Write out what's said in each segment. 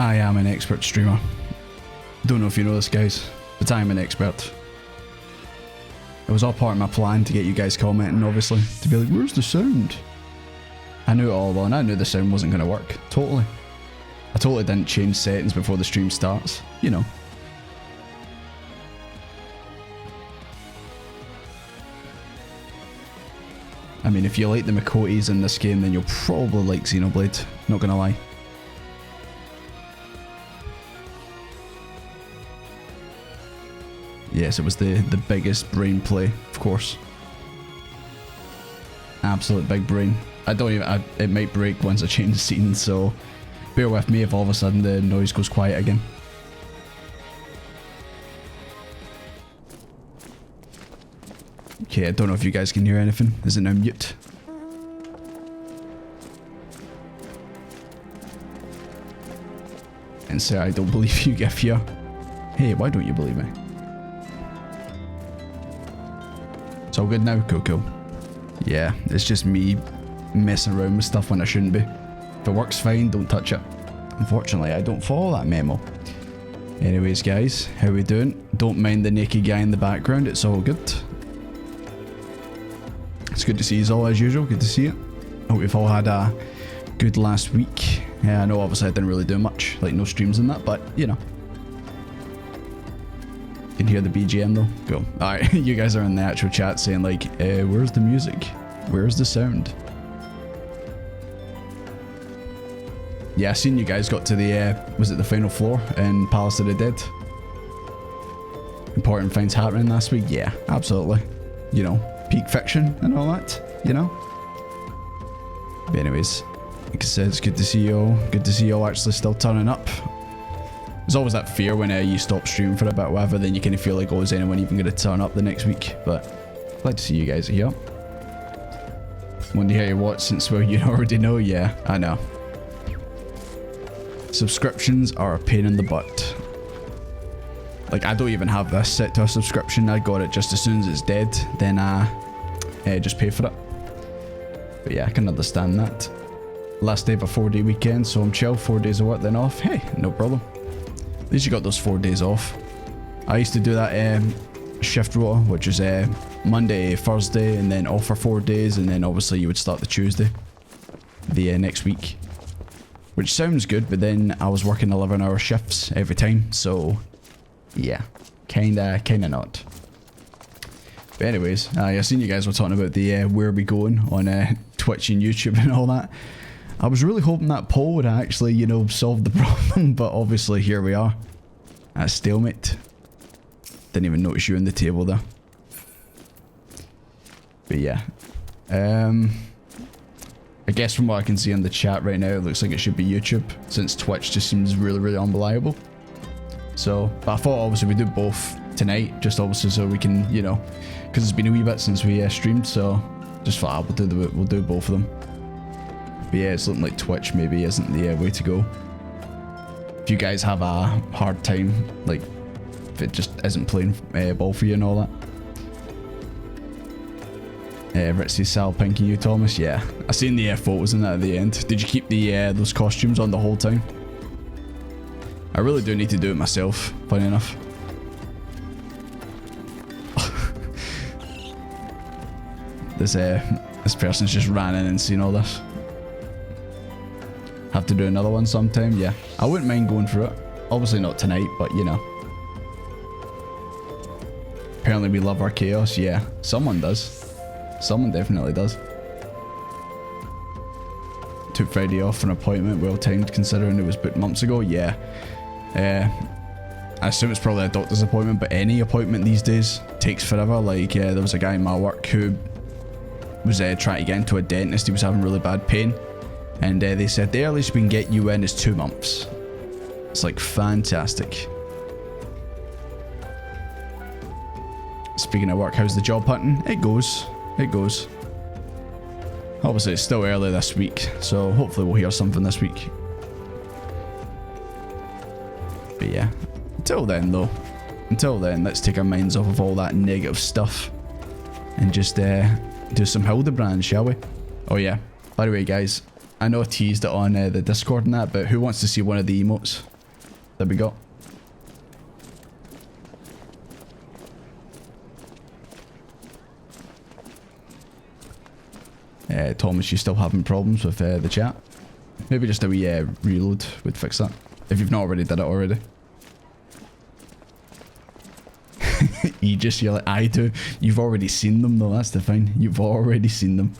I am an expert streamer. Don't know if you know this, guys, but I am an expert. It was all part of my plan to get you guys commenting, obviously, to be like, where's the sound? I knew it all along. I knew the sound wasn't going to work. Totally. I totally didn't change settings before the stream starts. You know. I mean, if you like the Makotes in this game, then you'll probably like Xenoblade. Not gonna lie. Yes, it was the biggest brain play, of course. Absolute big brain. I don't even... it might break once I change the scene, so bear with me if all of a sudden the noise goes quiet again. Okay, I don't know if you guys can hear anything. Is it now mute? And say I don't believe you, Gif here. Hey, why don't you believe me? It's all good now? Cool, cool. Yeah, it's just me messing around with stuff when I shouldn't be. If it works fine, don't touch it. Unfortunately, I don't follow that memo. Anyways, guys, how we doing? Don't mind the naked guy in the background, it's all good. It's good to see you all as usual, good to see you. Hope we've all had a good last week. Yeah, I know obviously I didn't really do much, like no streams and that, but you know. Can hear the BGM though. Cool. Alright, you guys are in the actual chat saying like, where's the music? Where's the sound? Yeah, I seen you guys got to the, was it the final floor in Palace of the Dead? Important things happening last week? Yeah, absolutely. You know, peak fiction and all that, you know? But anyways, like I said, it's good to see you all. Good to see you all actually still turning up. There's always that fear when you stop streaming for a bit, whatever, then you kind of feel like, oh, is anyone even going to turn up the next week? But I'd like to see you guys here. Want to hear your what since, well, you already know? Yeah, I know. Subscriptions are a pain in the butt. Like, I don't even have this set to a subscription. I got it just as soon as it's dead, then just pay for it. But yeah, I can understand that. Last day of a 4-day weekend, so I'm chill. 4 days of work, then off. Hey, no problem. At least you got those 4 days off. I used to do that shift rota, which is Monday, Thursday, and then off for 4 days, and then obviously you would start the Tuesday, the next week. Which sounds good, but then I was working 11-hour shifts every time, so yeah, kinda not. But anyways, I seen you guys were talking about the where are we going on Twitch and YouTube and all that. I was really hoping that poll would actually, you know, solve the problem, but obviously here we are at stalemate. Didn't even notice you on the table there. But yeah, I guess from what I can see in the chat right now, it looks like it should be YouTube, since Twitch just seems really, really unreliable. So, but I thought obviously we'd do both tonight, just obviously so we can, you know, because it's been a wee bit since we streamed, so just thought we'll do both of them. But yeah, it's looking like Twitch maybe isn't the way to go. If you guys have a hard time, like, if it just isn't playing ball for you and all that. Ritzy, Sal, Pink and you, Thomas. Yeah, I seen the photos in that at the end. Did you keep the those costumes on the whole time? I really do need to do it myself, funny enough. This person's just ran in and seen all this. Have to do another one sometime, yeah. I wouldn't mind going through it. Obviously not tonight, but you know. Apparently we love our chaos, yeah. Someone does. Someone definitely does. Took Friday off for an appointment, well timed considering it was booked months ago, yeah. I assume it's probably a doctor's appointment, but any appointment these days takes forever. Like, there was a guy in my work who was trying to get into a dentist. He was having really bad pain. And they said the earliest we can get you in is 2 months. It's like fantastic. Speaking of work, how's the job hunting? It goes. It goes. Obviously it's still early this week, so hopefully we'll hear something this week. But yeah, until then though, let's take our minds off of all that negative stuff and just do some Hildebrand, shall we? Oh yeah, by the way guys, I know I teased it on the Discord and that, but who wants to see one of the emotes? that we got. Thomas, you still having problems with the chat? Maybe just a wee reload would fix that. If you've not already did it already. You're like, I do. You've already seen them though, that's the thing. You've already seen them.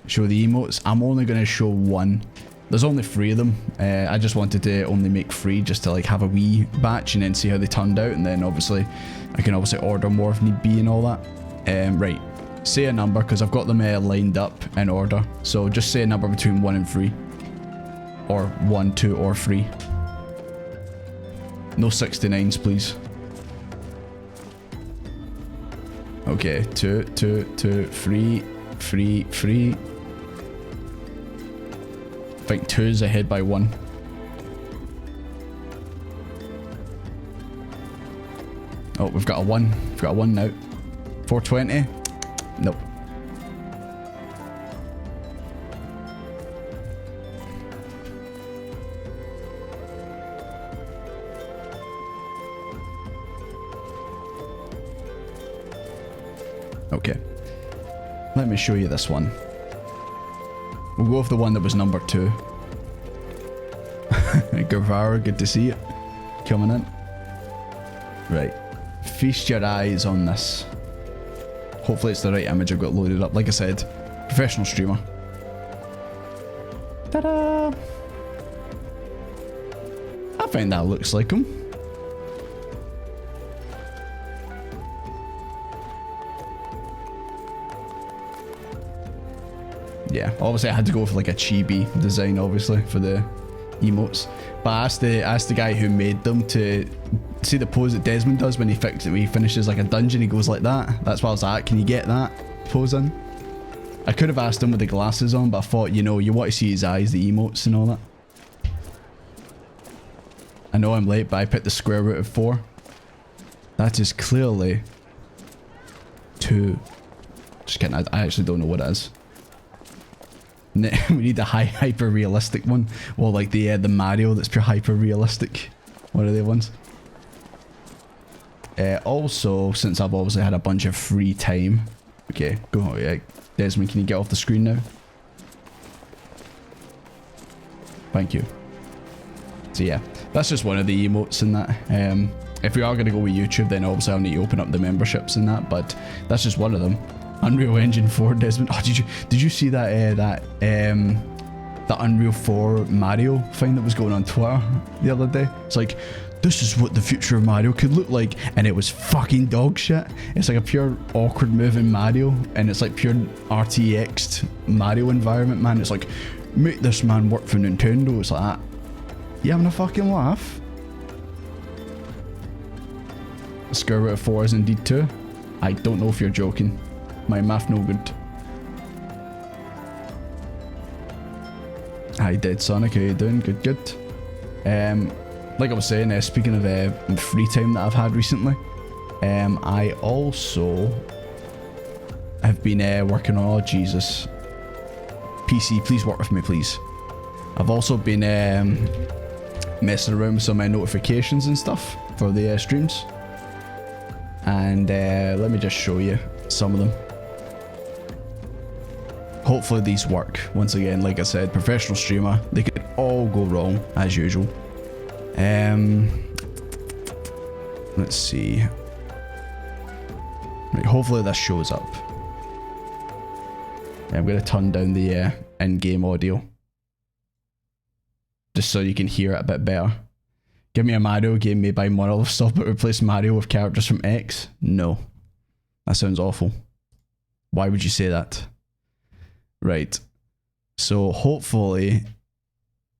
Show the emotes. I'm only going to show one. There's only 3 of them. I just wanted to only make 3 just to like have a wee batch and then see how they turned out. And then obviously, I can obviously order more if need be and all that. Right. Say a number because I've got them lined up in order. So just say a number between 1 and 3. Or 1, 2, or 3. No 69s, please. Okay, 2, 2, 2, 3, 3, 3. I think 2 is ahead by 1. Oh, we've got a 1. We've got a 1 now. 420. Nope. Okay. Let me show you this one. We'll go with the one that was number 2. Guevara, good to see you. Coming in. Right. Feast your eyes on this. Hopefully it's the right image I've got loaded up. Like I said, professional streamer. Ta-da! I think that looks like him. Yeah, obviously I had to go for like a chibi design, obviously, for the emotes. But I asked the guy who made them to see the pose that Desmond does when he finishes like a dungeon. He goes like that. That's why I was like, can you get that pose in? I could have asked him with the glasses on, but I thought, you know, you want to see his eyes, the emotes and all that. I know I'm late, but I picked the square root of 4. That is clearly 2. Just kidding, I actually don't know what it is. We need a hyper realistic one. Well, like the Mario that's pure hyper realistic. What are they ones? Also, since I've obviously had a bunch of free time. Okay, go. Yeah, Desmond, can you get off the screen now? Thank you. So yeah, that's just one of the emotes in that. If we are going to go with YouTube, then obviously I'll need to open up the memberships and that, but that's just one of them. Unreal Engine 4 Desmond. Oh, did you see that that Unreal 4 Mario thing that was going on Twitter the other day? It's like, this is what the future of Mario could look like, and it was fucking dog shit. It's like a pure awkward moving Mario, and it's like pure RTX'd Mario environment, man. It's like, make this man work for Nintendo. It's like that. You having a fucking laugh? Square root of 4 is indeed 2. I don't know if you're joking. My math no good. Hi Dead Sonic, how you doing? Good, good. Like I was saying, speaking of free time that I've had recently, I also have been working on, oh Jesus. PC, please work with me, please. I've also been messing around with some of my notifications and stuff for the streams. And let me just show you some of them. Hopefully these work. Once again, like I said, professional streamer. They could all go wrong, as usual. Let's see. Right, hopefully this shows up. Yeah, I'm going to turn down the in-game audio. Just so you can hear it a bit better. Give me a Mario game made by Monolith Soft but replace Mario with characters from X? No. That sounds awful. Why would you say that? Right. So hopefully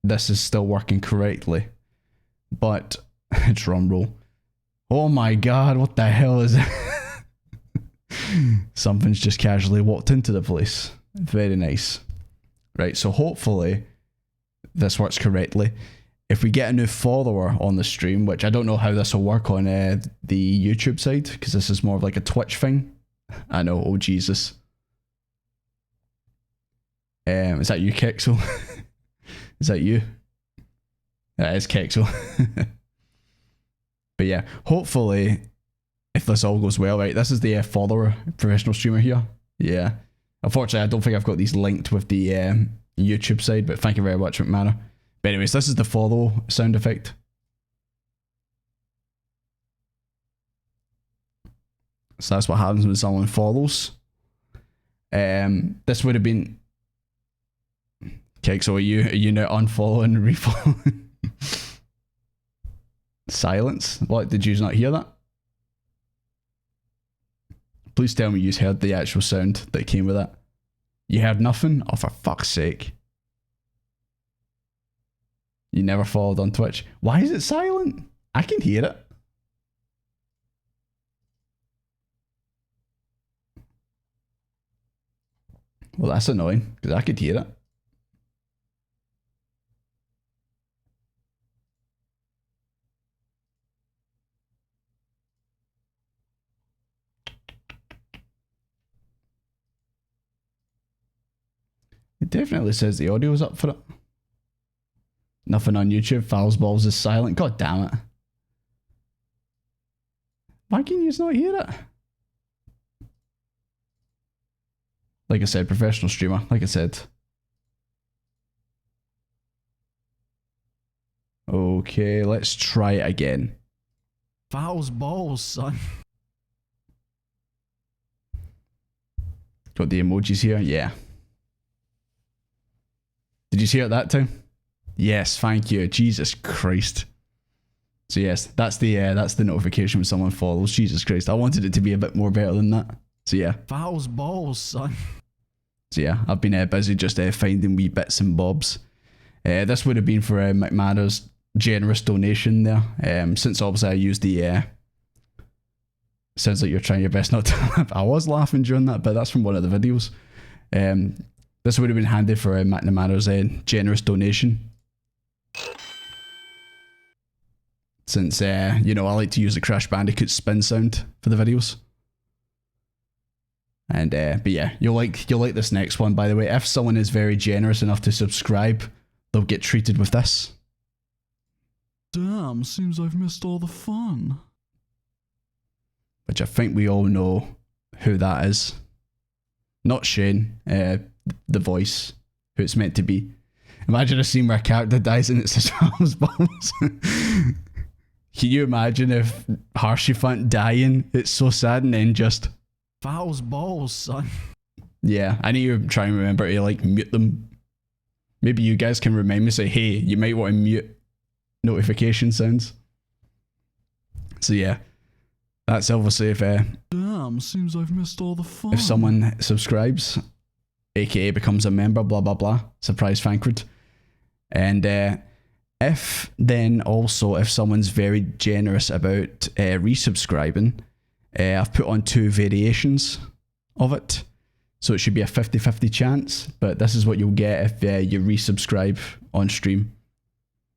this is still working correctly. But drum roll. Oh my god, what the hell is it? Something's just casually walked into the place. Very nice. Right, so hopefully this works correctly. If we get a new follower on the stream, which I don't know how this will work on the YouTube side, because this is more of like a Twitch thing. I know, oh Jesus. Is that you, Kexel? Is that you? That is Kexel. But yeah, hopefully, if this all goes well, right, this is the follower professional streamer here. Yeah. Unfortunately, I don't think I've got these linked with the YouTube side, but thank you very much, McManor. But anyways, this is the follow sound effect. So that's what happens when someone follows. This would have been... Okay, so are you now unfollowing and refollowing? Silence? What, did you not hear that? Please tell me you heard the actual sound that came with that. You heard nothing? Oh, for fuck's sake. You never followed on Twitch. Why is it silent? I can hear it. Well, that's annoying, because I could hear it. It definitely says the audio's up for it. Nothing on YouTube. Fowls Balls is silent. God damn it. Why can you just not hear it? Like I said, professional streamer. Like I said. Okay, let's try it again. Fowls Balls, son. Got the emojis here? Yeah. Did you see it that time? Yes, thank you. Jesus Christ. So yes, that's the notification when someone follows. Jesus Christ, I wanted it to be a bit more better than that. So yeah. Fowls Balls, son. So yeah, I've been busy just finding wee bits and bobs. This would have been for McManner's generous donation there. Since obviously I used the... sounds like you're trying your best not to laugh. I was laughing during that, but that's from one of the videos. This would have been handy for McNamara's generous donation. Since, you know, I like to use the Crash Bandicoot spin sound for the videos. And, but yeah, you'll like this next one, by the way. If someone is very generous enough to subscribe, they'll get treated with this. Damn, seems I've missed all the fun. Which I think we all know who that is. Not Shane, the voice, who it's meant to be. Imagine a scene where a character dies and it says Fowls Balls. Can you imagine if Harshyfant dying, it's so sad, and then just Fowls Balls, son. Yeah, I need to try and remember to like mute them. Maybe you guys can remind me, say, hey, you might want to mute notification sounds. So yeah. That's obviously if damn, seems I've missed all the fun. If someone subscribes, aka becomes a member, blah blah blah, surprise thankford. And if then also if someone's very generous about resubscribing, I've put on 2 variations of it. So it should be a 50-50 chance, but this is what you'll get if you resubscribe on stream.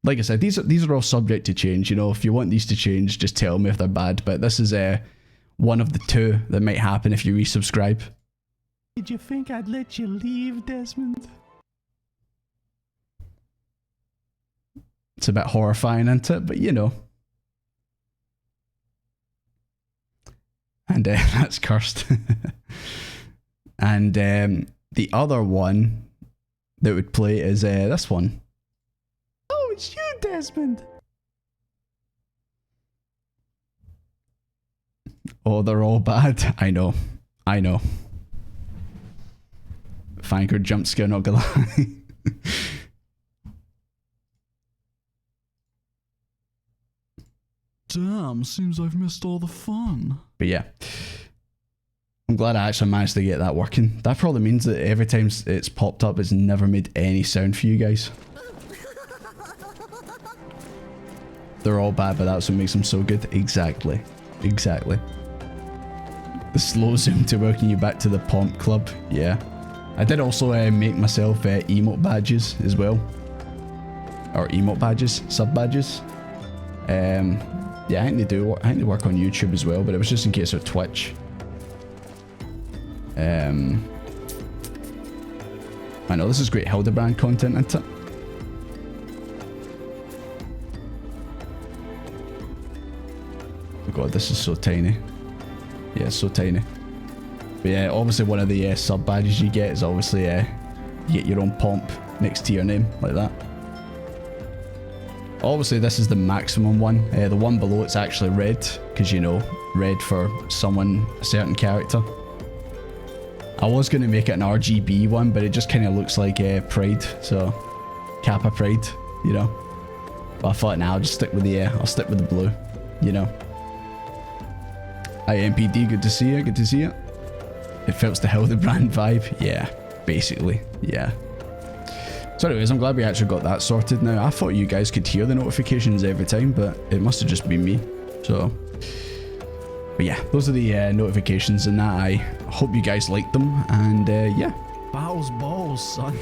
Like I said, these are all subject to change. You know, if you want these to change, just tell me if they're bad. But this is one of the 2 that might happen if you resubscribe. Did you think I'd let you leave, Desmond? It's a bit horrifying, isn't it? But you know. And that's cursed. And the other one that would play is this one. Oh, it's you, Desmond. Oh, they're all bad. I know. I know. Thanker jump scare, not gonna lie. Damn, seems I've missed all the fun. But yeah. I'm glad I actually managed to get that working. That probably means that every time it's popped up, it's never made any sound for you guys. They're all bad, but that's what makes them so good. Exactly. Exactly. The slow zoom to welcome you back to the Pomp Club. Yeah. I did also make myself emote badges as well. Or emote badges, sub badges. Yeah, I think they work on YouTube as well, but it was just in case of Twitch. I know this is great Hildebrand content, isn't it? Oh god, this is so tiny. Yeah, it's so tiny. But yeah, obviously one of the sub badges you get is obviously you get your own pomp next to your name, like that. Obviously this is the maximum one. The one below it's actually red, because you know, red for someone, a certain character. I was going to make it an RGB one, but it just kind of looks like Pride, so Kappa Pride, you know. But I thought, nah, I'll just stick with the I'll stick with the blue, you know. Hi MPD, good to see you, good to see you. It felt the Hildebrand vibe, yeah, basically, yeah. So anyways, I'm glad we actually got that sorted now. I thought you guys could hear the notifications every time, but it must have just been me, so. But yeah, those are the notifications and that. I hope you guys liked them, and yeah. Battles balls, son.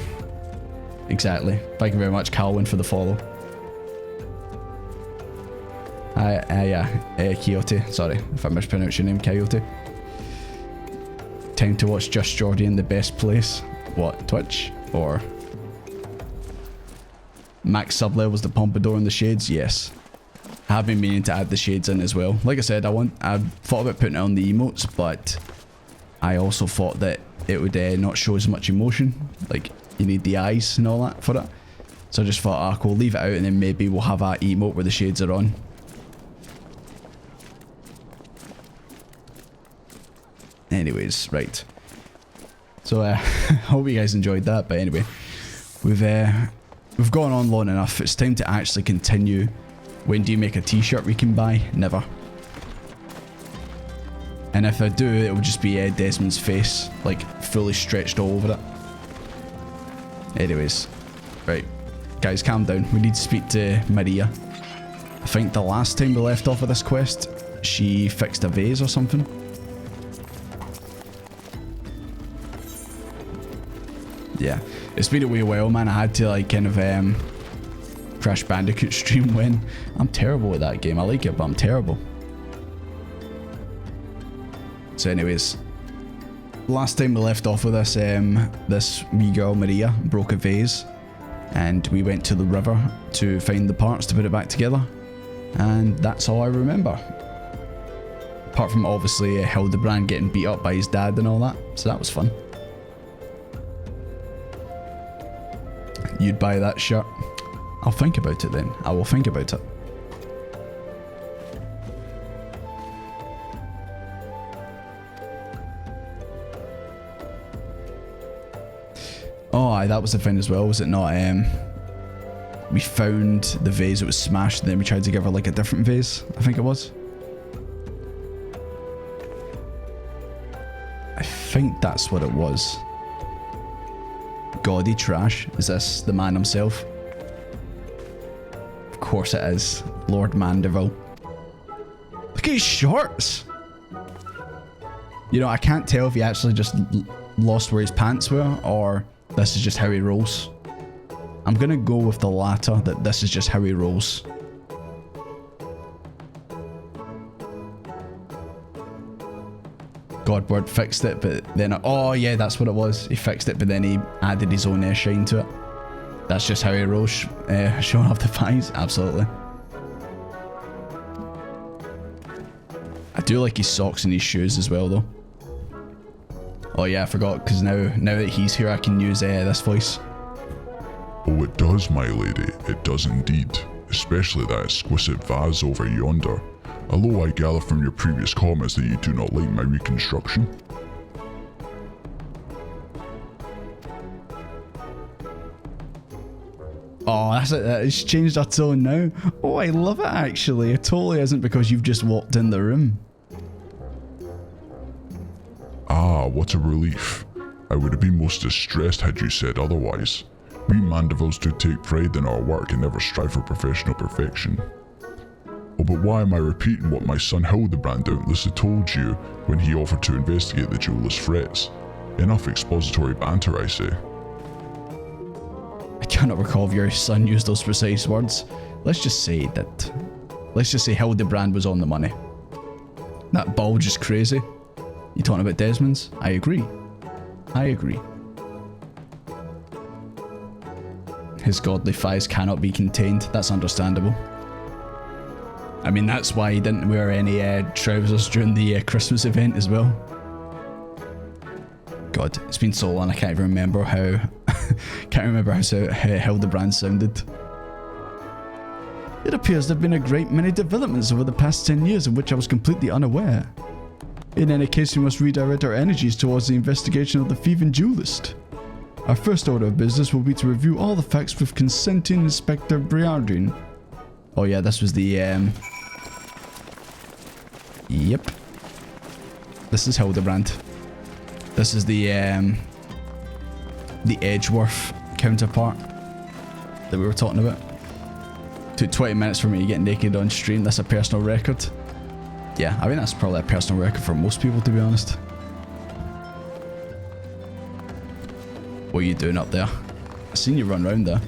Exactly. Thank you very much, Calvin, for the follow. Coyote. Sorry if I mispronounced your name, Coyote. Time to watch Just Jordy in the best place. What, Twitch? Or max sub levels, the Pompadour and the shades? Yes. I have been meaning to add the shades in as well. Like I said, I thought about putting it on the emotes, but I also thought that it would not show as much emotion. Like, you need the eyes and all that for it. So I just thought, we'll leave it out and then maybe we'll have our emote where the shades are on. Anyways, right. So I hope you guys enjoyed that, but anyway. We've gone on long enough. It's time to actually continue. When do you make a t-shirt we can buy? Never. And if I do, it will just be Desmond's face, like fully stretched all over it. Anyways, right. Guys, calm down. We need to speak to Maria. I think the last time we left off of this quest, she fixed a vase or something. Yeah. It's been a wee while, man. I had to like kind of Crash Bandicoot stream when I'm terrible at that game. I like it, but I'm terrible. So anyways, last time we left off with this, this wee girl Maria broke a vase, and we went to the river to find the parts to put it back together, and that's all I remember. Apart from obviously Hildebrand getting beat up by his dad and all that, so that was fun. You'd buy that shirt? I'll think about it then. I will think about it. Oh, aye, that was the thing as well, was it not? We found the vase that was smashed, and then we tried to give her like a different vase, I think it was. I think that's what it was. Gaudy trash. Is this the man himself? Of course it is. Lord Mandeville. Look at his shorts! You know, I can't tell if he actually just lost where his pants were, or this is just how he rolls. I'm gonna go with the latter, that this is just how he rolls. Godward fixed it, but then... Oh yeah, that's what it was. He fixed it, but then he added his own shine to it. That's just how he rolls, showing off the thighs. Absolutely. I do like his socks and his shoes as well, though. Oh yeah, I forgot, because now that he's here, I can use this voice. Oh, it does, my lady. It does indeed. Especially that exquisite vase over yonder. Although I gather from your previous comments that you do not like my reconstruction. Oh, that's it. It's changed our tone now. Oh, I love it actually. It totally isn't because you've just walked in the room. Ah, what a relief. I would have been most distressed had you said otherwise. We Mandevilles do take pride in our work and never strive for professional perfection. Oh, but why am I repeating what my son Hildebrand doubtless told you when he offered to investigate the jeweler's threats? Enough expository banter, I say. I cannot recall if your son used those precise words. Let's just say Hildebrand was on the money. That bulge is crazy. You talking about Desmond's? I agree. I agree. His godly thighs cannot be contained. That's understandable. I mean, that's why he didn't wear any trousers during the Christmas event as well. God, it's been so long I can't even remember how how Hildebrand sounded. It appears there have been a great many developments over the past 10 years of which I was completely unaware. In any case, we must redirect our energies towards the investigation of the thieving duelist. Our first order of business will be to review all the facts with consenting Inspector Briardin. Oh yeah, this was the Yep. This is Hildebrand. This is the Edgeworth counterpart that we were talking about. Took 20 minutes for me to get naked on stream. That's a personal record. Yeah, I mean that's probably a personal record for most people, to be honest. What are you doing up there? I seen you run around there.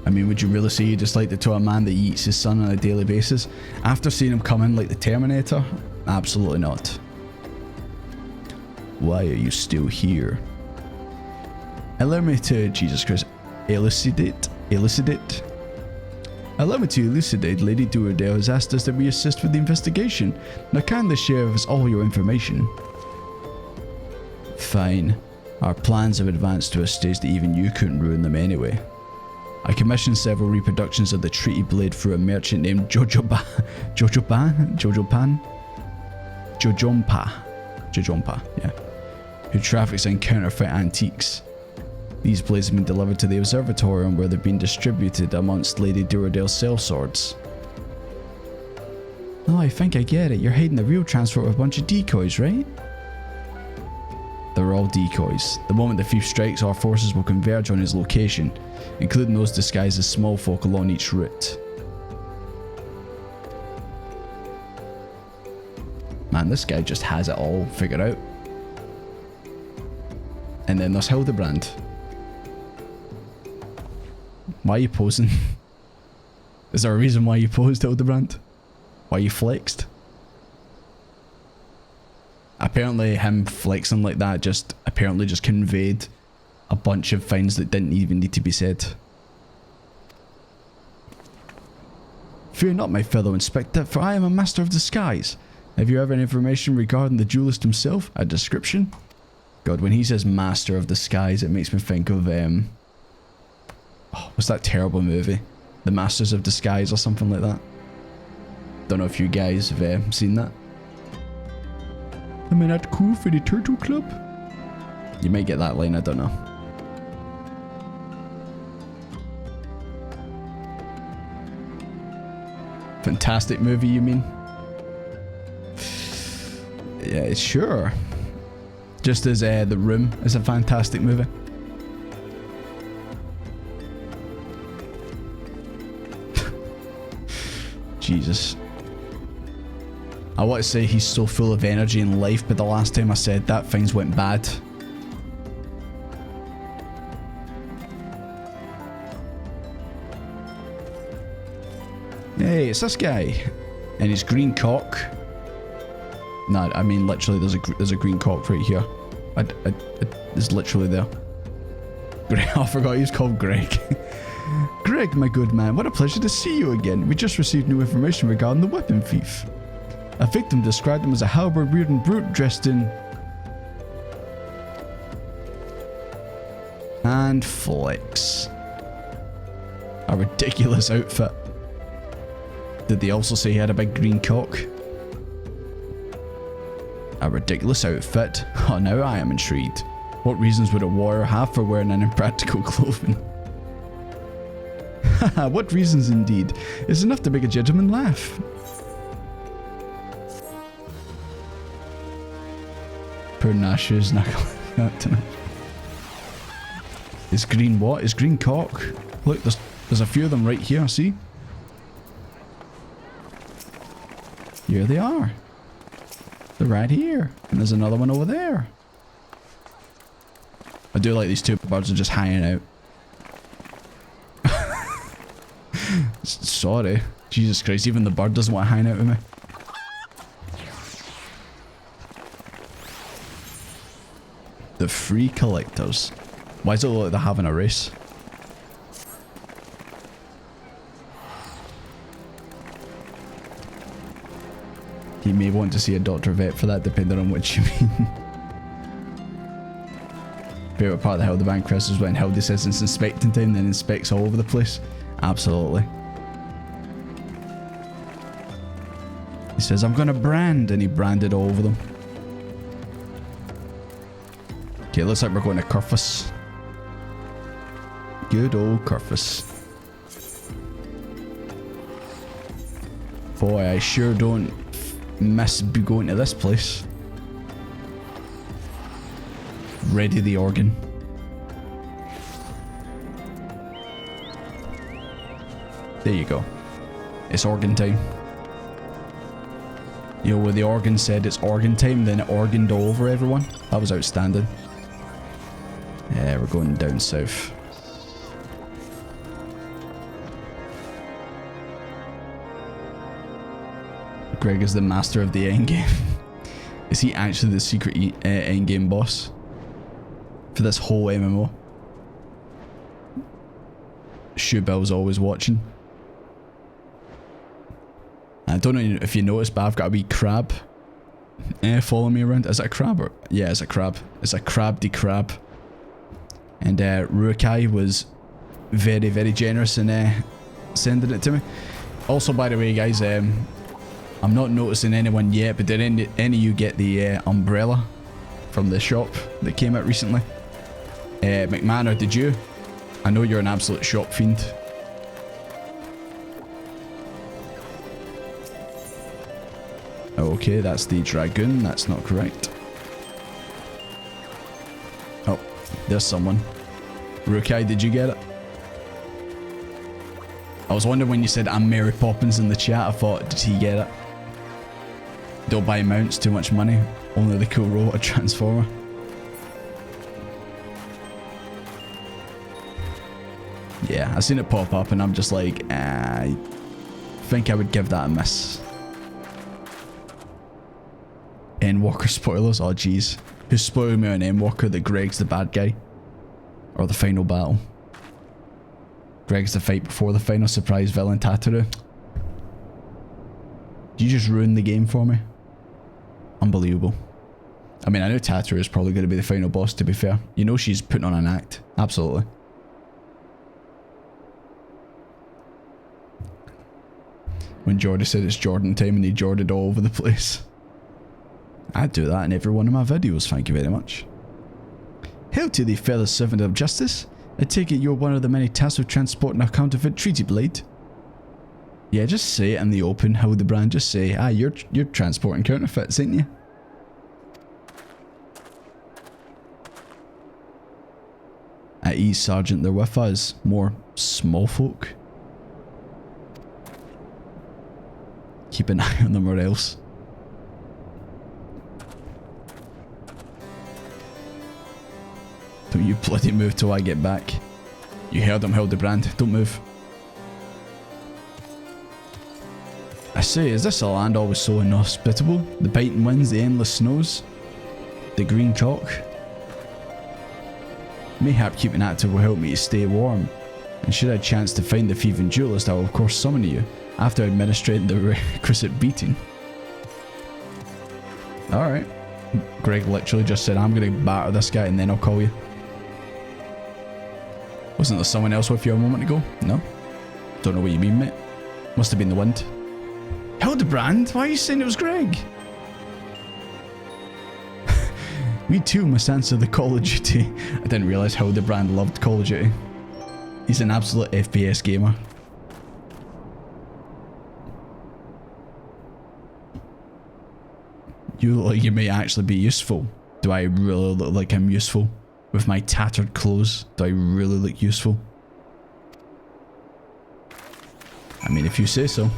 I mean, would you really say you just like to a man that eats his son on a daily basis? After seeing him come in like the Terminator? Absolutely not. Why are you still here? Allow me to, Jesus Christ, elucidate. Allow me to elucidate. Lady Duradale has asked us that we assist with the investigation. Now kindly share with us all your information. Fine. Our plans have advanced to a stage that even you couldn't ruin them anyway. I commissioned several reproductions of the Treaty Blade through a merchant named Jojompa, yeah, who traffics in counterfeit antiques. These blades have been delivered to the observatorium where they've been distributed amongst Lady Duradale's sellswords. Oh, I think I get it. You're hiding the real transport with a bunch of decoys, right? They're all decoys. The moment the thief strikes, our forces will converge on his location, including those disguised as small folk along each route. Man, this guy just has it all figured out. And then there's Hildebrand. Why are you posing? Is there a reason why you posed, Hildebrand? Why you flexed? Apparently him flexing like that just conveyed a bunch of things that didn't even need to be said. Fear not, my fellow inspector, for I am a master of disguise. Have you ever any information regarding the duelist himself? A description? God, when he says master of disguise, it makes me think of what's that terrible movie? The Masters of Disguise or something like that. Don't know if you guys have seen that. Am I not cool for the Turtle Club? You might get that line, I don't know. Fantastic movie, you mean? Yeah, sure. Just as The Room is a fantastic movie. Jesus. I want to say he's so full of energy and life, but the last time I said that, things went bad. Hey, it's this guy. And his green cock. No, I mean literally there's a green cock right here. It's literally there. I forgot he was called Greg. Greg, my good man, what a pleasure to see you again. We just received new information regarding the weapon thief. A victim described him as a halberd-wielding brute dressed in... and flex. A ridiculous outfit. Did they also say he had a big green cock? A ridiculous outfit? Oh, now I am intrigued. What reasons would a warrior have for wearing an impractical clothing? Haha, what reasons indeed? It's enough to make a gentleman laugh. Poor Nash's knuckle. Is green what? Is green cock? Look, there's a few of them right here, see? Here they are. They're right here. And there's another one over there. I do like these two birds are just hanging out. Sorry. Jesus Christ, even the bird doesn't want to hang out with me. The free collectors. Why does it look like they're having a race? You may want to see a doctor vet for that, depending on what you mean. Favorite part of the Hildebrand quest is when Hildy says it's inspecting time, then inspects all over the place. Absolutely. He says, I'm gonna brand, and he branded all over them. Okay, looks like we're going to Curfus. Good old Curfus. Boy, I sure don't miss going to this place. Ready the organ. There you go. It's organ time. You know, where the organ said it's organ time, then it organed all over everyone. That was outstanding. Yeah, we're going down south. Greg is the master of the endgame. Is he actually the secret endgame boss for this whole MMO? Shoebell's always watching. I don't know if you noticed, but I've got a wee crab following me around. Is it a crab? Or yeah, it's a crab. It's a crabby crab. And Rukai was very, very generous in sending it to me. Also, by the way, guys, I'm not noticing anyone yet, but did any of you get the umbrella from the shop that came out recently? McMahon, did you? I know you're an absolute shop fiend. Okay, that's the dragoon. That's not correct. Oh, there's someone. Rukai, did you get it? I was wondering when you said I'm Mary Poppins in the chat, I thought, did he get it? Don't buy mounts, too much money. Only the cool robot transformer. Yeah, I seen it pop up and I'm just like, I think I would give that a miss. Endwalker spoilers? Oh jeez. Who's spoiling me on Endwalker that Greg's the bad guy? Or the final battle? Greg's the fight before the final surprise villain Tataru. Did you just ruin the game for me? Unbelievable. I mean, I know Tataru is probably going to be the final boss, to be fair. You know she's putting on an act. Absolutely. When Jordy said it's Jordan time and he Jorded all over the place. I'd do that in every one of my videos, thank you very much. Hail to the feathered servant of justice. I take it you're one of the many tasks of transporting a counterfeit treaty blade. Yeah, just say it in the open, Hildebrand. Just say, you're transporting counterfeits, ain't you? At ease, Sergeant, they're with us. More small folk. Keep an eye on them or else. Don't you bloody move till I get back. You heard him, Hildebrand. Don't move. I say, is this a land always so inhospitable? The biting winds, the endless snows, the green chalk. Mayhap keeping active will help me to stay warm. And should I chance to find the thieving duelist, I will of course summon you, after administering the requisite beating. Alright. Greg literally just said, I'm gonna batter this guy and then I'll call you. Wasn't there someone else with you a moment ago? No? Don't know what you mean, mate. Must have been the wind. Hildebrand? Why are you saying it was Greg? We too must answer the Call of Duty. I didn't realise Hildebrand loved Call of Duty. He's an absolute FPS gamer. You look like you may actually be useful. Do I really look like I'm useful? With my tattered clothes, do I really look useful? I mean, if you say so.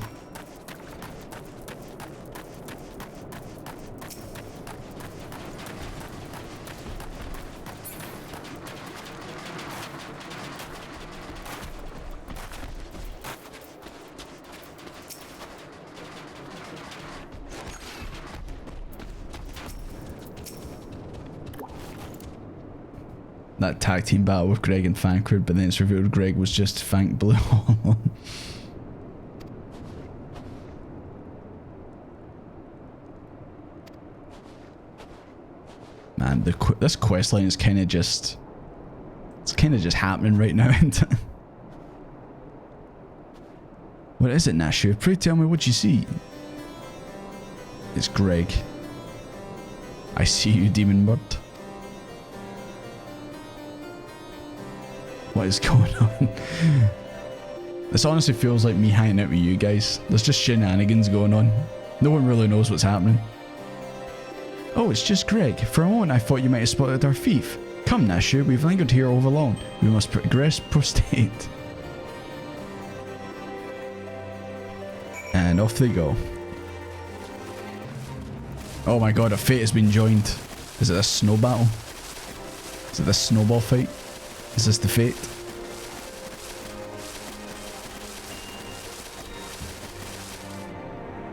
That tag team battle with Greg and Fankred, but then it's revealed Greg was just Fank Blue. Man, this quest line is kind of just... It's kind of just happening right now, isn't it? What is it, Nashu? Pray tell me what you see. It's Greg. I see you, demon bird. What is going on? This honestly feels like me hanging out with you guys. There's just shenanigans going on. No one really knows what's happening. Oh, it's just Greg. For a moment I thought you might have spotted our thief. Come, Nashu, we've lingered here over long. We must progress prostate. And off they go. Oh my god, a fate has been joined. Is it a snow battle? Is it the snowball fight? Is this the fate?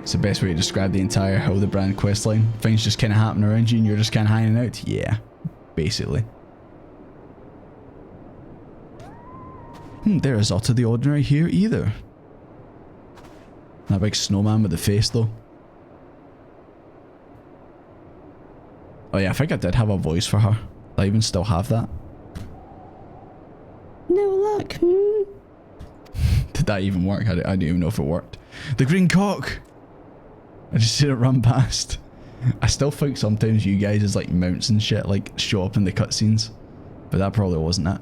It's the best way to describe the entire Hildebrand questline. Things just kind of happen around you and you're just kind of hanging out. Yeah, basically. There is out of the ordinary here either. That big snowman with the face though. Oh yeah, I think I did have a voice for her. I even still have that. No luck, Did that even work? I don't even know if it worked. The green cock! I just seen it run past. I still think sometimes you guys as like mounts and shit like show up in the cutscenes. But that probably wasn't it.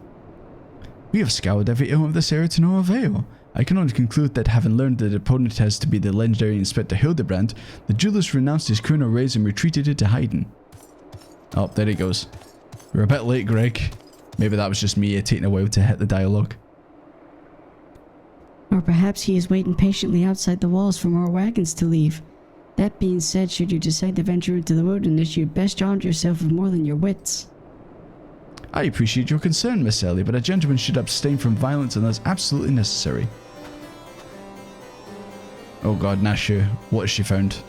We have scoured every ill of this area to no avail. I can only conclude that having learned that the opponent has to be the legendary Inspector Hildebrand, the duelist renounced his criminal ways and retreated into hiding. Oh, there he goes. We're a bit late, Greg. Maybe that was just me taking a while to hit the dialogue. Or perhaps he is waiting patiently outside the walls for more wagons to leave. That being said, should you decide to venture into the wilderness, you'd best arm yourself with more than your wits. I appreciate your concern, Miss Ellie, but a gentleman should abstain from violence unless absolutely necessary. Oh god, Nashu, what has she found?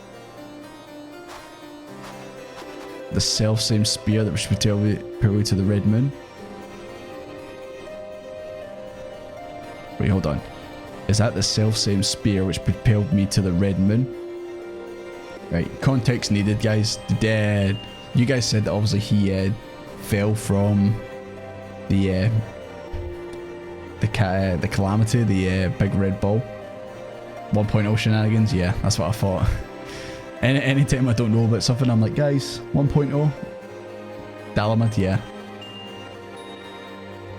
The self-same spear that was parallel to the Red Moon? Wait, hold on. Is that the self-same spear which propelled me to the Red Moon? Right, context needed, guys. You guys said that obviously he fell from the calamity, the big red ball. 1.0 shenanigans, yeah, that's what I thought. Anytime I don't know about something, I'm like, guys, 1.0. Dalamud, yeah.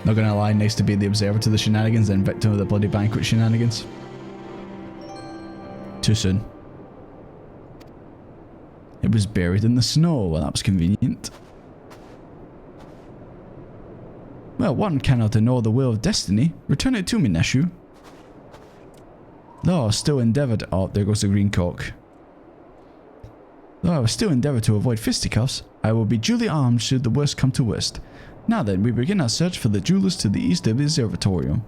Not gonna lie, nice to be the observer to the shenanigans and victim of the bloody banquet shenanigans. Too soon. It was buried in the snow. Well, that was convenient. Well, one cannot ignore the will of destiny. Return it to me, Neshu. Though I still endeavoured... Oh, there goes the green cock. Though I will still endeavour to avoid fisticuffs, I will be duly armed should the worst come to worst. Now then, we begin our search for the jewelers to the east of the observatorium.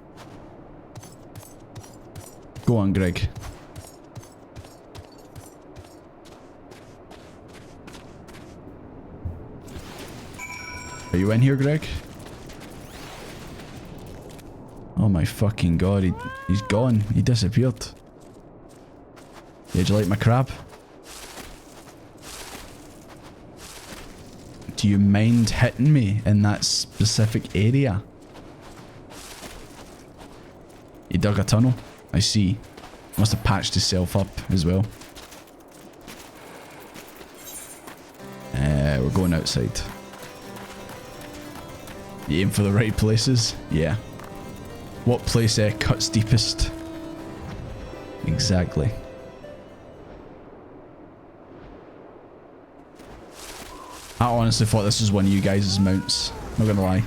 Go on, Greg. Are you in here, Greg? Oh my fucking god, he's gone. He disappeared. Yeah, do you like my crab? Do you mind hitting me in that specific area? He dug a tunnel. I see. Must have patched himself up as well. We're going outside. You aim for the right places? Yeah. What place cuts deepest? Exactly. I honestly thought this was one of you guys' mounts. Not gonna lie.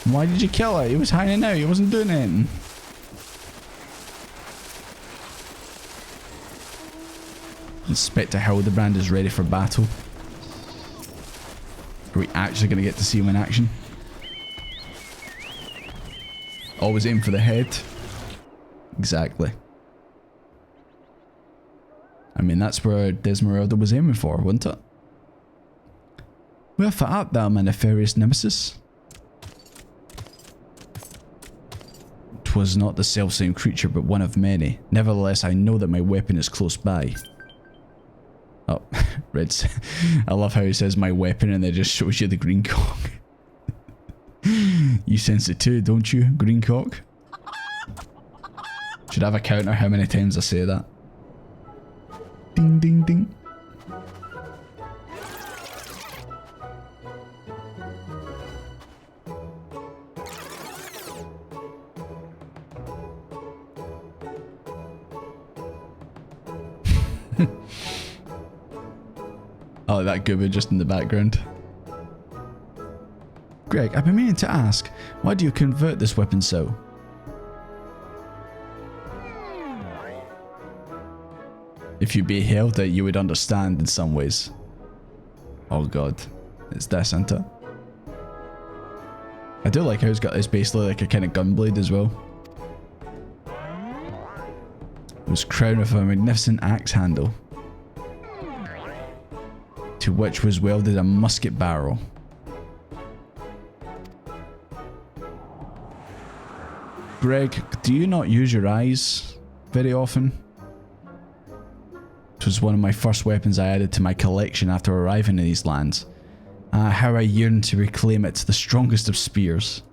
Why did you kill it? He was hanging out. He wasn't doing anything. Inspector Hildebrand is ready for battle. Are we actually going to get to see him in action? Always aim for the head. Exactly. I mean, that's where Desmeralda was aiming for, wasn't it? Wherefore art thou, my nefarious nemesis? 'Twas not the selfsame creature, but one of many. Nevertheless, I know that my weapon is close by. Oh, Red's. I love how he says my weapon and then just shows you the green cock. You sense it too, don't you, green cock? Should have a counter how many times I say that. Ding ding ding. I like that goober just in the background. Greg, I've been meaning to ask, why do you convert this weapon so? If you beheld it, you would understand in some ways. Oh god, it's this, isn't it? I do like how it's basically like a kind of gun blade as well. It was crowned with a magnificent axe handle, to which was welded a musket barrel. Greg, do you not use your eyes very often? It was one of my first weapons I added to my collection after arriving in these lands. Ah, how I yearn to reclaim it, the strongest of spears.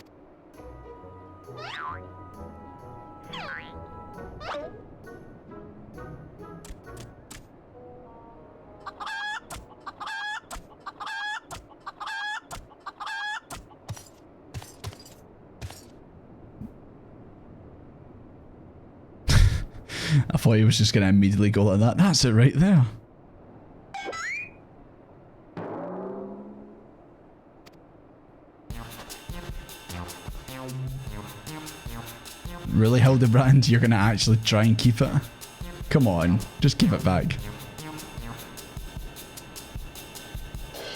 I thought he was just going to immediately go like that. That's it right there. Really, Hildebrand? You're going to actually try and keep it? Come on, just give it back.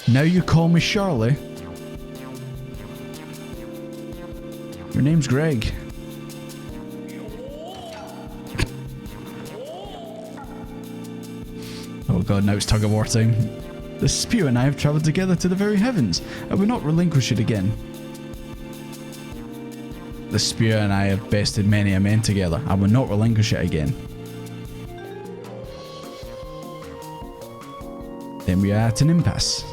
Now you call me Charlie? Your name's Greg. Oh god, now it's tug of war time. The spear and I have travelled together to the very heavens. I will not relinquish it again. The spear and I have bested many a man together. I will not relinquish it again. Then we are at an impasse.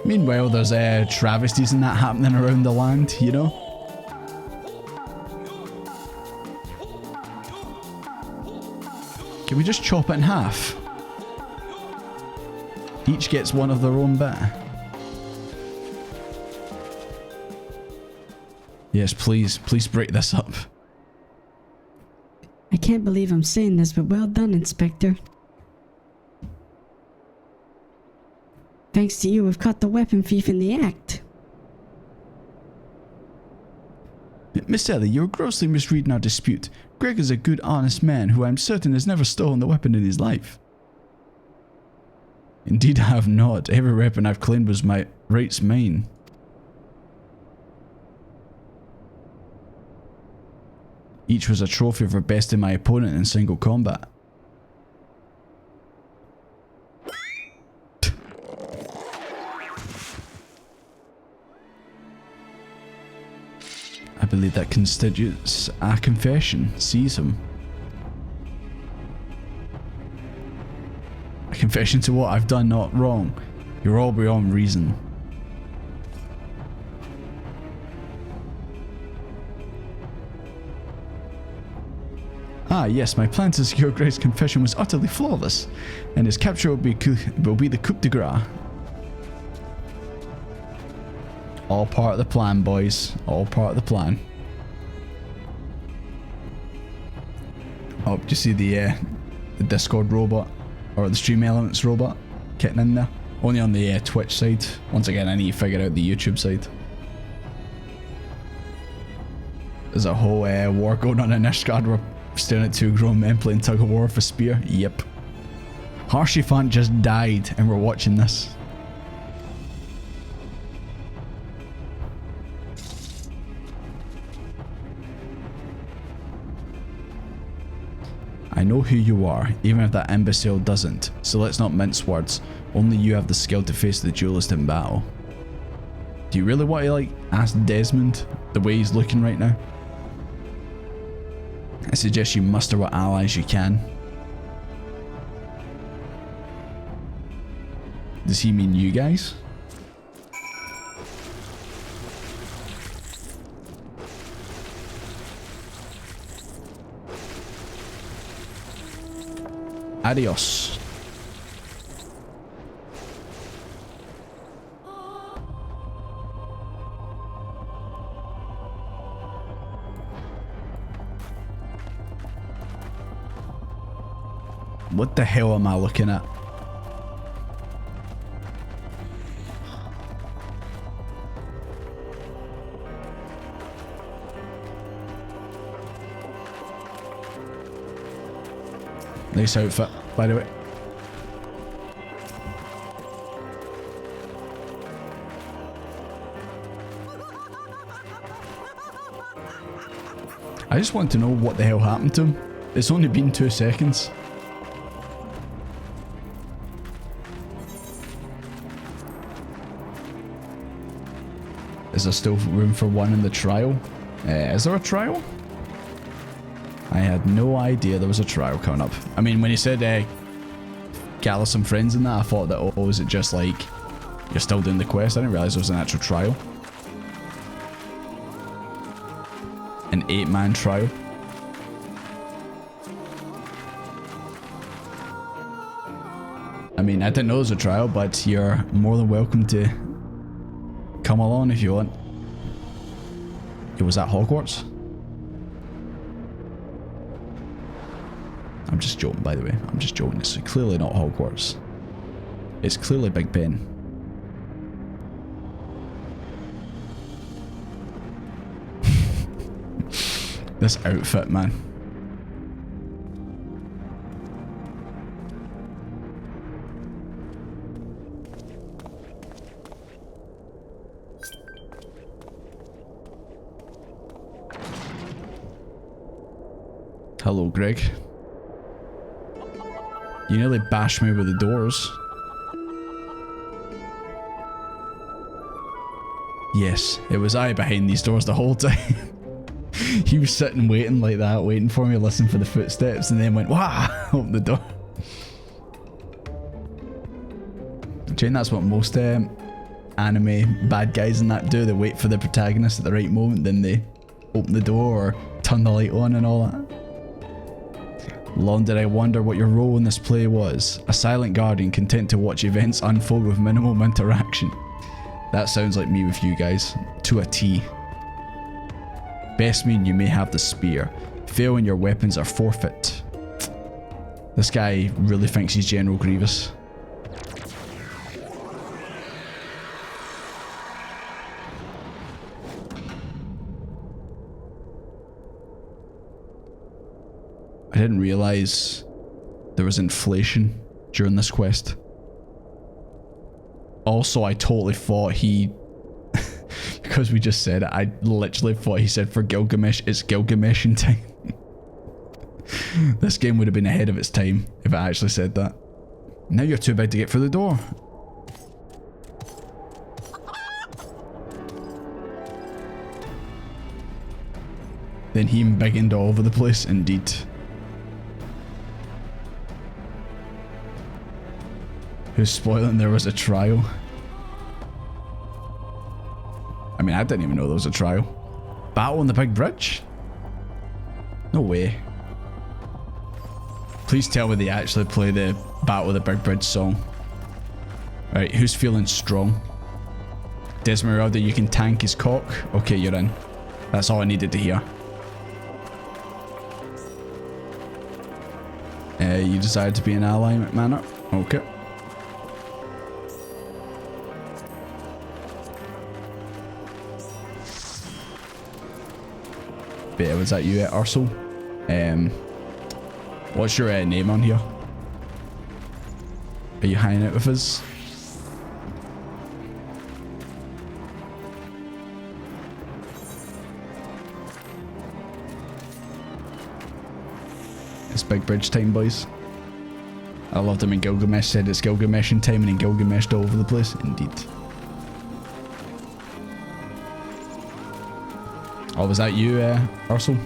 Meanwhile, there's travesties and that happening around the land, you know? Can we just chop it in half? Each gets one of their own bit. Yes, please. Please break this up. I can't believe I'm saying this, but well done, Inspector. Thanks to you, we've caught the weapon thief in the act. Miss Ellie, you're grossly misreading our dispute. Greg is a good, honest man who I'm certain has never stolen a weapon in his life. Indeed I have not. Every weapon I've claimed was my rights mine. Each was a trophy for besting my opponent in single combat. I believe that constitutes a confession. Seize him. A confession to what I've done not wrong. You're all beyond reason. Ah yes, my plan to secure Greg's confession was utterly flawless, and his capture will be the coup de grace. All part of the plan, boys. All part of the plan. Oh, do you see the Discord robot? Or the Stream Elements robot? Getting in there. Only on the Twitch side. Once again, I need to figure out the YouTube side. There's a whole war going on in Ishgard. We're staring at two grown men playing tug of war with a spear. Yep. Harshifant just died and we're watching this. I know who you are, even if that imbecile doesn't, so let's not mince words. Only you have the skill to face the duelist in battle. Do you really want to like ask Desmond the way he's looking right now? I suggest you muster what allies you can. Does he mean you guys? Adios. What the hell am I looking at? Nice outfit, by the way. I just want to know what the hell happened to him. It's only been 2 seconds. Is there still room for one in the trial? Is there a trial? I had no idea there was a trial coming up. I mean, when you said gather some friends and that, I thought that, oh, is it just like you're still doing the quest? I didn't realize there was an actual trial. An 8-man trial. I mean, I didn't know there was a trial, but you're more than welcome to come along if you want. It was at Hogwarts? I'm just joking, by the way. I'm just joking. It's clearly not Hogwarts. It's clearly Big Ben. This outfit, man. Hello, Greg. You nearly bashed me with the doors. Yes, it was I behind these doors the whole time. He was sitting waiting like that, waiting for me, listening for the footsteps, and then went, wah, open the door. Jane, that's what most anime bad guys and that do. They wait for the protagonist at the right moment, then they open the door or turn the light on and all that. Long did I wonder what your role in this play was. A silent guardian content to watch events unfold with minimum interaction. That sounds like me with you guys. To a T. Best mean you may have the spear. Fail and your weapons are forfeit. This guy really thinks he's General Grievous. I didn't realise there was inflation during this quest. Also, I totally thought he... because we just said it, I literally thought he said for Gilgamesh, it's Gilgamesh in time. This game would have been ahead of its time if it actually said that. Now you're too big to get through the door. Then he biggened all over the place, indeed. Who's spoiling there was a trial? I mean, I didn't even know there was a trial. Battle on the big bridge? No way. Please tell me they actually play the Battle of the Big Bridge song. Right, who's feeling strong? Desmeralda, you can tank his cock? Okay, you're in. That's all I needed to hear. You decided to be an ally, McManor? Okay. Beta, was that you, Ursel? What's your name on here? Are you hanging out with us? It's Big Bridge time, boys. I loved him when Gilgamesh said it's Gilgamesh in time and then Gilgameshed all over the place. Indeed. Oh, was that you, Ursel?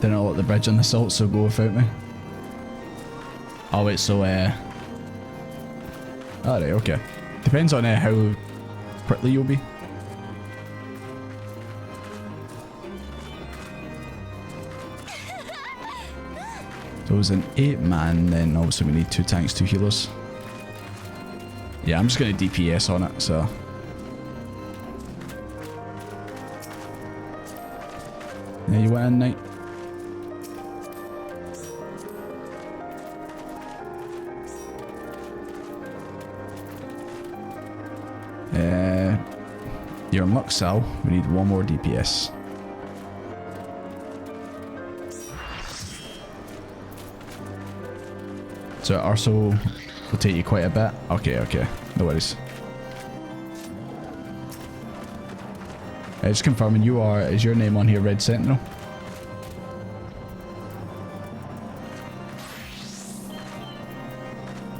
Didn't let the bridge on the salt, so go without me. Oh wait, so alright, okay. Depends on how quickly you'll be. So it was an 8-man, then obviously we need 2 tanks, 2 healers. Yeah, I'm just gonna DPS on it, so. Yeah, you went in, Knight. You're in luck, Sal. We need 1 more DPS. So Ursel will take you quite a bit. Okay. No worries. Just confirming is your name on here Red Sentinel?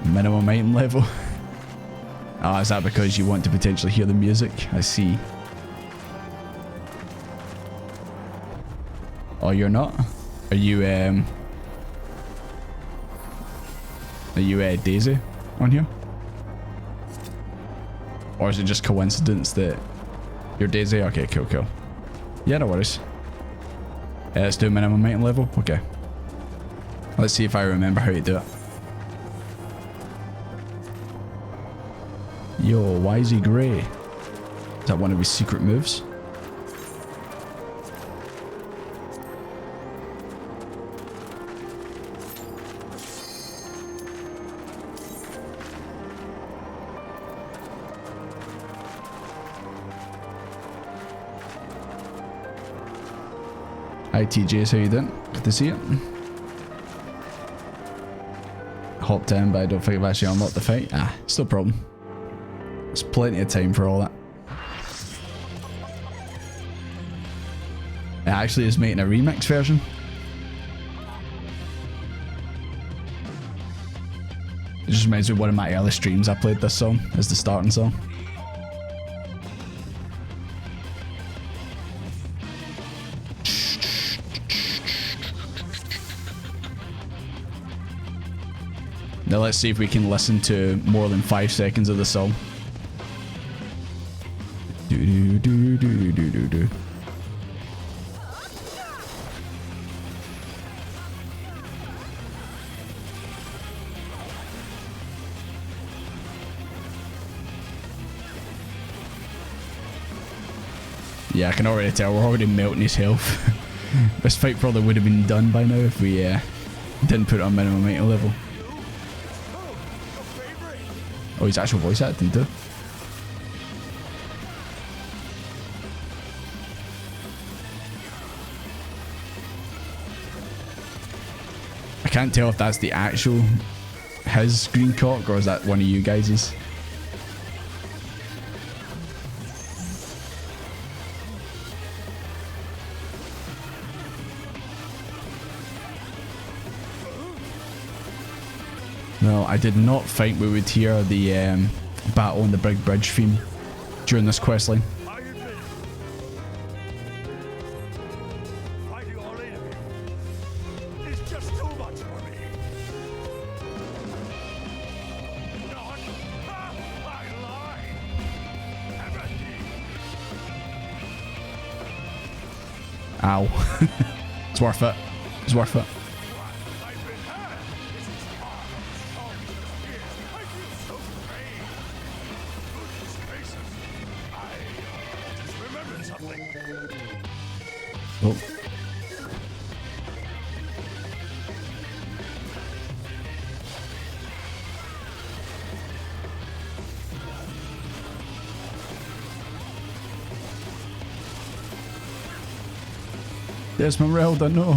Minimum item level. Ah, is that because you want to potentially hear the music? I see. Oh, you're not? Are you Daisy on here? Or is it just coincidence that you're Daisy? Okay, cool. Yeah, no worries. Let's do minimum item level. Okay. Let's see if I remember how to do it. Yo, why is he grey? Is that one of his secret moves? Hi TJ, how you doing? Good to see you. Hopped in, but I don't think I've actually unlocked the fight. It's no problem. There's plenty of time for all that. It actually is making a remix version. It just reminds me of one of my early streams. I played this song as the starting song. Now let's see if we can listen to more than 5 seconds of the song. Do. Yeah, I can already tell we're already melting his health. This fight probably would have been done by now if we didn't put it on minimum item level. Oh, he's actual voice acting too. I can't tell if that's the actual his green cock or is that one of you guys's. No, I did not think we would hear the battle on the big bridge theme during this questline. Ow. It's worth it. It's worth it. Oh. Esmeralda, no.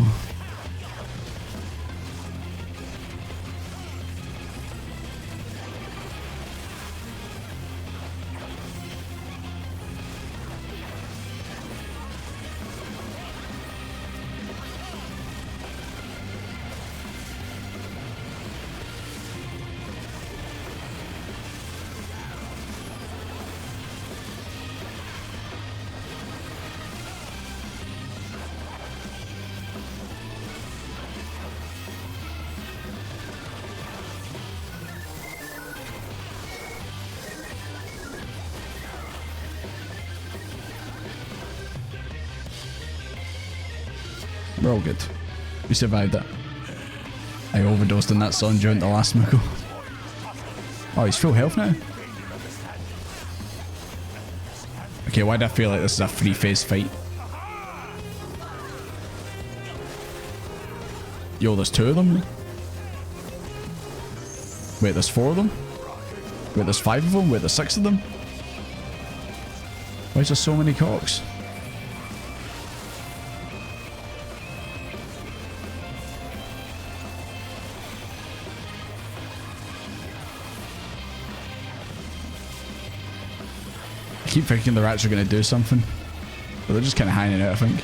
We're all good. We survived it. I overdosed on that song during the last Muggle. Oh, he's full health now? Okay, why do I feel like this is a 3-phase fight? Yo, there's 2 of them? Wait, there's 4 of them? Wait, there's 5 of them? Wait, there's 6 of them? Why is there so many cocks? I keep thinking the rats are going to do something, but they're just kind of hanging out, I think.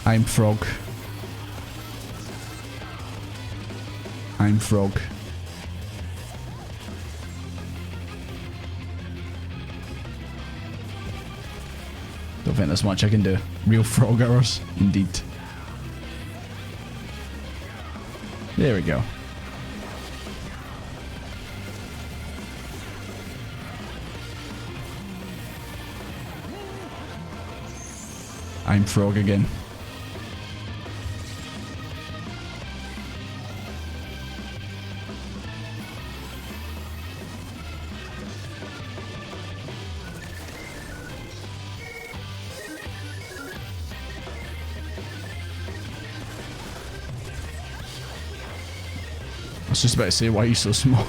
I'm frog. I'm frog. Don't think there's much I can do. Real frog hours, indeed. There we go. I'm frog again. I was just about to say, why are you so small?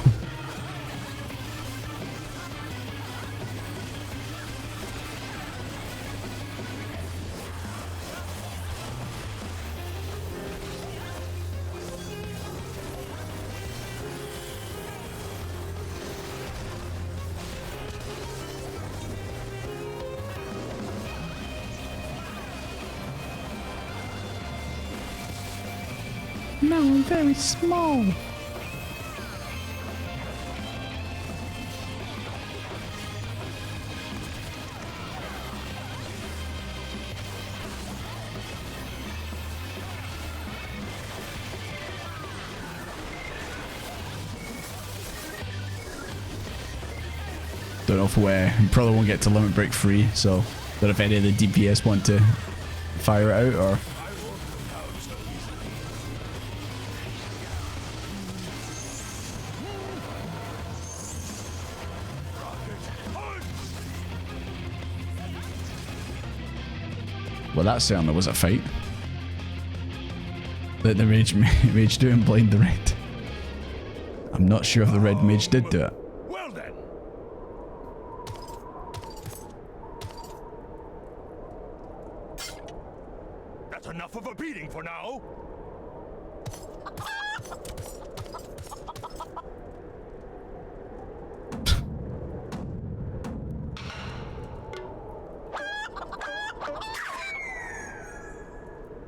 No, I'm very small. Don't know if we probably won't get to limit break 3, so don't know if any of the DPS want to fire it out or. Well, that certainly was a fight. Let the mage do and blind the red. I'm not sure if the red mage did do it. Well then. That's enough of a beating for now.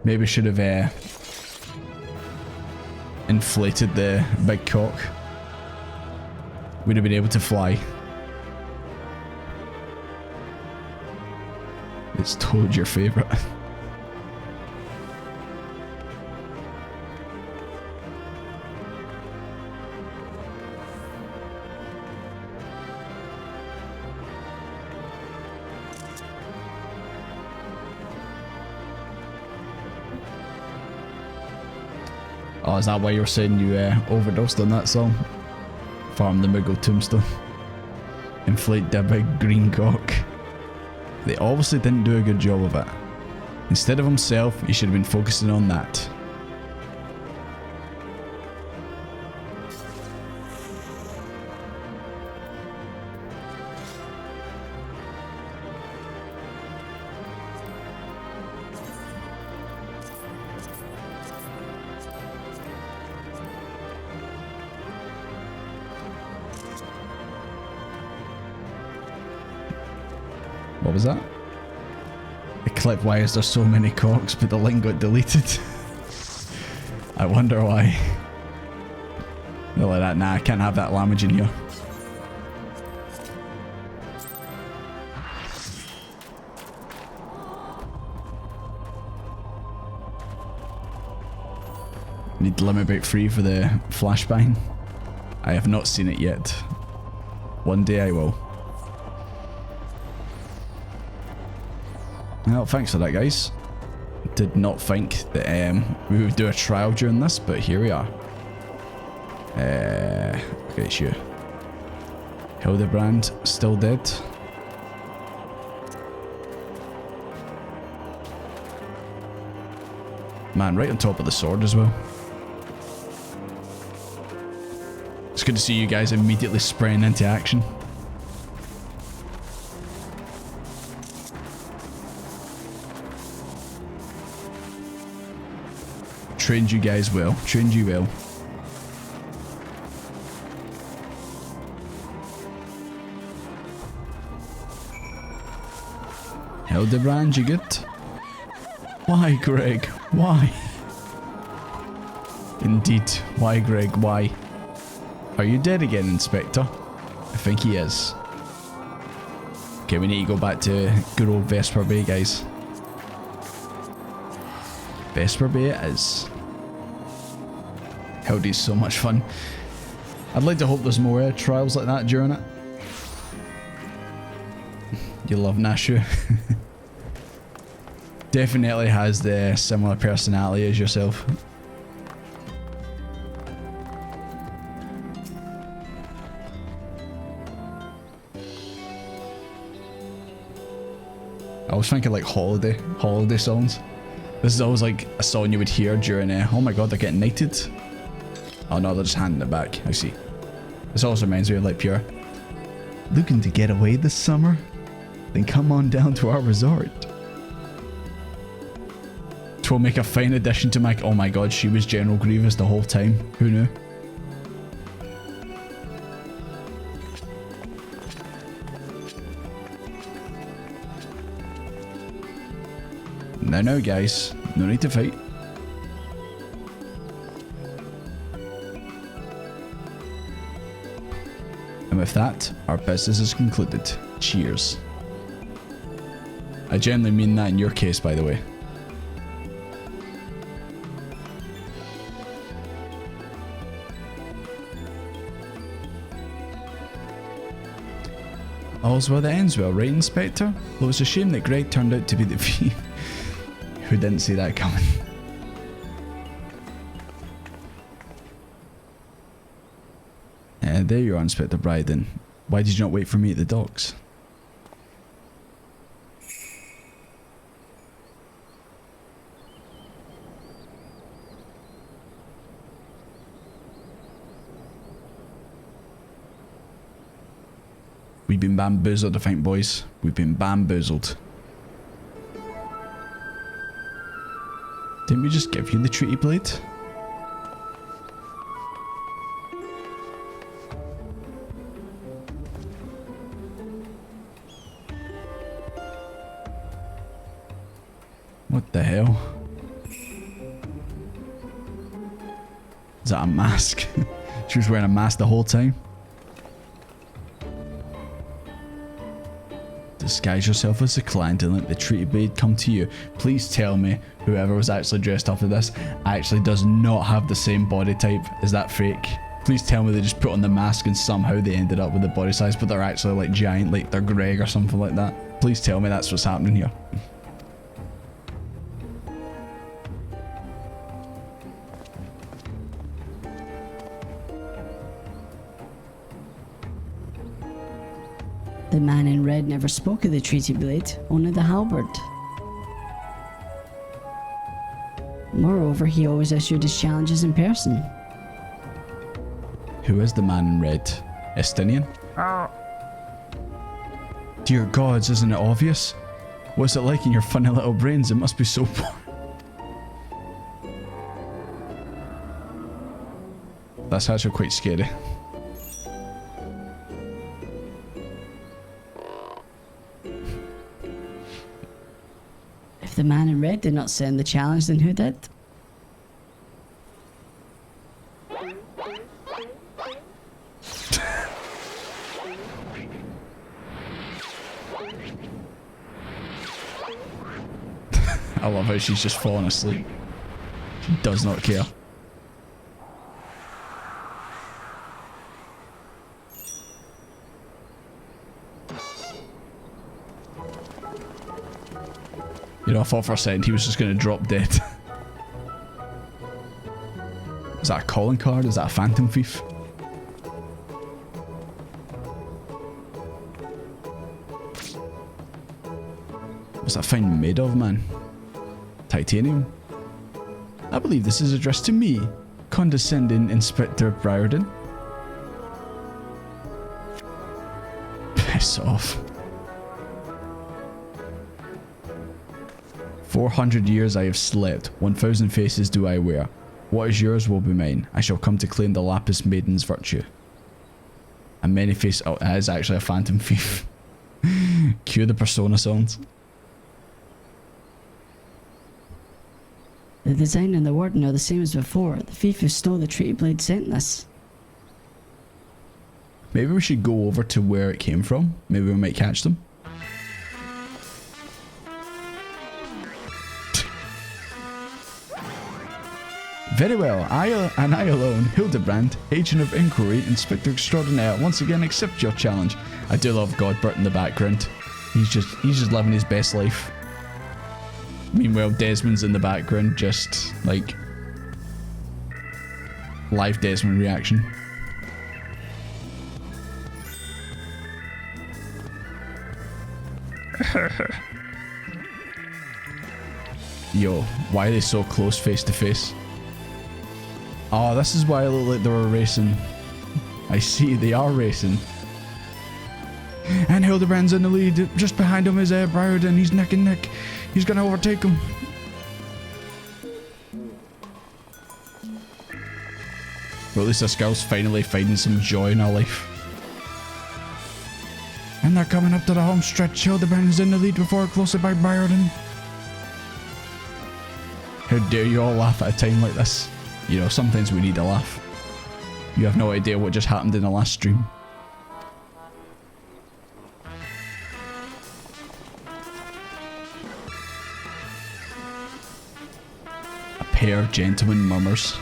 Maybe should have inflated the big cock. We'd have been able to fly. It's Toad your favourite. Oh, is that why you were saying you overdosed on that song? Farm the Moogle tombstone. Inflate the big green cock. They obviously didn't do a good job of it. Instead of himself, he should have been focusing on that. What was that? The clip, why is there so many cocks, but the link got deleted? I wonder why. They're like that, nah, I can't have that language in here. Need limit break free for the flashbang. I have not seen it yet. One day I will. Well, thanks for that, guys. Did not think that we would do a trial during this, but here we are. Okay, it's you. Hildebrand, still dead. Man, right on top of the sword as well. It's good to see you guys immediately spraying into action. Trained you guys well. Trained you well. Hildebrand, you good? Why, Greg? Why? Indeed. Why, Greg? Why? Are you dead again, Inspector? I think he is. Okay, we need to go back to good old Vesper Bay, guys. Vesper Bay it is. Hildy's so much fun. I'd like to hope there's more trials like that during it. You love Nashu. Definitely has the similar personality as yourself. I was thinking like holiday songs. This is always like a song you would hear during oh my god, they're getting knighted. Oh no, they're just handing it back. I see. This also reminds me of like pure. Looking to get away this summer? Then come on down to our resort. Twill make a fine addition to my... Oh my god, she was General Grievous the whole time. Who knew? No, guys. No need to fight. And with that, our business is concluded. Cheers. I genuinely mean that in your case, by the way. All's well that ends well, right, Inspector? Well, it's a shame that Greg turned out to be the thief. Who didn't see that coming? There you are, Inspector Bryden. Why did you not wait for me at the docks? We've been bamboozled, I think, boys. We've been bamboozled. Didn't we just give you the treaty blade? What the hell? Is that a mask? She was wearing a mask the whole time. Disguise yourself as a client and let the treaty blade come to you. Please tell me whoever was actually dressed up for this actually does not have the same body type. Is that fake? Please tell me they just put on the mask and somehow they ended up with the body size, but they're actually like giant, like they're Greg or something like that. Please tell me that's what's happening here. The man in red never spoke of the treaty blade, only the halberd. Moreover, he always issued his challenges in person. Who is the man in red? Estinian? Dear gods, isn't it obvious? What's it like in your funny little brains? It must be so boring. That's actually quite scary. If the man in red did not send the challenge, then who did? I love how she's just falling asleep. She does not care. You know, I thought for a second he was just going to drop dead. Is that a calling card? Is that a phantom thief? What's that thing made of, man? Titanium? I believe this is addressed to me, condescending Inspector Briarden. Piss off. 400 years I have slept, 1,000 faces do I wear. What is yours will be mine. I shall come to claim the Lapis Maiden's virtue. A many face. Oh, that is actually a phantom thief. Cue the Persona songs. The design and the wording are the same as before. The thief who stole the Treaty Blade sent this. Maybe we should go over to where it came from. Maybe we might catch them. Very well, I alone, Hildebrand, agent of inquiry, inspector extraordinaire, once again accept your challenge. I do love Godbert in the background. He's just living his best life. Meanwhile, Desmond's in the background, just like live Desmond reaction. Yo, why are they so close face to face? Oh, this is why it looked like they were racing. I see, they are racing. And Hildebrand's in the lead. Just behind him is Briarden. He's neck and neck. He's gonna overtake him. Well, at least this girl's finally finding some joy in her life. And they're coming up to the home stretch. Hildebrand's in the lead before closely by Briarden. How dare you all laugh at a time like this? You know, sometimes we need a laugh. You have no idea what just happened in the last stream. A pair of gentlemen mummers.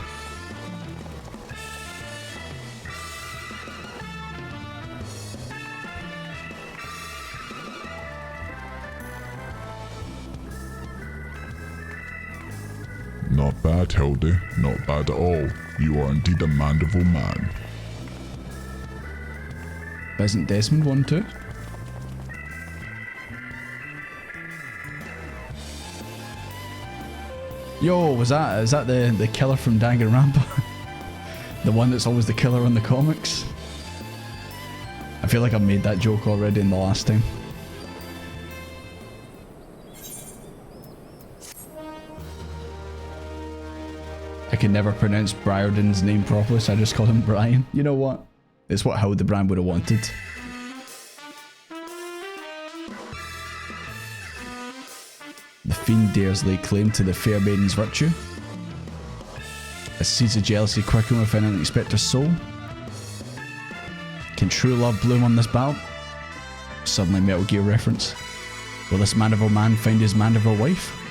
Not bad, Hildy. Not bad at all. You are indeed a mandeville man. Isn't Desmond one too? Yo, is that the killer from Danganronpa? The one that's always the killer in the comics? I feel like I made that joke already in the last time. I can never pronounce Briarden's name properly, so I just call him Brian. You know what? It's what Hildebrand would have wanted. The fiend dares lay claim to the fair maiden's virtue. As seeds of jealousy quicken within an inspector's soul. Can true love bloom on this battle? Suddenly Metal Gear reference. Will this Mandeville man find his Mandeville wife?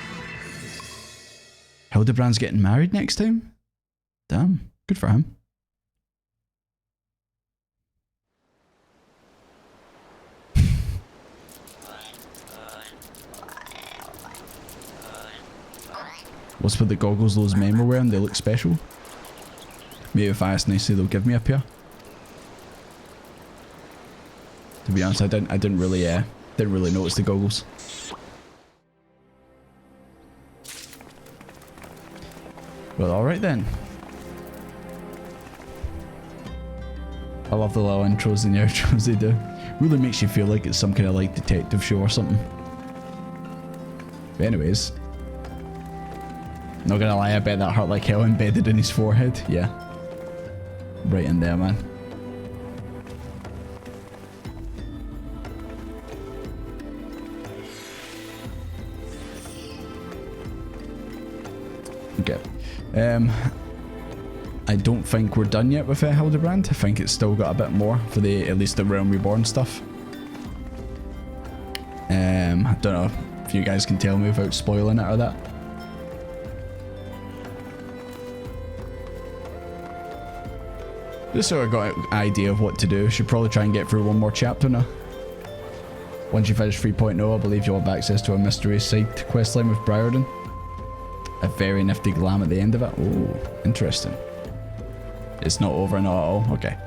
Hildebrand's getting married next time? Damn, good for him. What's with the goggles those men were wearing? They look special. Maybe if I ask nicely they'll give me a pair. To be honest, I didn't really notice the goggles. Well, alright then. I love the little intros and the outros they do. Really makes you feel like it's some kind of like detective show or something. But anyways. Not gonna lie, I bet that hurt like hell embedded in his forehead. Yeah. Right in there, man. Okay. I don't think we're done yet with Hildebrand. I think it's still got a bit more for at least the Realm Reborn stuff. I don't know if you guys can tell me without spoiling it or that. Just so I got an idea of what to do. Should probably try and get through one more chapter now. Once you finish 3.0, I believe you'll have access to a mystery side questline with Briarden. A very nifty glam at the end of it. Oh, interesting. It's not over, not at all. Okay.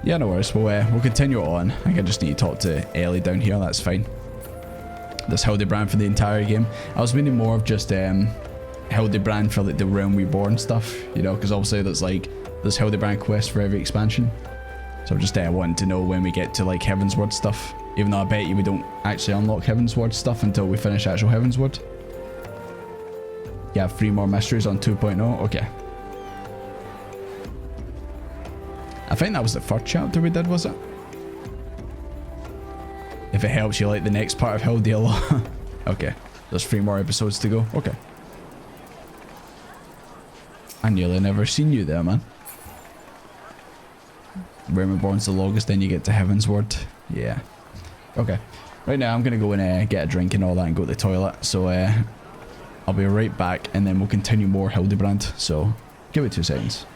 Yeah, no worries. We'll continue on. I think I just need to talk to Ellie down here. That's fine. There's Hildebrand for the entire game. I was meaning more of just Hildebrand for like the Realm Reborn stuff, you know, because obviously there's Hildebrand quests for every expansion. So I'm just wanting to know when we get to like Heavensward stuff. Even though I bet you we don't actually unlock Heavensward stuff until we finish actual Heavensward. Yeah, 3 more mysteries on 2.0. Okay. I think that was the first chapter we did, was it? If it helps you like the next part of Hildy a lot. Okay. There's 3 more episodes to go. Okay. I nearly never seen you there, man. Reborn's the longest, then you get to Heavensward. Yeah. Okay. Right now, I'm going to go and get a drink and all that and go to the toilet. So, I'll be right back and then we'll continue more Hildebrand. So, give it 2 seconds.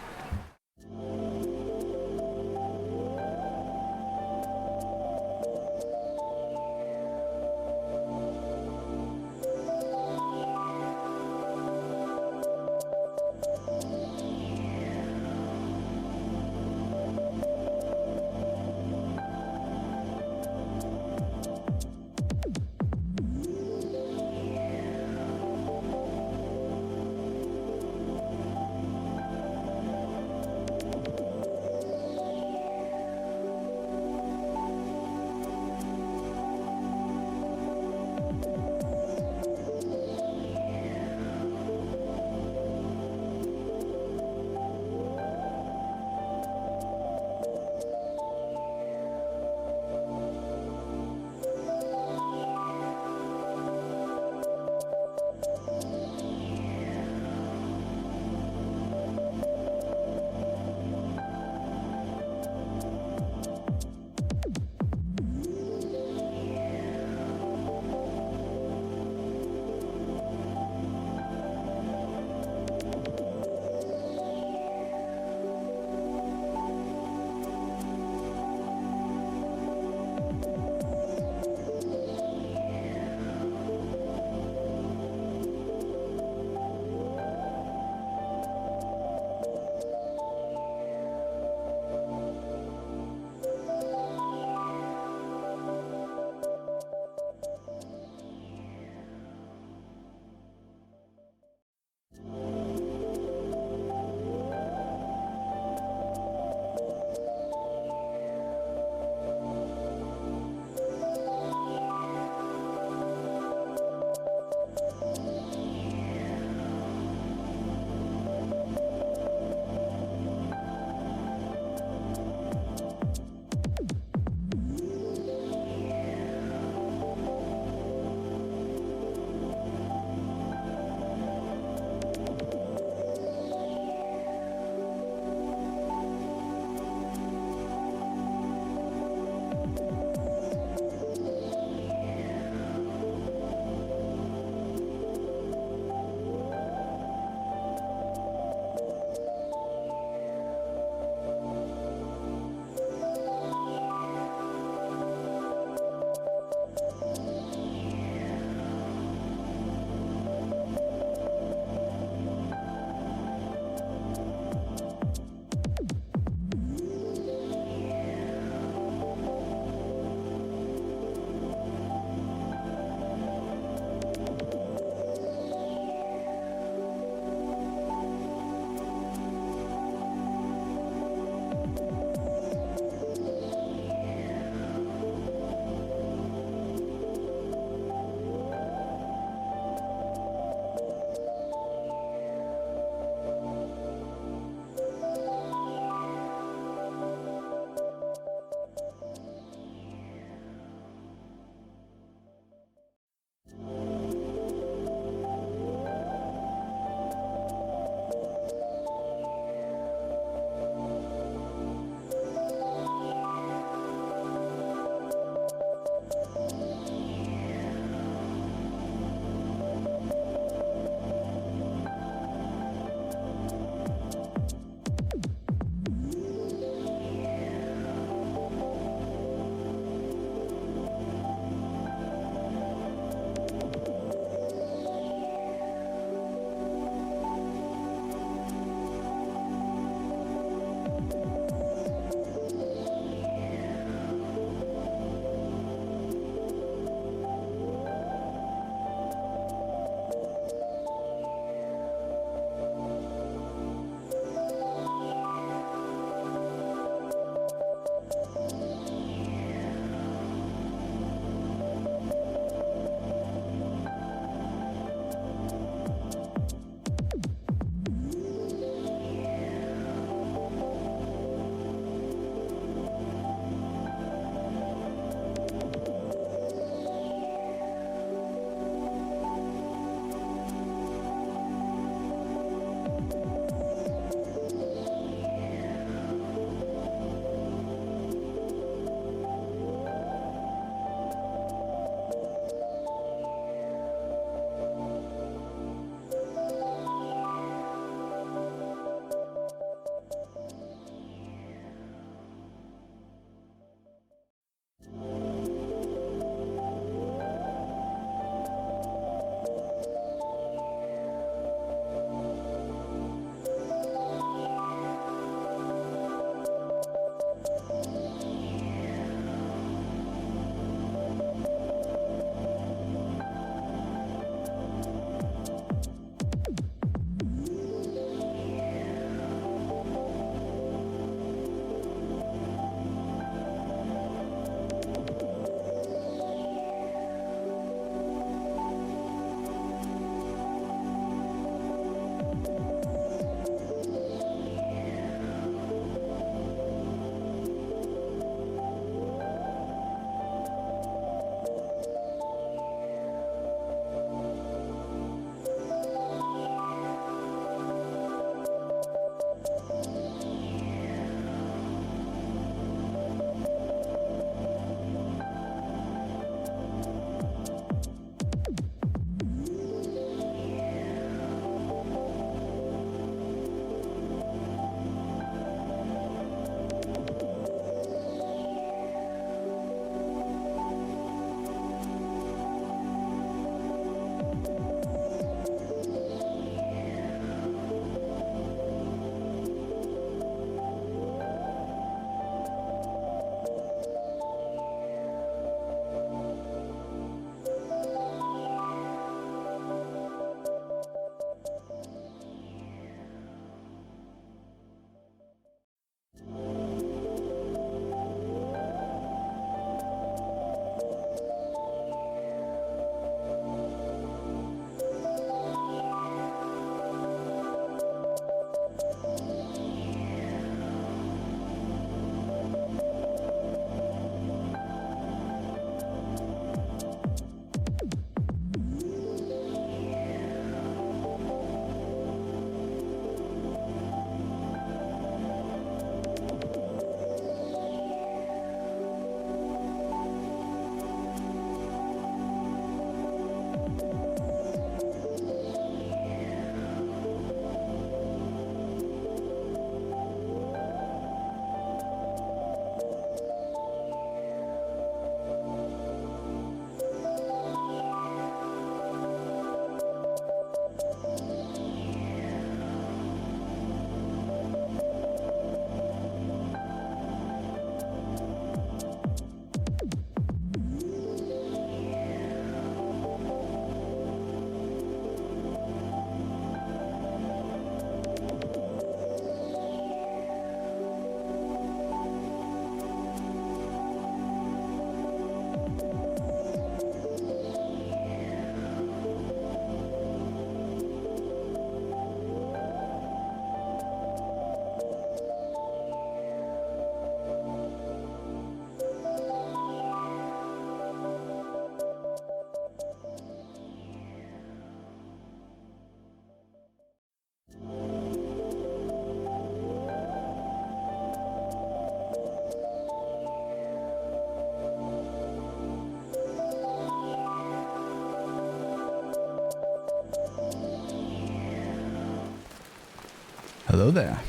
Hello there.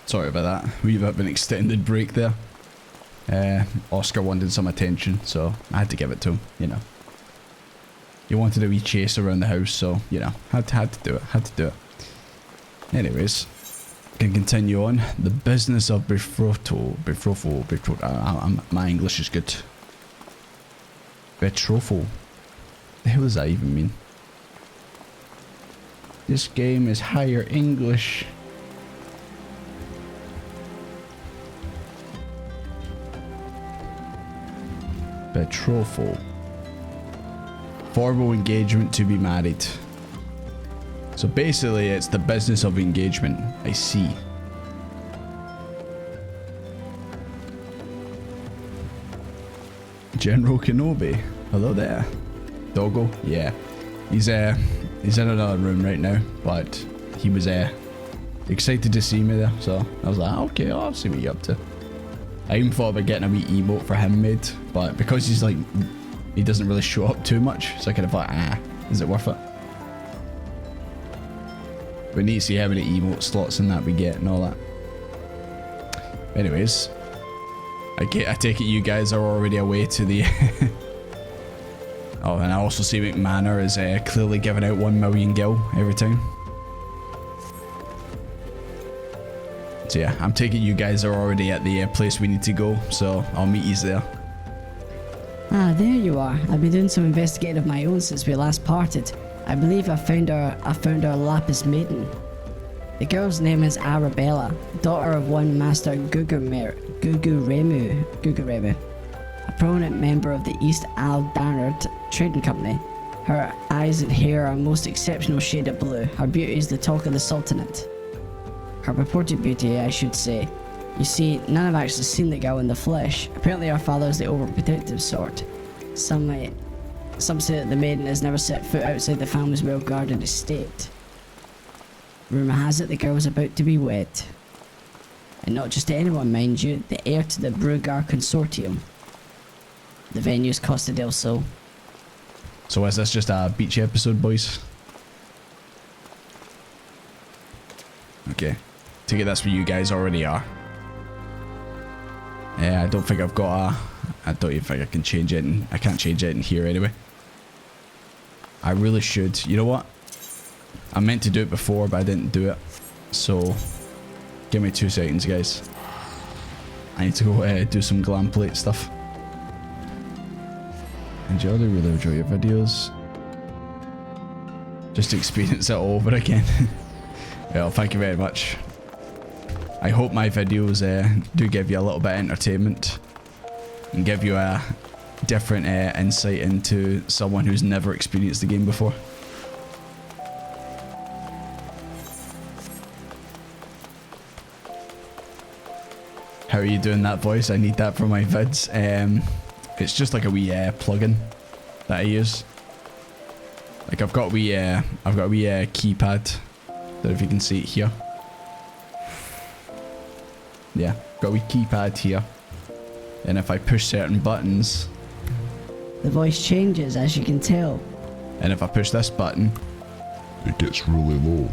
Sorry about that. Wee bit of an extended break there. Oscar wanted some attention, so I had to give it to him, you know. He wanted a wee chase around the house, so, you know, had to do it. Anyways, can continue on. The business of betrothal. My English is good. Betrothal. The hell does that even mean? This game is higher English. Betrothal. Formal engagement to be married. So basically it's the business of engagement. I see. General Kenobi. Hello there. Doggo? Yeah. He's in another room right now, but he was excited to see me there, so I was like, okay, I'll see what you're up to. I even thought about getting a wee emote for him made, but because he's like, he doesn't really show up too much, so I kind of thought, is it worth it? We need to see how many emote slots and that we get and all that. Anyways, I take it you guys are already away to the... Oh, and I also see McManor is clearly giving out 1 million gil every time. So yeah, I'm taking you guys are already at the place we need to go, so I'll meet you there. Ah, there you are. I've been doing some investigating of my own since we last parted. I believe I found our Lapis Maiden. The girl's name is Arabella, daughter of one Master Guguremu, a prominent member of the East Aldanard Trading Company. Her eyes and hair are a most exceptional shade of blue. Her beauty is the talk of the Sultanate. Her purported beauty, I should say. You see, none have actually seen the girl in the flesh. Apparently our father is the overprotective sort. Some say that the maiden has never set foot outside the family's well-guarded estate. Rumour has it the girl is about to be wed. And not just to anyone, mind you, the heir to the Brugar Consortium. The venue's Costa del Sol. So is this just a beach episode, boys? Okay. Take it that's where you guys already are. I don't think I've got I don't even think I can change it. I can't change it in here anyway. I really should. You know what? I meant to do it before, but I didn't do it. So, give me 2 seconds, guys. I need to go do some glam plate stuff. And Jordy, really enjoy your videos. Just to experience it all over again. Well, thank you very much. I hope my videos do give you a little bit of entertainment and give you a different insight into someone who's never experienced the game before. How are you doing that voice? I need that for my vids. It's just like a wee plugin that I use. Like I've got a wee keypad. Don't know if you can see it here. Yeah, got a wee keypad here. And if I push certain buttons, The voice changes, as you can tell. And if I push this button, it gets really low.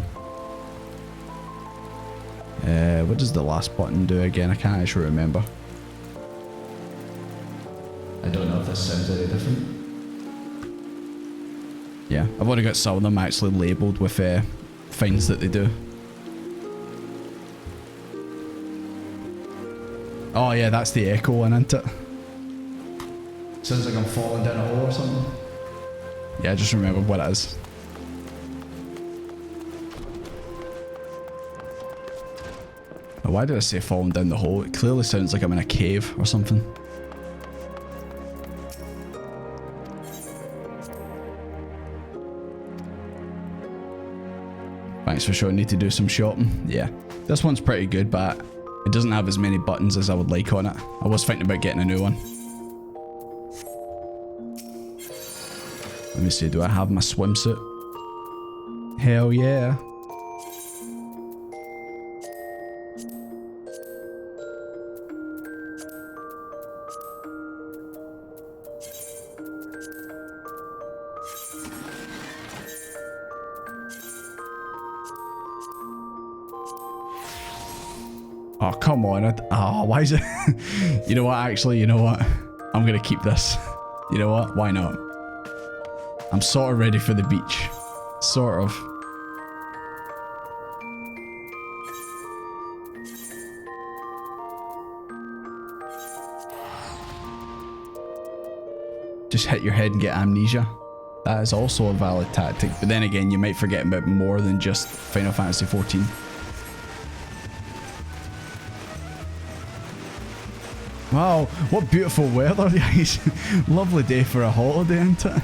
What does the last button do again? I can't actually remember. I don't know if this sounds any different. Yeah, I've only got some of them actually labelled with things that they do. Oh yeah, that's the echo one, isn't it? Sounds like I'm falling down a hole or something. Yeah, I just remembered what it is. Why did I say falling down the hole? It clearly sounds like I'm in a cave or something. Thanks for showing me to do some shopping. Yeah, this one's pretty good, but it doesn't have as many buttons as I would like on it. I was thinking about getting a new one. Let me see, do I have my swimsuit? Hell yeah. Oh, come on. Oh, why is it? You know what, actually, you know what? I'm gonna keep this. You know what? Why not? I'm sort of ready for the beach. Sort of. Just hit your head and get amnesia. That is also a valid tactic, but then again, you might forget about more than just Final Fantasy XIV. Wow, what beautiful weather, guys. Lovely day for a holiday, isn't it?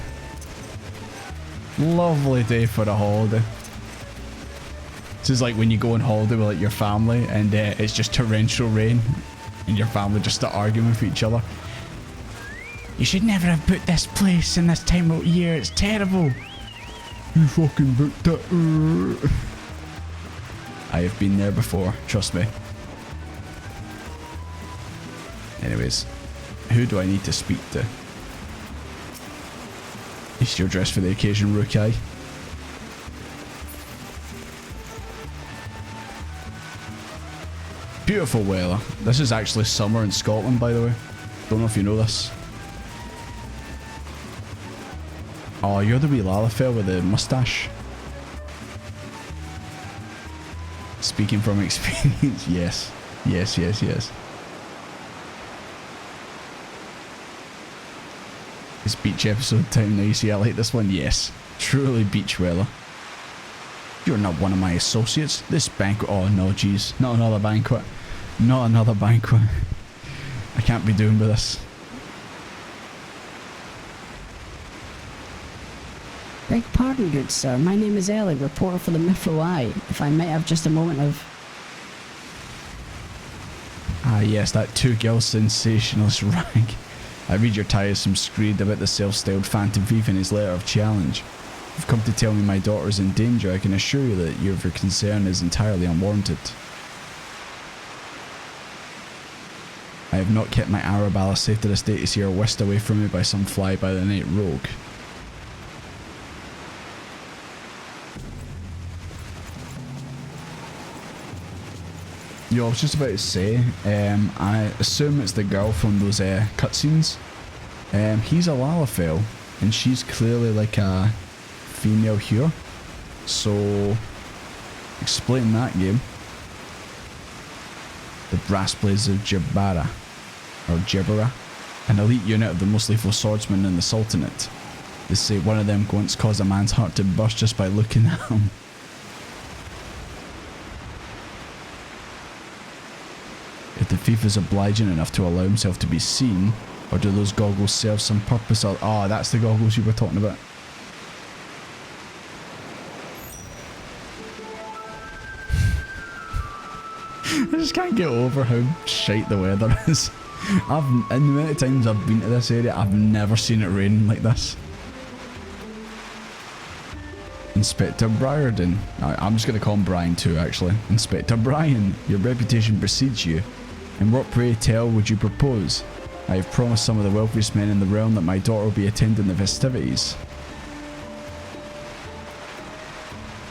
Lovely day for a holiday. This is like when you go on holiday with like your family and it's just torrential rain and your family just start arguing with each other. You should never have booked this place in this time of year. It's terrible. You fucking booked it. I have been there before. Trust me. Anyways, who do I need to speak to? At least you're dressed for the occasion, Rukai. Beautiful weather. This is actually summer in Scotland, by the way. Don't know if you know this. Oh, you're the wee Lalafell with the mustache. Speaking from experience, yes. Yes, yes, yes. It's beach episode time now, you see I like this one? Yes. Truly beach weather. You're not one of my associates. This banquet... Oh no, jeez. Not another banquet. Not another banquet. I can't be doing with this. Beg pardon, good sir. My name is Ellie, reporter for the Mithral Eye. If I might have just a moment of... Ah yes, that two-girl sensationalist rag. I read your tiresome screed about the self-styled Phantom Thief in his letter of challenge. You've come to tell me my daughter is in danger. I can assure you that your concern is entirely unwarranted. I have not kept my Arabella safe to the status here, whisked away from me by some fly-by-the-night rogue. Yo, I was just about to say, I assume it's the girl from those cutscenes. He's a Lalafell, and she's clearly like a female here. So, explain that, game. The Brass Blades of Jabara, or Jabara, an elite unit of the most lethal swordsmen in the Sultanate. They say one of them once caused a man's heart to burst just by looking at him. If the thief is obliging enough to allow himself to be seen, or do those goggles serve some purpose? Oh, that's the goggles you were talking about. I just can't get over how shite the weather is. In the many times I've been to this area, I've never seen it rain like this. Inspector Briarden. I'm just going to call him Brian too, actually. Inspector Brian, your reputation precedes you. And what, pray tell, would you propose? I have promised some of the wealthiest men in the realm that my daughter will be attending the festivities.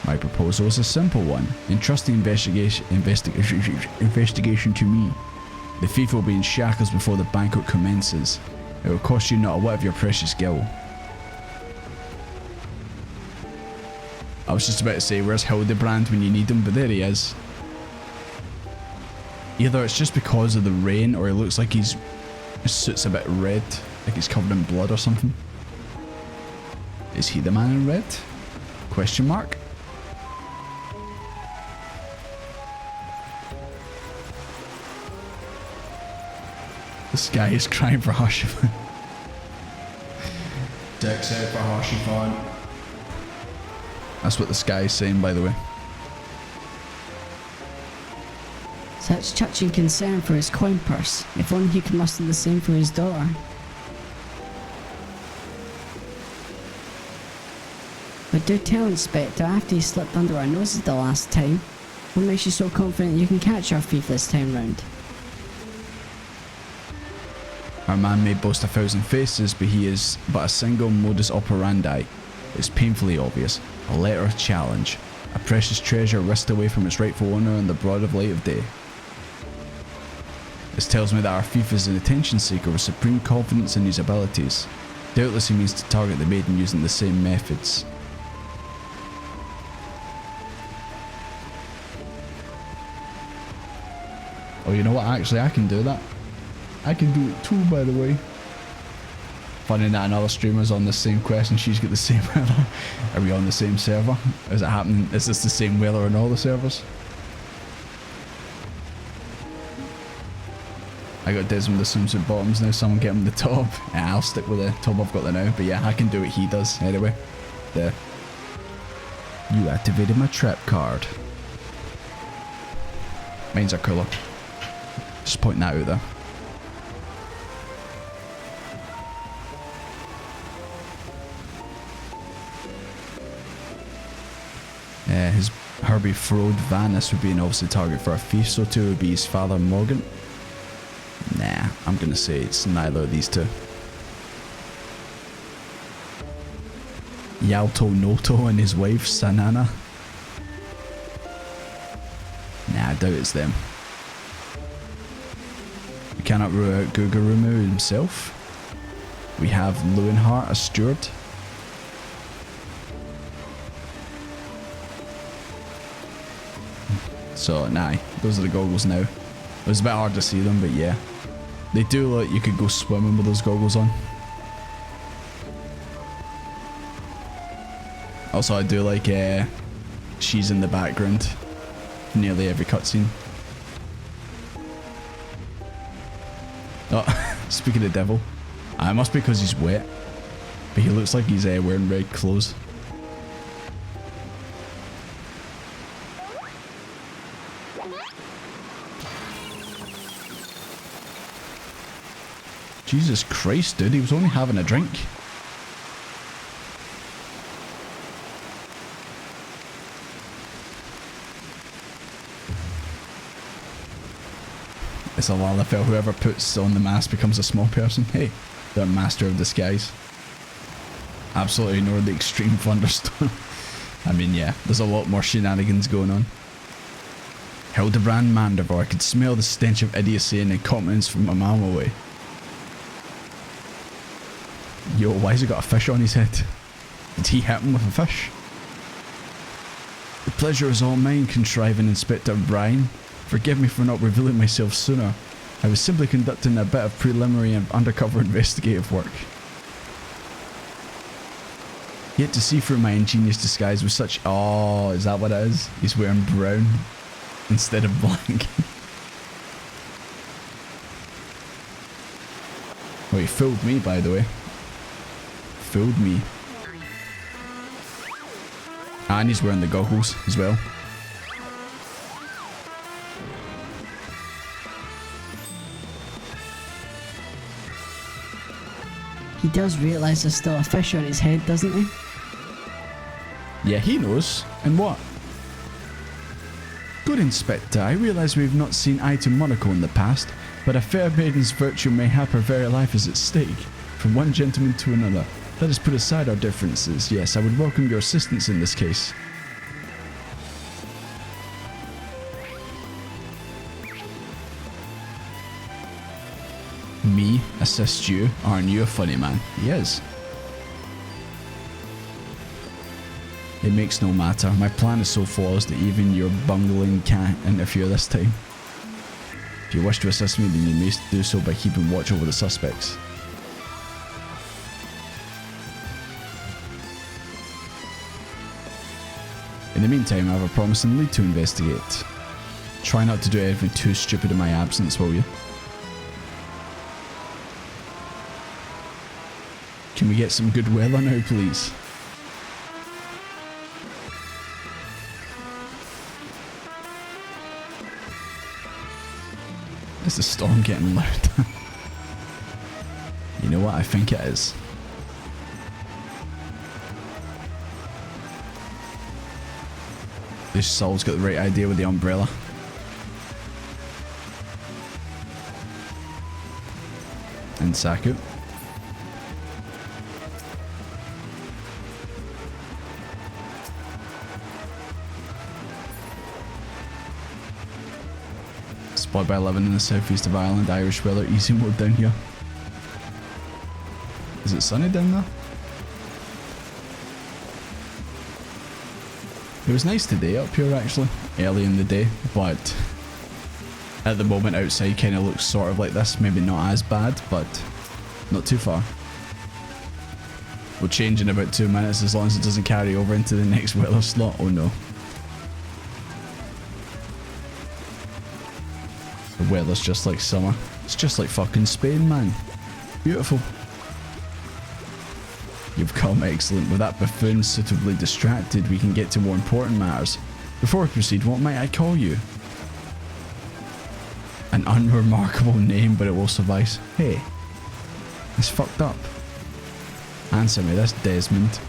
My proposal is a simple one. Entrust the investigation to me. The thief will be in shackles before the banquet commences. It will cost you not a whit of your precious gil. I was just about to say, where's Hildebrand when you need him? But there he is. Either it's just because of the rain, or he looks like his suit's a bit red, like he's covered in blood or something. Is he the man in red? Question mark? This guy is crying for Harshivan. Dex out for Harshivan. That's what this guy is saying, by the way. Such touching concern for his coin purse. If only he could muster the same for his daughter. But do tell, Inspector, after he slipped under our noses the last time, what makes you so confident you can catch our thief this time round? Our man may boast 1,000 faces, but he is but a single modus operandi. It's painfully obvious. A letter of challenge. A precious treasure whisked away from its rightful owner in the broad of light of day. This tells me that our thief is an attention seeker with supreme confidence in his abilities. Doubtless he means to target the maiden using the same methods. Oh, you know what? Actually, I can do that. I can do it too, by the way. Funny that another streamer's on the same quest and she's got the same weather. Are we on the same server? Is it happening? Is this the same weather on all the servers? I got Desmond the swimsuit bottoms now, someone get him the top. Yeah, I'll stick with the top I've got there now. But yeah, I can do what he does anyway. There. You activated my trap card. Mines are cooler. Just pointing that out there. His Herbie Frode Vanis would be an obvious target for a thief, so too would be his father Morgan. Nah, I'm gonna say it's neither of these two. Yalto Noto and his wife Sanana. Nah, I doubt it's them. We cannot rule out Gugarumu himself. We have Lewinhart, a steward. So, nah, those are the goggles now. It was a bit hard to see them, but yeah. They do look like you could go swimming with those goggles on. Also, I do like she's in the background. Nearly every cutscene. Oh, speaking of devil. It must be because he's wet. But he looks like he's wearing red clothes. Jesus Christ, dude, he was only having a drink. It's a Lalafell. Whoever puts on the mask becomes a small person. Hey, they're master of disguise. Absolutely ignore the extreme thunderstorm. I mean, yeah, there's a lot more shenanigans going on. Hildebrand Mandevor. I could smell the stench of idiocy and incompetence from a mile away. Yo, why has he got a fish on his head? Did he hit him with a fish? The pleasure is all mine, contriving Inspector Brian. Forgive me for not revealing myself sooner. I was simply conducting a bit of preliminary and undercover investigative work. Yet to see through my ingenious disguise with such... Oh, is that what it is? He's wearing brown instead of black. Oh, he fooled me, by the way. Fooled me. And he's wearing the goggles as well. He does realise there's still a fish on his head, doesn't he? Yeah, he knows. And what? Good Inspector, I realise we've not seen eye to Monaco in the past, but a fair maiden's virtue mayhap her very life is at stake. From one gentleman to another. Let us put aside our differences. Yes, I would welcome your assistance in this case. Me assist you? Aren't you a funny man? He is. It makes no matter. My plan is so flawless that even your bungling can't interfere this time. If you wish to assist me, then you may do so by keeping watch over the suspects. In the meantime, I have a promising lead to investigate. Try not to do anything too stupid in my absence, will you? Can we get some good weather now, please? Is the storm getting loud? You know what? I think it is. This Saul's got the right idea with the umbrella. And Saku. Boy by living in the southeast of Ireland, Irish weather, easy mode down here. Is it sunny down there? It was nice today up here actually, early in the day, but at the moment outside kind of looks sort of like this, maybe not as bad, but not too far. We'll change in about 2 minutes as long as it doesn't carry over into the next weather slot. Oh no. The weather's just like summer. It's just like fucking Spain, man. Beautiful. You've come, excellent. With that buffoon suitably distracted, we can get to more important matters. Before we proceed, what might I call you? An unremarkable name, but it will suffice. Hey, it's fucked up. Answer me this, Desmond.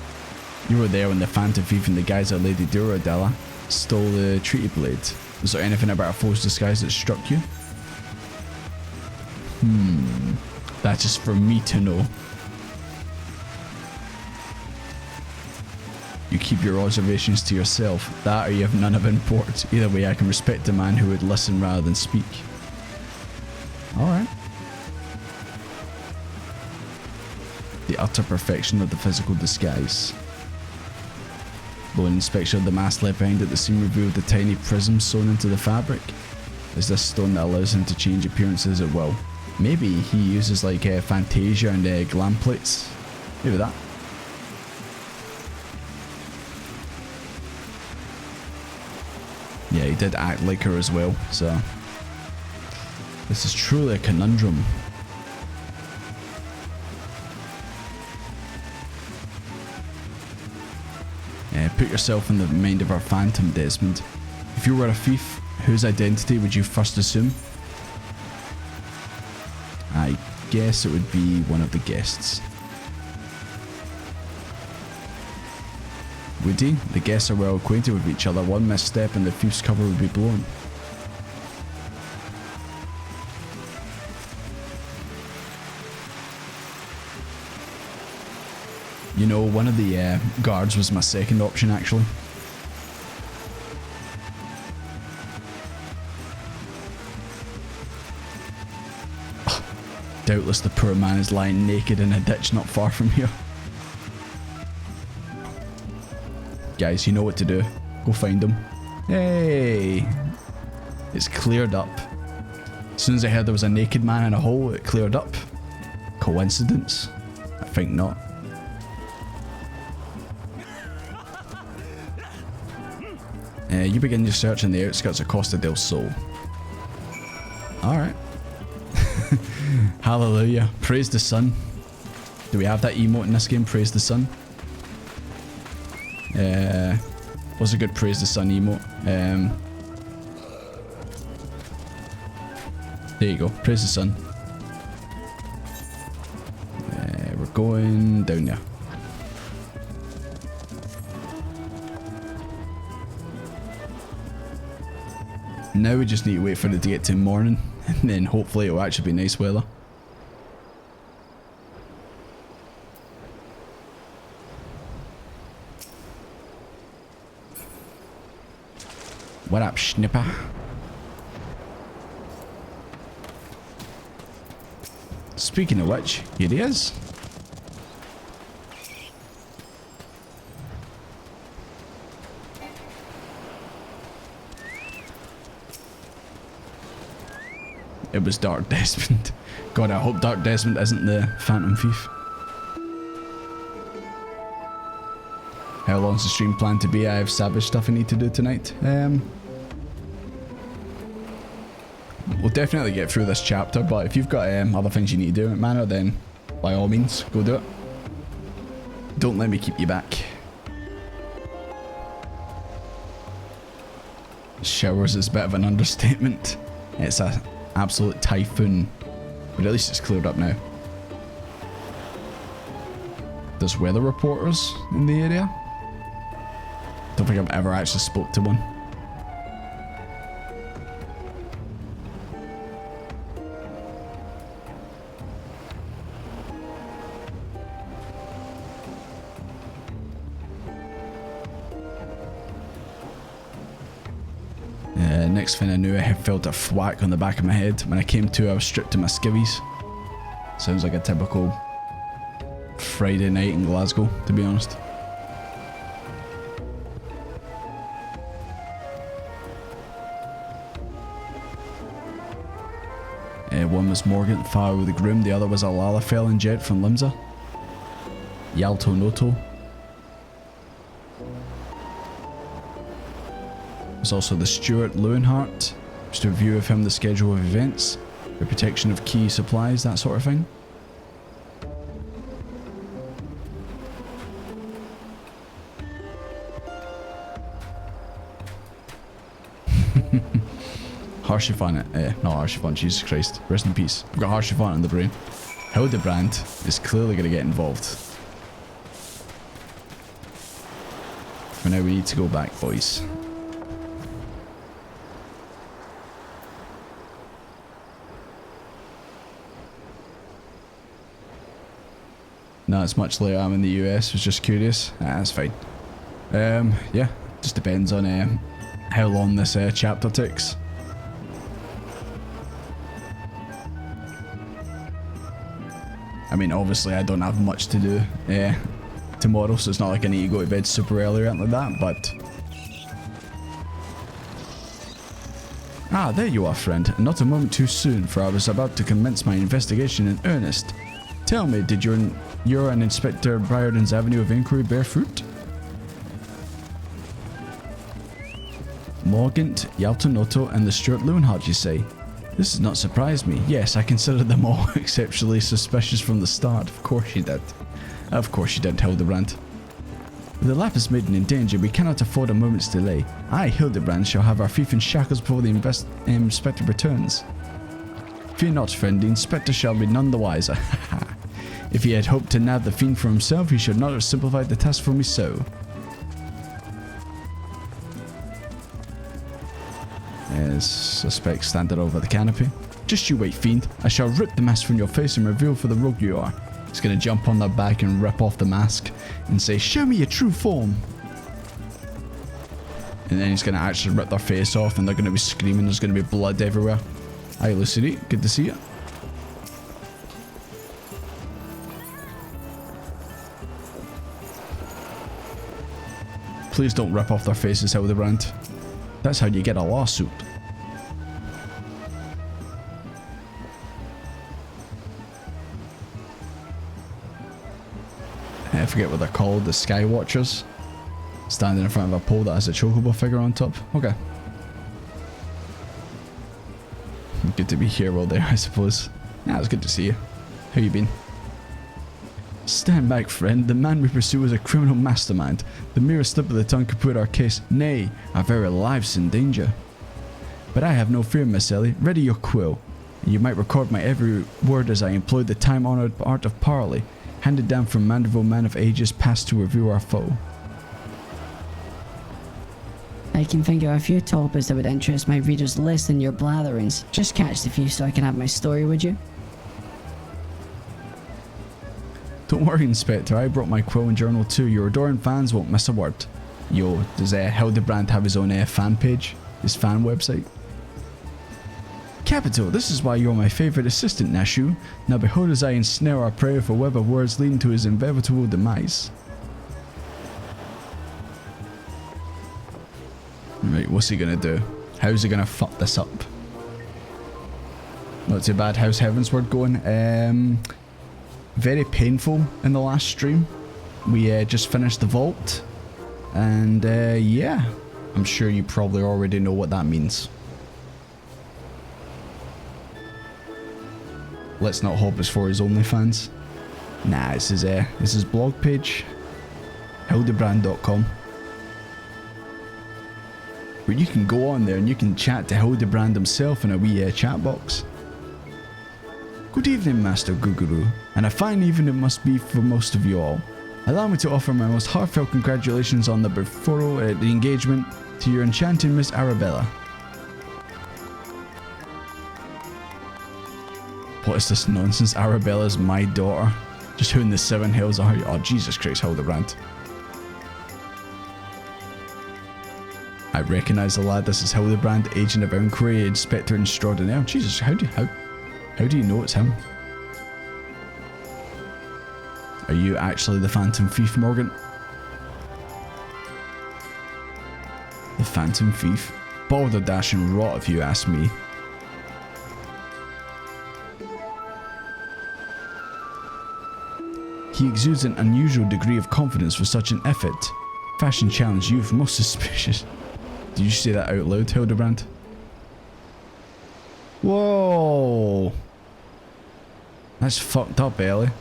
You were there when the Phantom Thief and the guys at Lady Duradella stole the Treaty Blade. Was there anything about a foe's disguise that struck you? That's just for me to know. You keep your observations to yourself. That or you have none of import. Either way, I can respect a man who would listen rather than speak. Alright. The utter perfection of the physical disguise. Though an inspection of the mask left behind at the scene revealed the tiny prism sewn into the fabric. Is this stone that allows him to change appearances at will? Maybe he uses like Fantasia and glam plates. Maybe that. Yeah, he did act like her as well, so this is truly a conundrum. Put yourself in the mind of our Phantom, Desmond. If you were a thief, whose identity would you first assume? I guess it would be one of the guests. Would he? The guests are well acquainted with each other. One misstep and the thief's cover would be blown. You know, one of the guards was my second option actually. Doubtless the poor man is lying naked in a ditch not far from here. Guys, you know what to do. Go find him. Hey! It's cleared up. As soon as I heard there was a naked man in a hole, it cleared up. Coincidence? I think not. You begin your search in the outskirts of Costa del Sol. Alright. Hallelujah. Praise the sun. Do we have that emote in this game? Praise the sun. What's a good praise the sun emote? There you go. Praise the sun. We're going down there. Now we just need to wait for it to get to morning, and then hopefully it'll actually be nice weather. What up, Schnipper? Speaking of which, here he is. It was Dark Desmond. God, I hope Dark Desmond isn't the Phantom Thief. How long's the stream planned to be? I have savage stuff I need to do tonight. We'll definitely get through this chapter, but if you've got other things you need to do at Manor, then by all means, go do it. Don't let me keep you back. Showers is a bit of an understatement. It's a absolute typhoon, but at least it's cleared up now. There's weather reporters in the area. Don't think I've ever actually spoke to one. Next thing I knew, I had felt a thwack on the back of my head. When I came to, I was stripped to my skivvies. Sounds like a typical Friday night in Glasgow, to be honest. One was Morgenthau the Groom, the other was a Lalafell Jet from Limsa. Yalto Noto. There's also the Stuart Lewenhart, just a review of him, the schedule of events, the protection of key supplies, that sort of thing. Harshivan, not Harshivan, Jesus Christ, rest in peace. I've got Harshivan in the brain. Hildebrand is clearly going to get involved. For now we need to go back, boys. Not as much later I'm in the US, was just curious. That's fine. Yeah, just depends on how long this chapter takes. I mean, obviously I don't have much to do tomorrow, so it's not like I need to go to bed super early or anything like that, but... Ah, there you are, friend. Not a moment too soon, for I was about to commence my investigation in earnest. Tell me, did your and Inspector Briarden's avenue of inquiry bear fruit? Morgant, Yaltonoto, and the Stuart Lewenhart, you say? This does not surprise me. Yes, I considered them all exceptionally suspicious from the start. Of course you did. Of course you did, Hildebrand. With the Lapis Maiden in danger, we cannot afford a moment's delay. I, Hildebrand, shall have our thief in shackles before the Inspector returns. Fear not, friend, the Inspector shall be none the wiser. If he had hoped to nab the fiend for himself, he should not have simplified the task for me so. Suspect standing over the canopy. Just you wait, fiend. I shall rip the mask from your face and reveal for the rogue you are. He's gonna jump on their back and rip off the mask and say, show me your true form. And then he's gonna actually rip their face off and they're gonna be screaming. There's gonna be blood everywhere. Hi, Lucidity. Good to see you. Please don't rip off their faces, Hildebrand. That's how you get a lawsuit. I forget what they're called, the Sky Watchers. Standing in front of a pole that has a chocobo figure on top. Okay. Good to be here while there, I suppose. Yeah, it's good to see you. How you been? Stand back, friend. The man we pursue is a criminal mastermind. The merest slip of the tongue could put our case, nay, our very lives in danger. But I have no fear, Miss Ellie. Ready your quill. And you might record my every word as I employ the time-honoured art of parley, handed down from Mandeville man of ages past to review our foe. I can think of a few topics that would interest my readers less than your blatherings. Just catch the thief so I can have my story, would you? Don't worry, Inspector, I brought my quill and journal too. Your adoring fans won't miss a word. Yo, does Hildebrand have his own fan page? His fan website? Capital, this is why you're my favourite assistant, Nashu. Now behold as I ensnare our prey with a web of words leading to his inevitable demise. Right, what's he gonna do? How's he gonna fuck this up? Not too bad. How's Heavensward going? Very painful in the last stream. We just finished the vault. And yeah, I'm sure you probably already know what that means. Let's not hope it's for his OnlyFans. Nah, it's his blog page. Hildebrand.com. Where you can go on there and you can chat to Hildebrand himself in a wee chat box. Good evening, Master Guguru, and a fine evening it must be for most of you all. Allow me to offer my most heartfelt congratulations on the betrothal, the engagement to your enchanting Miss Arabella. What is this nonsense? Arabella's my daughter. Just who in the seven hills are you? Oh, Jesus Christ, Hildebrand. I recognise the lad. This is Hildebrand, agent of Inquiry, Inspector Extraordinaire. Jesus, how do you know it's him? Are you actually the Phantom Thief, Morgan? The Phantom Thief? Balderdash and rot if you ask me. He exudes an unusual degree of confidence for such an effort. Fashion challenge youth most suspicious. Did you say that out loud, Hildebrand? Whoa. That's fucked up, Ellie.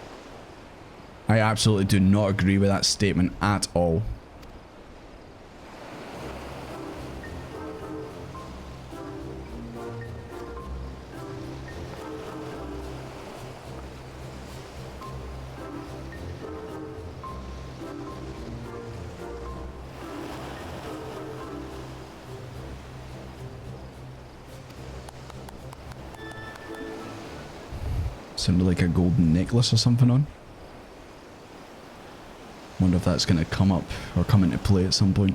I absolutely do not agree with that statement at all. Sounded like a golden necklace or something on. Wonder if that's going to come up or come into play at some point.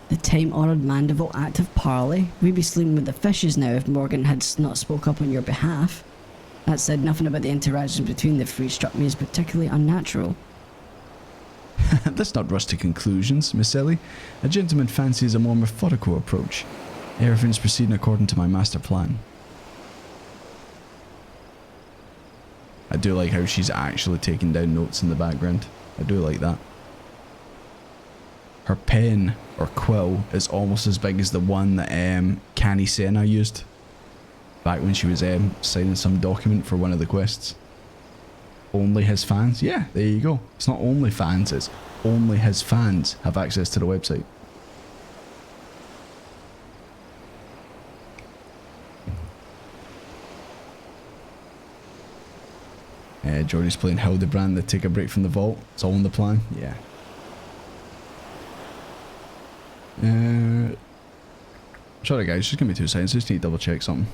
The time-honoured Mandeville Act of Parley. We'd be sleeping with the fishes now if Morgan had not spoke up on your behalf. That said, nothing about the interactions between the three struck me as particularly unnatural. Let's not rush to conclusions, Miss Ellie. A gentleman fancies a more methodical approach. Everything's proceeding according to my master plan. I do like how she's actually taking down notes in the background. I do like that. Her pen, or quill, is almost as big as the one that Canny Senna used back when she was signing some document for one of the quests. Only his fans? Yeah, there you go. It's not only fans, it's only his fans have access to the website. Jordy's playing Hildebrand to take a break from the vault. It's all in the plan. Yeah. Sorry guys, just give me 2 seconds. Just need to double check something.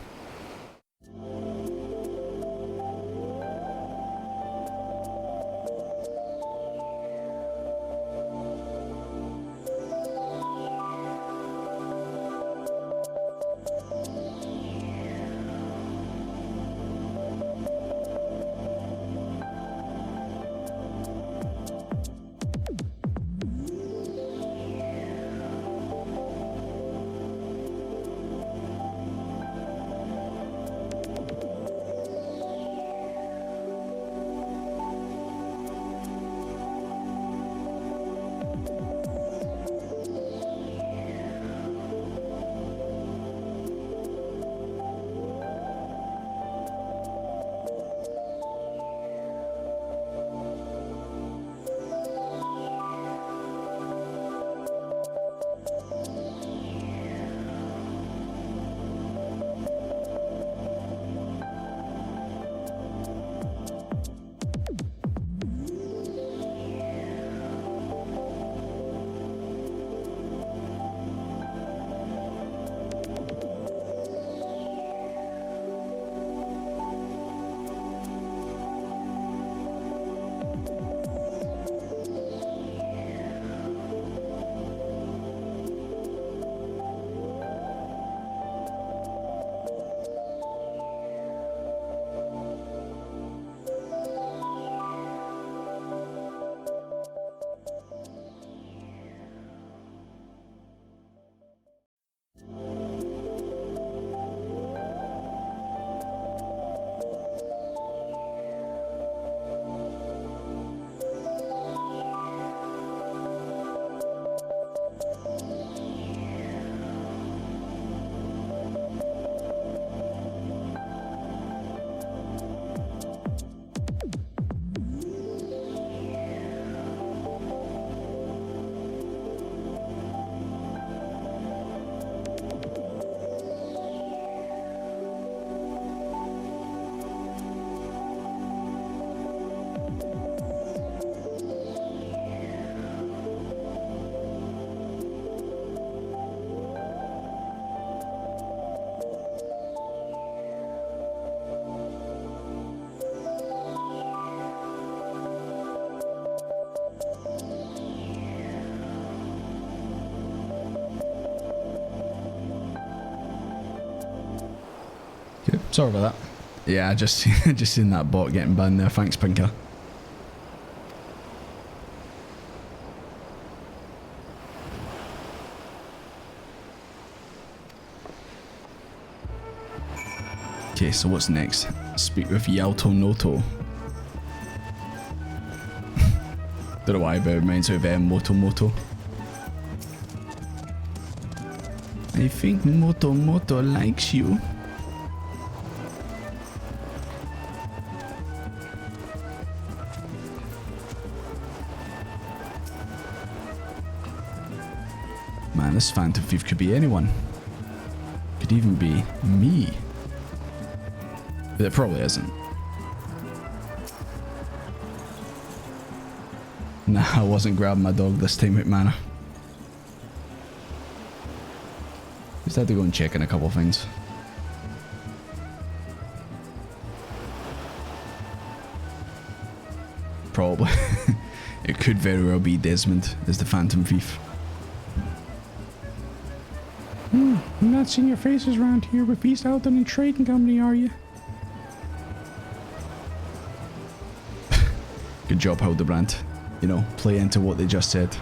Sorry about that. Yeah, I just just seen that bot getting banned there. Thanks, Pinker. Okay, so what's next? Speak with Yalto Noto. Don't know why, but it reminds me of Moto Moto. I think Moto Moto likes you. Man, this Phantom Thief could be anyone. Could even be me. But it probably isn't. Nah, I wasn't grabbing my dog this time, McManor. Just had to go and check in a couple of things. Probably. It could very well be Desmond as the Phantom Thief. I'm not seeing your faces around here with East Alton and Trading Company, are you? Good job, Hildebrand. You know, play into what they just said.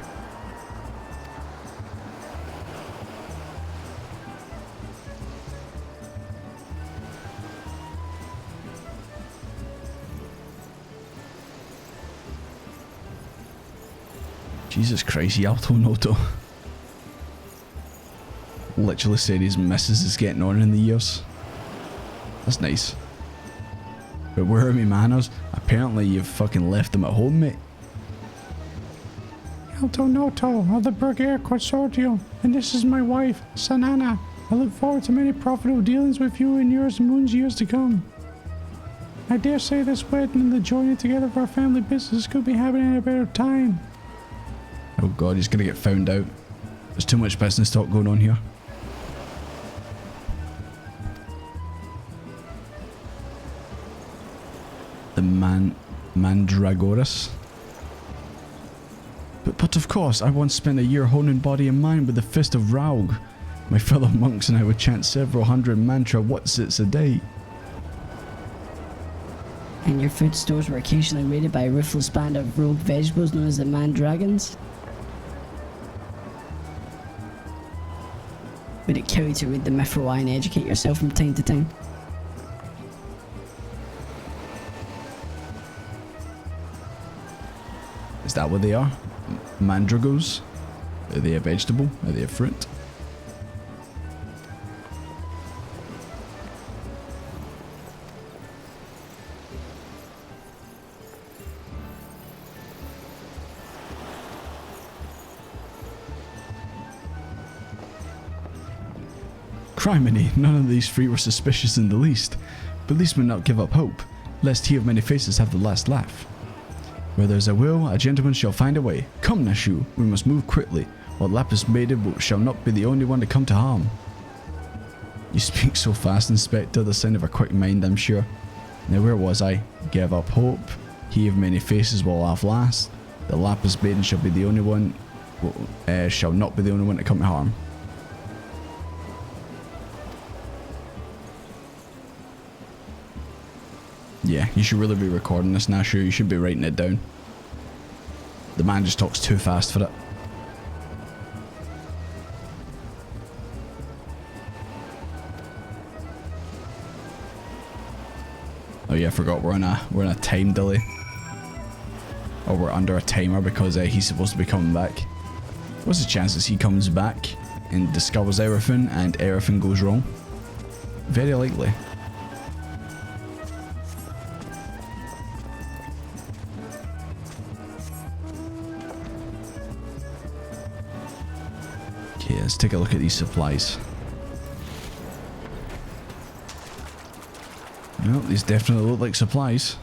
Jesus Christ, Yalto Noto. Literally said his missus is getting on in the years. That's nice. But where are my manners? Apparently you've fucking left them at home, mate. Alto Noto of the Burger Consortium, and this is my wife, Sanana. I look forward to many profitable dealings with you in yours and Moon's years to come. I dare say this wedding and the joining together of our family business could be happening at a better time. Oh god, he's gonna get found out. There's too much business talk going on here. The Mandragoras. But of course, I once spent a year honing body and mind with the Fist of Raug. My fellow monks and I would chant several hundred mantra whatsits a day. And your food stores were occasionally raided by a ruthless band of rogue vegetables known as the Mandragons? Would it kill you to read the Mithrai and educate yourself from time to time? Is that what they are? Mandragos? Are they a vegetable? Are they a fruit? Criminy, none of these three were suspicious in the least. Policemen not give up hope, lest he of many faces have the last laugh. Where there's a will, a gentleman shall find a way. Come, Nashu, we must move quickly, while Lapis maiden shall not be the only one to come to harm. You speak so fast, Inspector, the sign of a quick mind, I'm sure. Now where was I? Give up hope, he of many faces will laugh last. The Lapis maiden shall be the only one, shall not be the only one to come to harm. Yeah, you should really be recording this, Nashu. You should be writing it down. The man just talks too fast for it. Oh yeah, I forgot we're in a time delay. Or we're under a timer because he's supposed to be coming back. What's the chances he comes back and discovers everything and everything goes wrong? Very likely. Okay, let's take a look at these supplies. Well, these definitely look like supplies.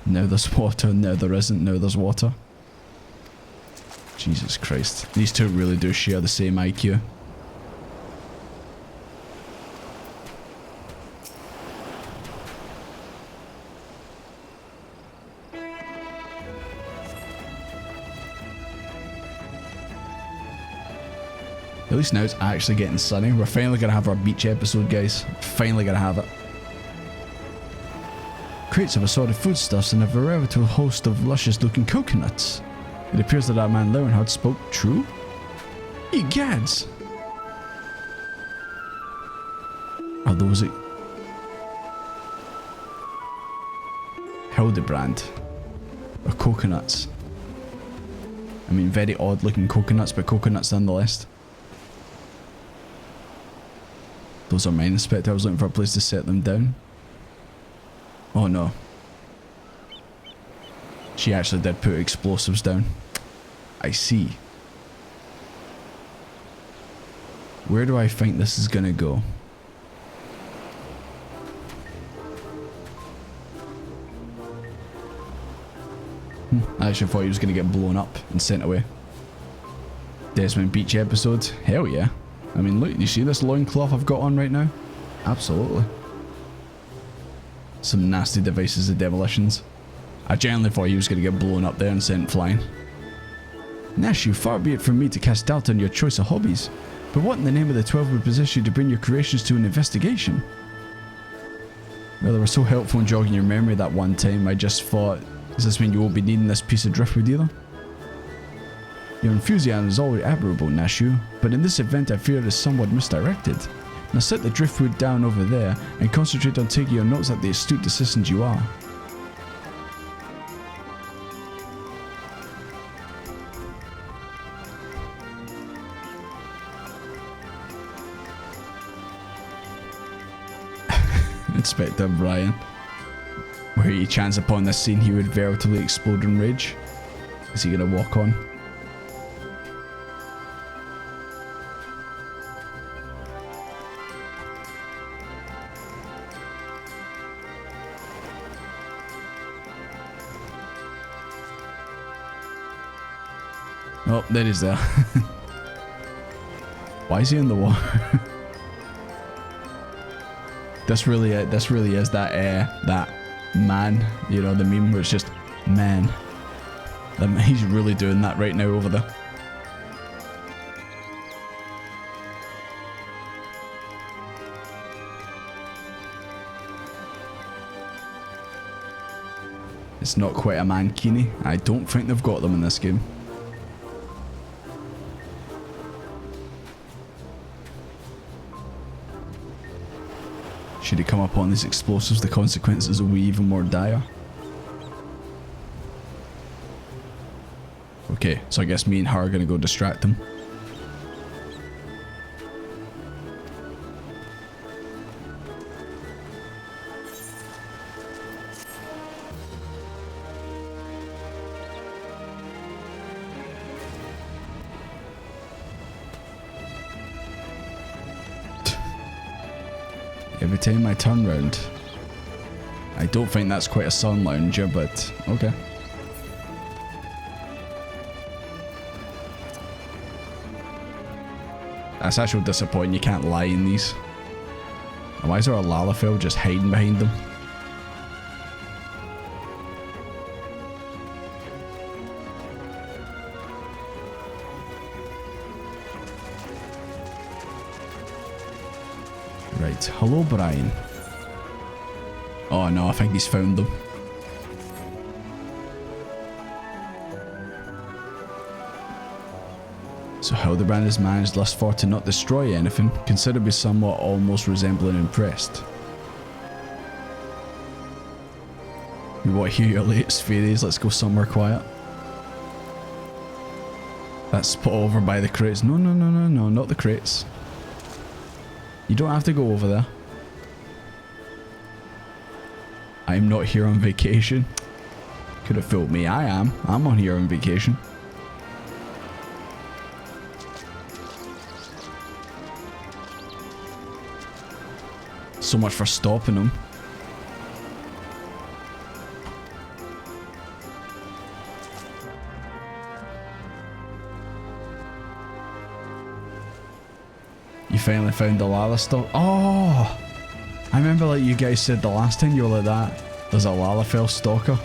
Now there's water, now there isn't, now there's water. Jesus Christ. These two really do share the same IQ. At least now it's actually getting sunny. We're finally going to have our beach episode, guys. Finally going to have it. Crates of assorted foodstuffs and a veritable host of luscious-looking coconuts. It appears that man Leonhard spoke true. Egads! Are those it? Hildebrand. Or coconuts. I mean, very odd-looking coconuts, but coconuts nonetheless. Those are mine, Inspector. I was looking for a place to set them down. Oh no. She actually did put explosives down. I see. Where do I think this is gonna go? I actually thought he was gonna get blown up and sent away. Desmond Beach episode? Hell yeah. I mean, look, you see this loincloth I've got on right now? Absolutely. Some nasty devices of demolitions. I genuinely thought he was going to get blown up there and sent flying. Nashu, far be it from me to cast doubt on your choice of hobbies, but what in the name of the 12 would possess you to bring your creations to an investigation? Well, they were so helpful in jogging your memory that one time, I just thought, does this mean you won't be needing this piece of driftwood either? Your enthusiasm is always admirable, Nashu, but in this event I fear it is somewhat misdirected. Now set the driftwood down over there and concentrate on taking your notes like the astute assistant you are. Inspector Brian. Were he chance upon this scene he would veritably explode in rage. Is he gonna walk on? Oh, there he's there. Why is he in the water? This really is that man, you know, the meme where it's just man. He's really doing that right now over there. It's not quite a mankini. I don't think they've got them in this game. Should he come upon these explosives, the consequences will be even more dire. Okay, so I guess me and her are gonna go distract him. Every time I turn round. I don't think that's quite a sun lounger, but okay. That's actually disappointing, you can't lie in these. Why is there a Lalafell just hiding behind them? Right, hello Brian. Oh no, I think he's found them. So Hildebrand has managed thus far to not destroy anything, considerably somewhat almost resembling impressed. You want to hear your latest theories? Let's go somewhere quiet. That spot over by the crates. No, not the crates. You don't have to go over there. I'm not here on vacation. Could have fooled me. I am. I'm on here on vacation. So much for stopping them. You finally found the Lala stuff. Oh! I remember like you guys said the last time you were like that. There's a Lalafell stalker.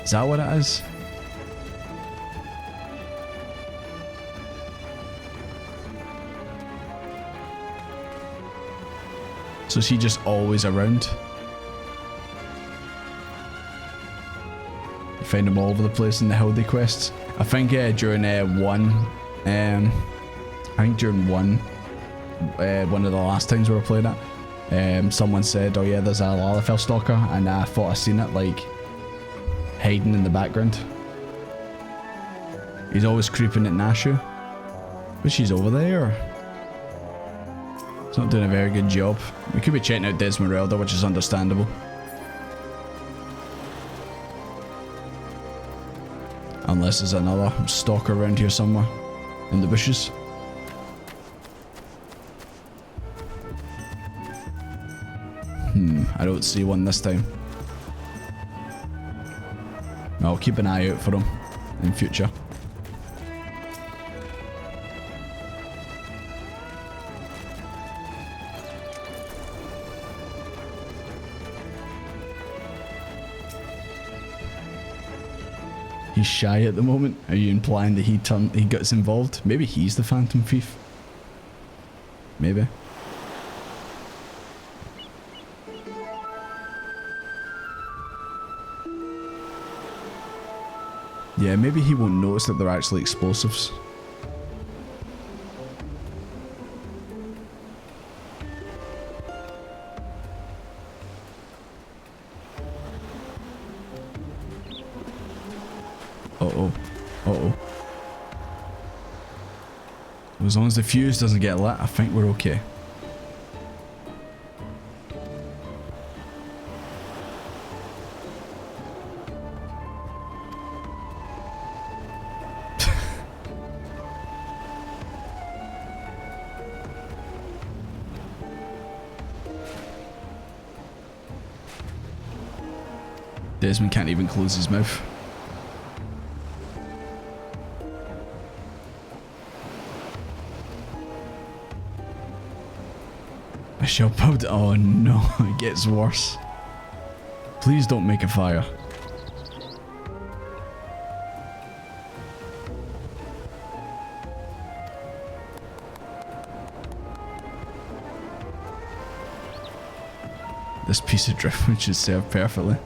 Is that what it is? So is he just always around? You find him all over the place in the Hildy quests. I think during one of the last times we were playing it, someone said, oh yeah, there's a Lalafell stalker, and I thought I seen it like hiding in the background. He's always creeping at Nashu. But she's over there. It's not doing a very good job. We could be checking out Desmeralda, which is understandable. Unless there's another stalker around here somewhere in the bushes. I don't see one this time. I'll keep an eye out for him in future. He's shy at the moment. Are you implying that he gets involved? Maybe he's the Phantom Thief. Maybe. Yeah, maybe he won't notice that they're actually explosives. Uh-oh. Uh-oh. As long as the fuse doesn't get lit, I think we're okay. Desmond can't even close his mouth. I shall build. Oh no, it gets worse. Please don't make a fire. This piece of driftwood should serve perfectly.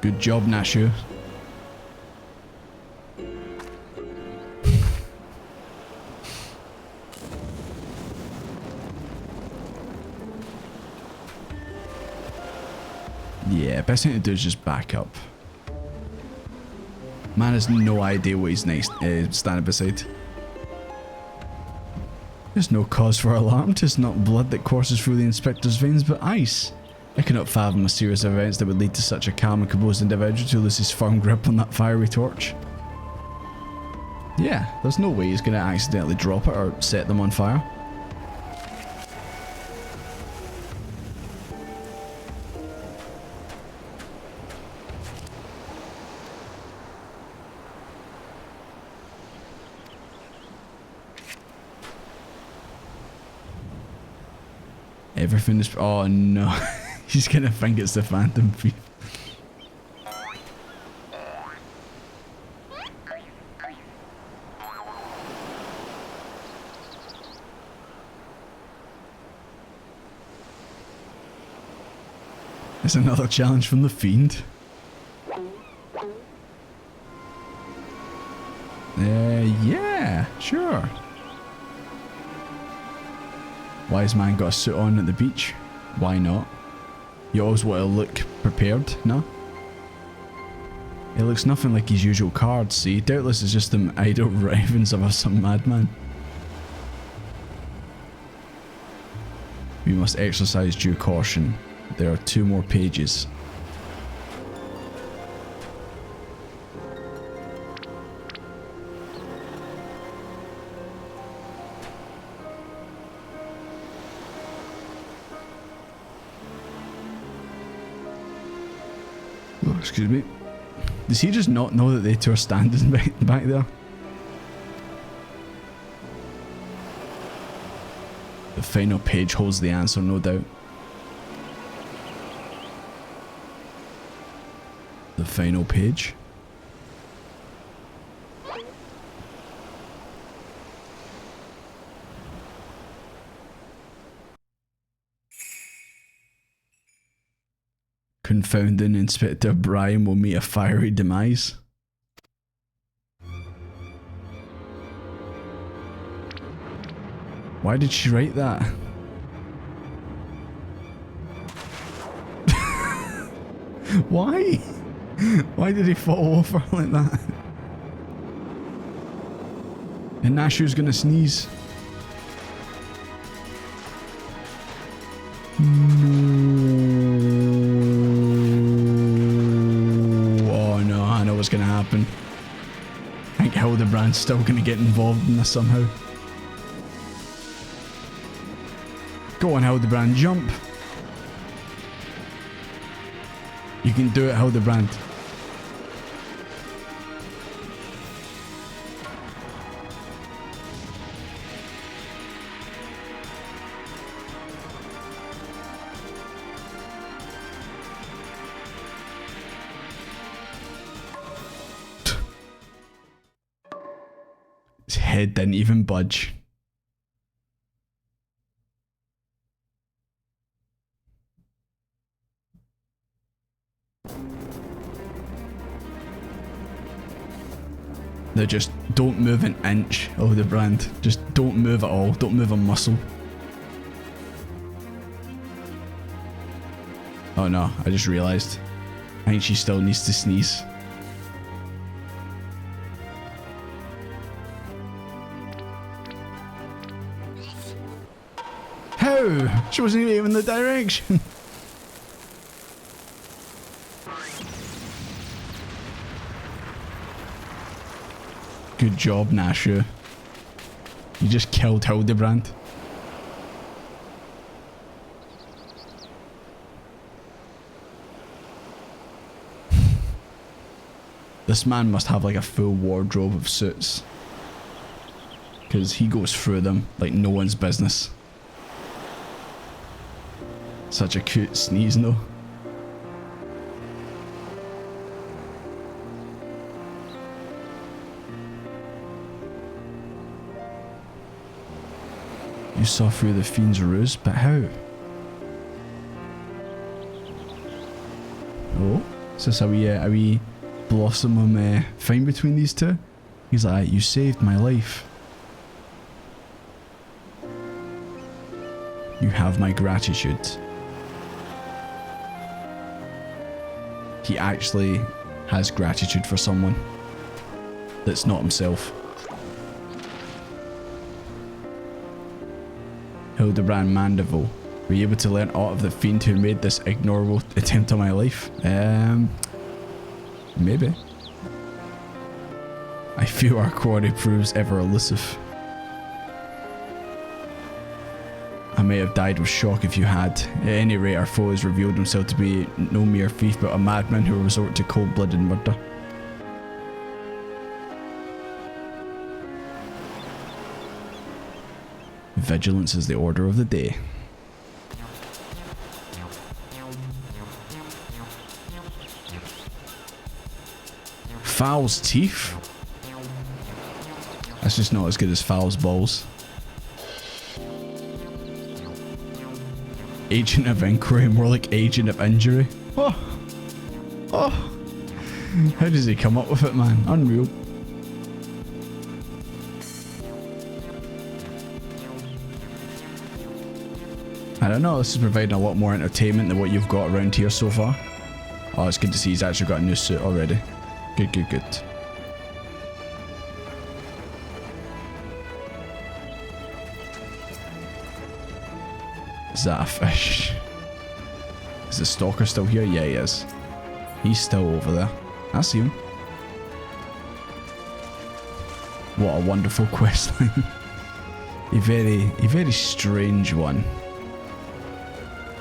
Good job, Nashu. Yeah, best thing to do is just back up. Man has no idea what he's next standing beside. There's no cause for alarm. 'Tis not blood that courses through the inspector's veins, but ice. I cannot fathom a series of events that would lead to such a calm and composed individual to lose his firm grip on that fiery torch. Yeah, there's no way he's going to accidentally drop it or set them on fire. Everything is... Oh no. He's gonna think it's the Phantom Thief. There's another challenge from the Fiend. Yeah, sure. Wise man got a suit on at the beach. Why not? You always want to look prepared, no? It looks nothing like his usual cards, see? Doubtless it's just the idle ravings of some madman. We must exercise due caution. There are 2 more pages. Oh, excuse me. Does he just not know that they two are standing back there? The final page holds the answer, no doubt. The final page. Confounding Inspector Brian will meet a fiery demise. Why did she write that? Why? Why did he fall over like that? And Nashu's gonna sneeze. No. Oh no, I know what's gonna happen. I think Hildebrand's still gonna get involved in this somehow. Go on, Hildebrand, jump. You can do it, Hildebrand. His head didn't even budge. They just don't move an inch of the brand. Just don't move at all. Don't move a muscle. Oh no, I just realised. I think she still needs to sneeze. How? She wasn't even in the direction. Good job, Nashu. You just killed Hildebrand. This man must have like a full wardrobe of suits. Because he goes through them like no one's business. Such a cute sneeze though. You saw through the fiend's ruse, but how? Oh, is this a wee blossom find between these two? He's like, you saved my life. You have my gratitude. He actually has gratitude for someone that's not himself. Hildebrand Mandeville, were you able to learn aught of the fiend who made this ignoble attempt on my life? Maybe. I feel our quarry proves ever elusive. I may have died with shock if you had. At any rate, our foe has revealed himself to be no mere thief but a madman who will resort to cold-blooded murder. Vigilance is the order of the day. Fowl's teeth? That's just not as good as Fowl's balls. Agent of inquiry, more like agent of injury. Oh! Oh! How does he come up with it, man? Unreal. I don't know, this is providing a lot more entertainment than what you've got around here so far. Oh, it's good to see he's actually got a new suit already. Good, good, good. Is that a fish? Is the stalker still here? Yeah, he is. He's still over there. I see him. What a wonderful questline. a very strange one.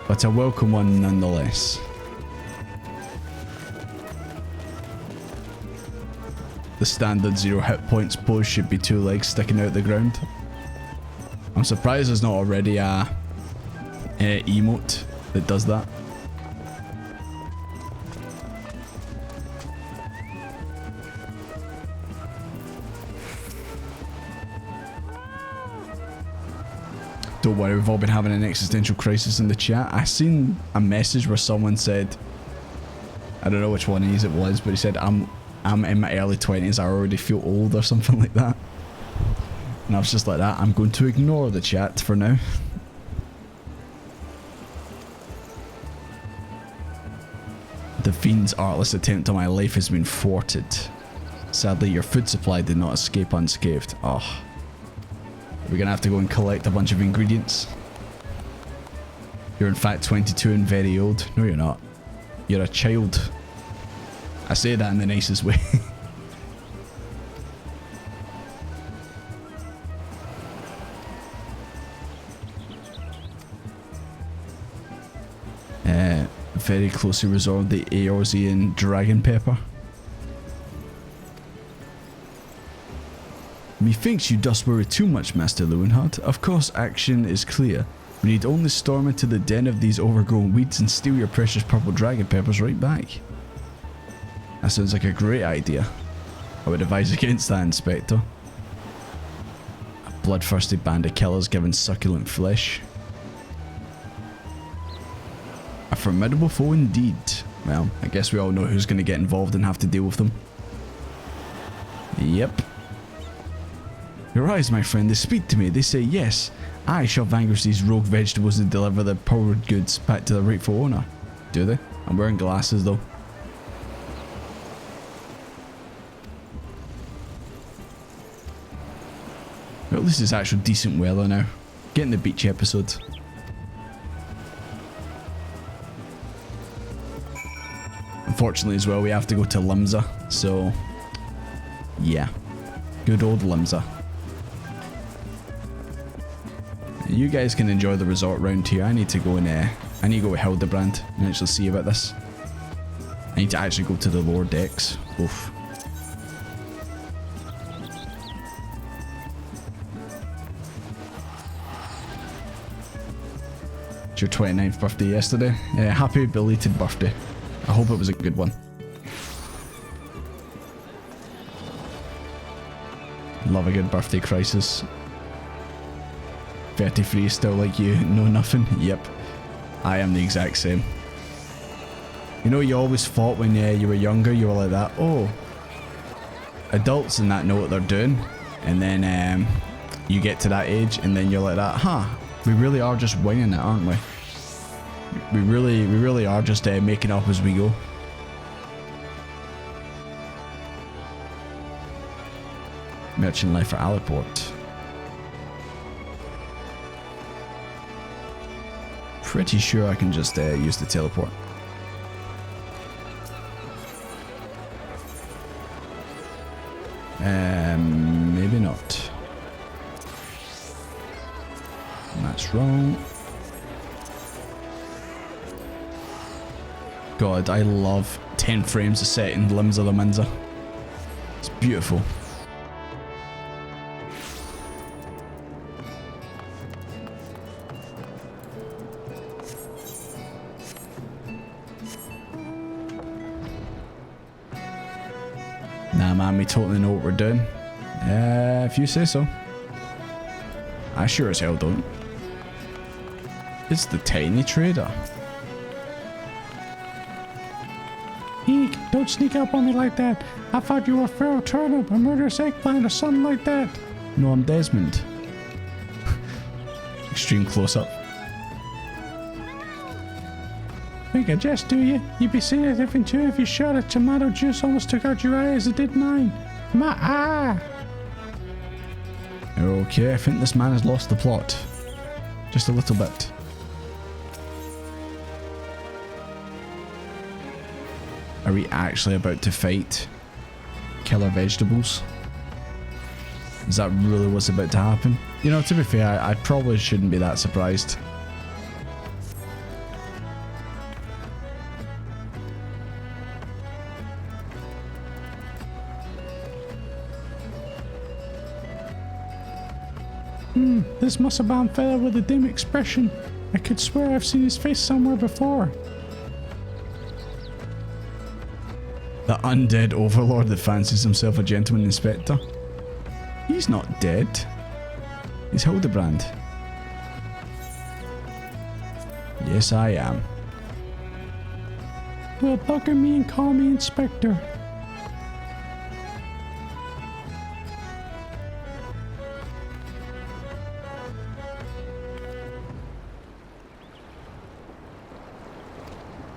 But a welcome one nonetheless. The standard 0 hit points pose should be 2 legs sticking out the ground. I'm surprised there's not already a emote that does that. Don't worry, we've all been having an existential crisis in the chat. I seen a message where someone said, I don't know which one of these it was, but he said, I'm in my early 20s, I already feel old or something like that. And I was just like that, I'm going to ignore the chat for now. The fiend's artless attempt on my life has been thwarted. Sadly, your food supply did not escape unscathed. Oh. We're gonna have to go and collect a bunch of ingredients. You're in fact 22 and very old. No, you're not. You're a child. I say that in the nicest way. Very closely resolved the Eorzean dragon pepper. Methinks you dost worry too much, Master Lewenhard. Of course, action is clear. We need only storm into the den of these overgrown weeds and steal your precious purple dragon peppers right back. That sounds like a great idea. I would advise against that, Inspector. A bloodthirsty band of killers given succulent flesh. A formidable foe indeed. Well, I guess we all know who's going to get involved and have to deal with them. Yep. Your eyes, my friend, they speak to me. They say, yes, I shall vanquish these rogue vegetables and deliver the powdered goods back to the rightful owner. Do they? I'm wearing glasses though. Well, this is actual decent weather now. Getting the beach episode. Unfortunately as well, we have to go to Limsa, so yeah. Good old Limsa. You guys can enjoy the resort round here. I need to go and I need to go with Hildebrand and actually see about this. I need to actually go to the lower decks. Oof. It's your 29th birthday yesterday. Happy belated birthday. I hope it was a good one. Love a good birthday crisis. 33 still like you, know nothing? Yep. I am the exact same. You know, you always thought when you were younger, you were like that, oh, adults and that know what they're doing. And then you get to that age and then you're like that, huh, we really are just winging it, aren't we? We really are just making up as we go. Merchant life for Aliport. Pretty sure I can just use the teleport. Maybe not. That's wrong. God, I love 10 frames a second Limsa the Minza. It's beautiful. Nah man, we totally know what we're doing. If you say so. I sure as hell don't. It's the tiny trader. Eek, don't sneak up on me like that. I thought you were Pharaoh Turnip, a murderous eggplant, or something like that. No, I'm Desmond. Extreme close-up. Think I just do you? You'd be seeing it different too if you shot a tomato juice almost took out your eye as it did mine. My eye! Okay, I think this man has lost the plot. Just a little bit. Are we actually about to fight killer vegetables? Is that really what's about to happen? You know, to be fair, I probably shouldn't be that surprised. This Musabam fella with a dim expression. I could swear I've seen his face somewhere before. The undead overlord that fancies himself a gentleman inspector. He's not dead. He's Hildebrand. Yes, I am. will bugger me and call me Inspector.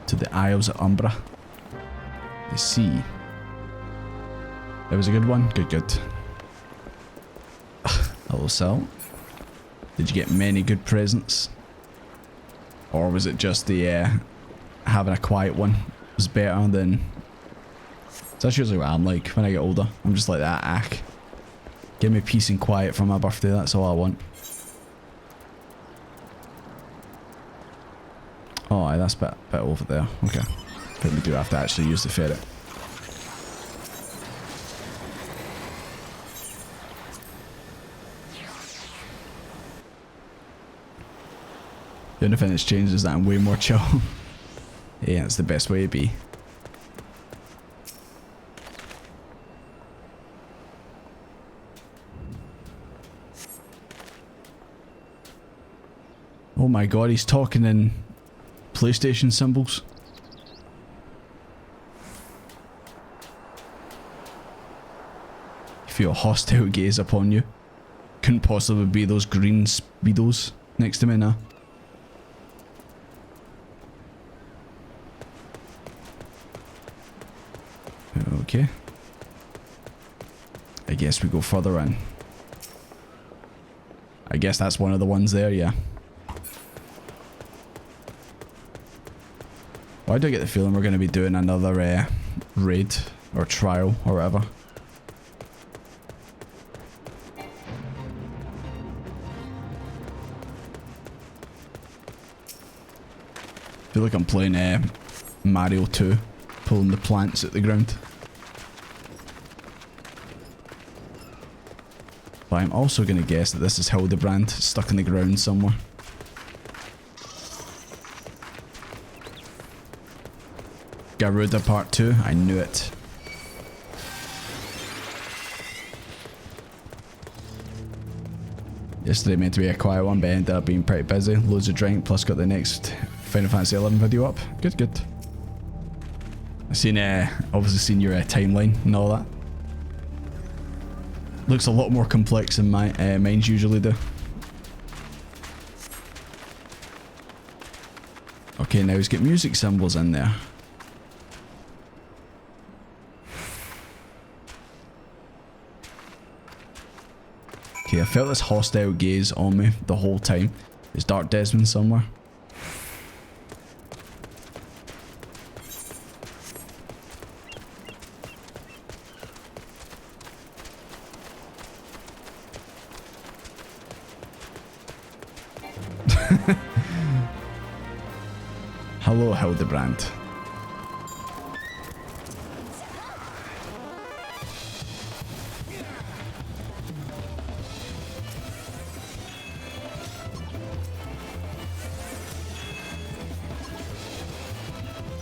To the Isles of Umbra. The sea. That was a good one. Good. Hello, Sal. Did you get many good presents? Or was it just the having a quiet one was better than... So that's usually what I'm like when I get older. I'm just like that, ack. Give me peace and quiet for my birthday, that's all I want. Oh, aye, that's a bit over there. Okay. I think we do have to actually use the ferret. The only thing that's changed is that I'm way more chill. Yeah, it's the best way to be. Oh my god, he's talking in PlayStation symbols. You feel a hostile gaze upon you. Couldn't possibly be those green speedos next to me now. Okay. I guess we go further in. I guess that's one of the ones there, yeah. Why do I get the feeling we're going to be doing another raid or trial or whatever? I feel like I'm playing Mario 2, pulling the plants at the ground. But I'm also going to guess that this is Hildebrand stuck in the ground somewhere. Garuda Part 2, I knew it. Yesterday meant to be a quiet one, but ended up being pretty busy. Loads of drink, plus got the next Final Fantasy XI video up. Good. I've seen, obviously seen your timeline and all that. Looks a lot more complex than mine's usually do. Okay, now let's get music symbols in there. Okay, I felt this hostile gaze on me the whole time. Is Dark Desmond somewhere? Hello, Hildebrand.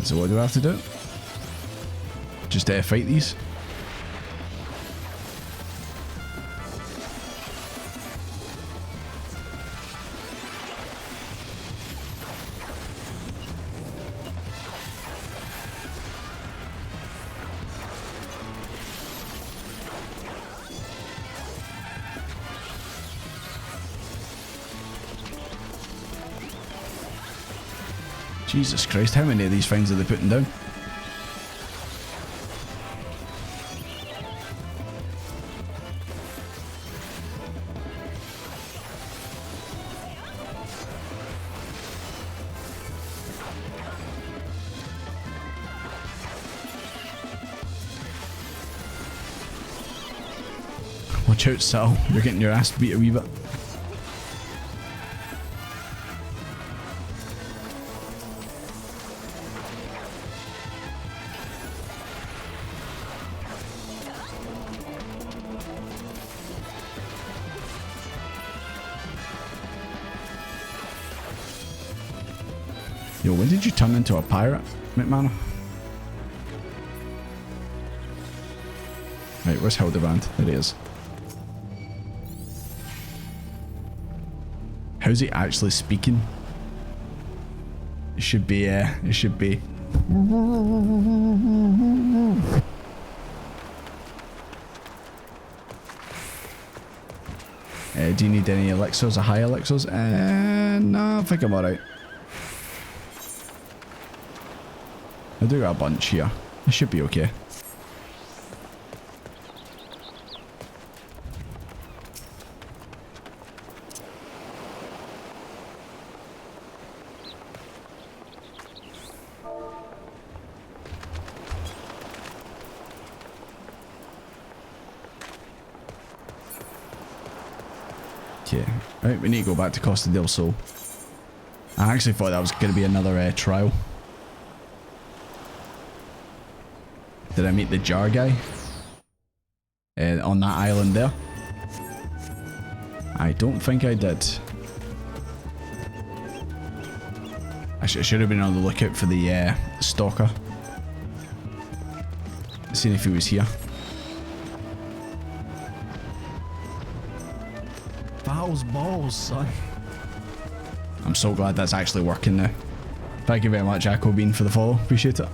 So what do I have to do? Just fight these? Jesus Christ, how many of these things are they putting down? Watch out, Sal. You're getting your ass beat a wee bit. Yo, when did you turn into a pirate, McMahon? Right, where's Hildebrand? There he is. How's he actually speaking? It should be Do you need any elixirs or high elixirs? No, I think I'm alright. I do got a bunch here. I should be okay. Okay, right, we need to go back to Costa del Sol. I actually thought that was going to be another trial. Did I meet the jar guy? On that island there? I don't think I did. I should have been on the lookout for the stalker. Seeing if he was here. Fouls balls, son. I'm so glad that's actually working now. Thank you very much, Aqua Bean, for the follow. Appreciate it.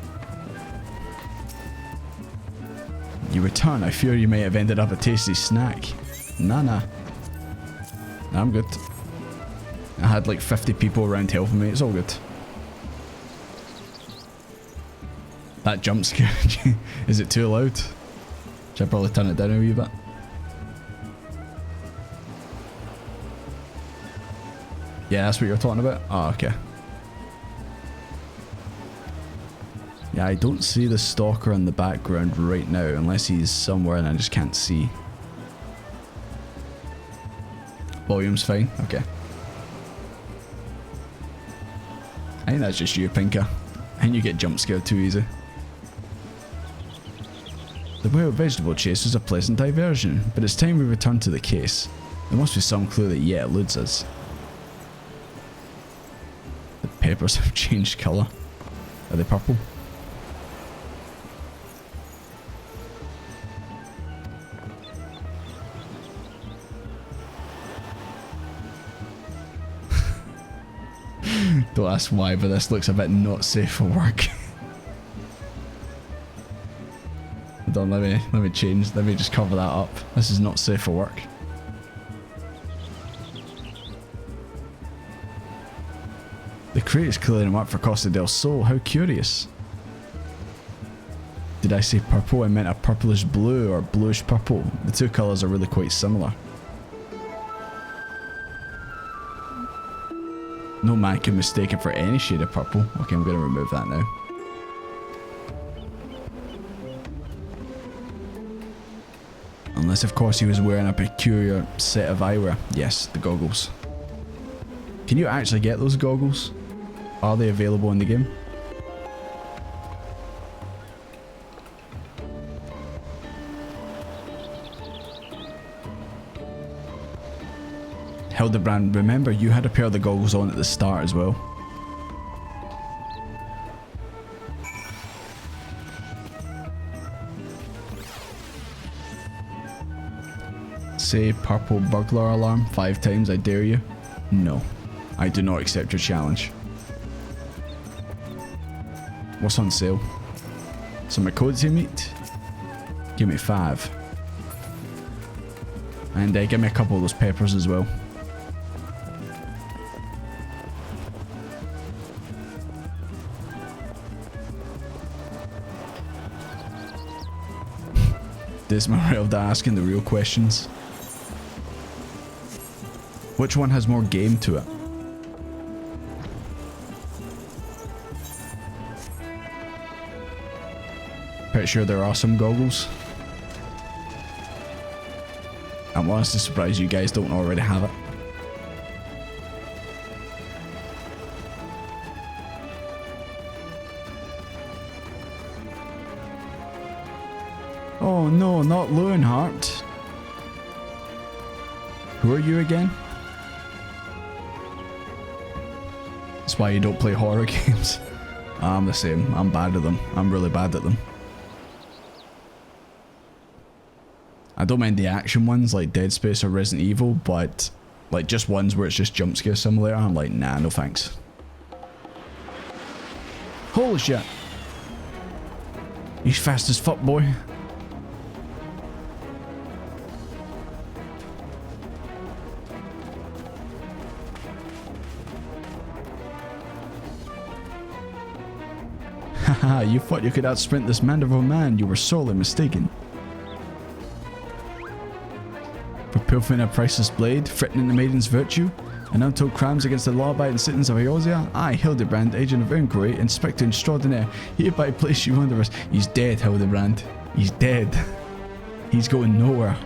You return. I fear you may have ended up a tasty snack. Nah. I'm good. I had like 50 people around helping me. It's all good. That jump scare. Is it too loud? Should I probably turn it down a wee bit? Yeah, that's what you're talking about? Oh, okay. Yeah, I don't see the stalker in the background right now, unless he's somewhere and I just can't see. Volume's fine? Okay. I think that's just you, Pinker. I think you get jump scared too easy. The wild vegetable chase was a pleasant diversion, but it's time we return to the case. There must be some clue that yet eludes us. The peppers have changed colour. Are they purple? Don't ask why, but this looks a bit not safe for work. Hold on, let me change. Let me just cover that up. This is not safe for work. The crate is clearly marked for Costa del Sol. How curious. Did I say purple? I meant a purplish blue or bluish purple. The two colours are really quite similar. No man can mistake it for any shade of purple. Okay, I'm going to remove that now. Unless, of course, he was wearing a peculiar set of eyewear. Yes, the goggles. Can you actually get those goggles? Are they available in the game? Hildebrand, remember you had a pair of the goggles on at the start as well. Say purple burglar alarm 5 times, I dare you. No, I do not accept your challenge. What's on sale? Some Makote meat? Give me 5. And give me a couple of those peppers as well. Desmeralda asking the real questions. Which one has more game to it? Pretty sure there are some goggles. I'm honestly surprised you guys don't already have it. Oh no, not Leonhardt. Who are you again? That's why you don't play horror games. I'm the same. I'm bad at them. I'm really bad at them. I don't mind the action ones like Dead Space or Resident Evil, but like just ones where it's just jump scare simulator, I'm like, nah, no thanks. Holy shit. He's fast as fuck, boy. Haha, you thought you could outsprint this man of a man. You were sorely mistaken. For pilfering a priceless blade, threatening the maiden's virtue, and untold crimes against the law-abiding citizens of Eosia, I, Hildebrand, agent of inquiry, Inspector Extraordinaire, hereby place you under arrest. He's dead, Hildebrand. He's dead. He's going nowhere.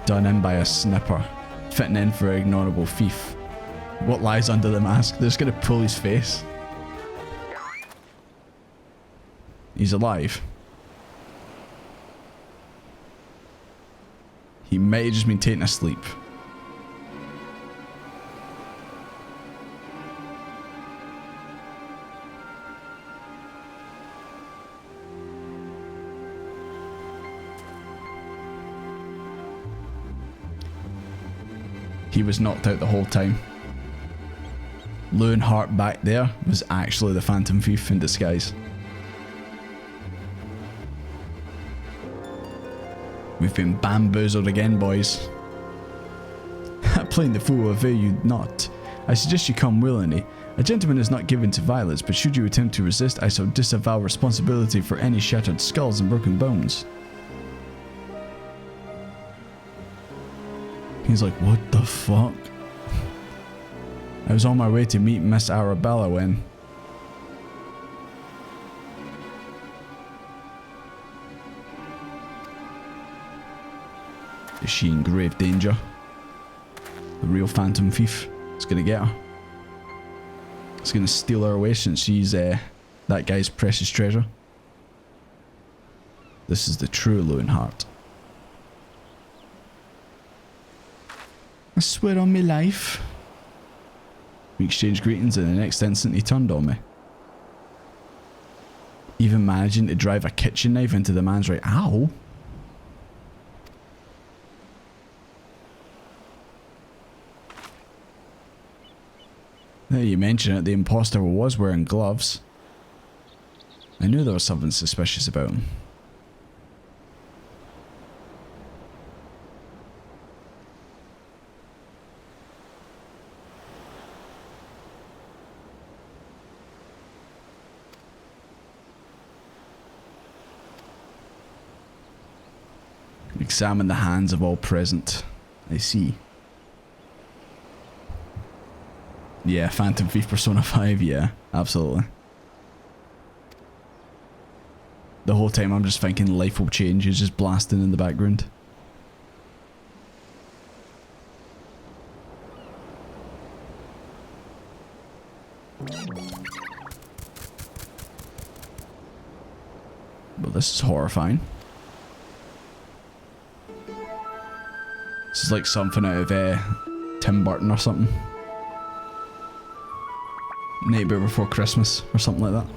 Done in by a snipper, fitting in for an ignorable thief. What lies under the mask? They're just gonna pull his face. He's alive. He may have just been taken asleep. He was knocked out the whole time. Leonhardt back there was actually the Phantom Thief in disguise. We've been bamboozled again, boys. Playing the fool will avail you not. I suggest you come willingly. A gentleman is not given to violence, but should you attempt to resist, I shall disavow responsibility for any shattered skulls and broken bones. He's like, what the fuck? I was on my way to meet Miss Arabella when... Is she in grave danger? The real Phantom Thief is gonna get her. It's gonna steal her away since she's that guy's precious treasure. This is the true Leonhardt. I swear on me life. We exchanged greetings and the next instant he turned on me. Even managing to drive a kitchen knife into the man's right... Ow! Now you mention it, the imposter was wearing gloves. I knew there was something suspicious about him. Examine the hands of all present. I see. Yeah, Phantom Thief Persona 5, yeah, absolutely. The whole time I'm just thinking life will change is just blasting in the background. Well, this is horrifying. This is like something out of Tim Burton or something. Nightmare Before Christmas or something like that.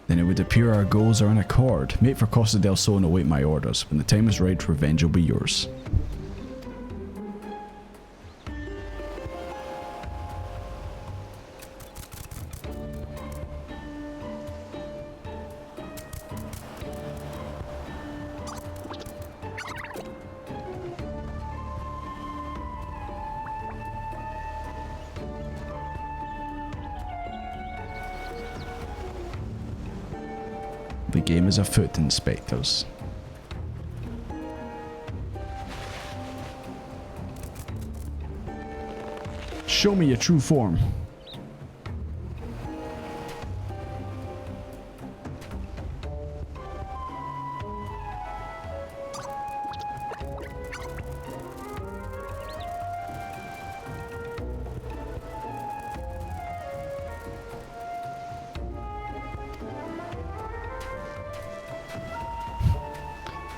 Then it would appear our goals are in accord. Mate for Costa del Sol and await my orders. When the time is right, revenge will be yours. The game is afoot, inspectors. Show me your true form.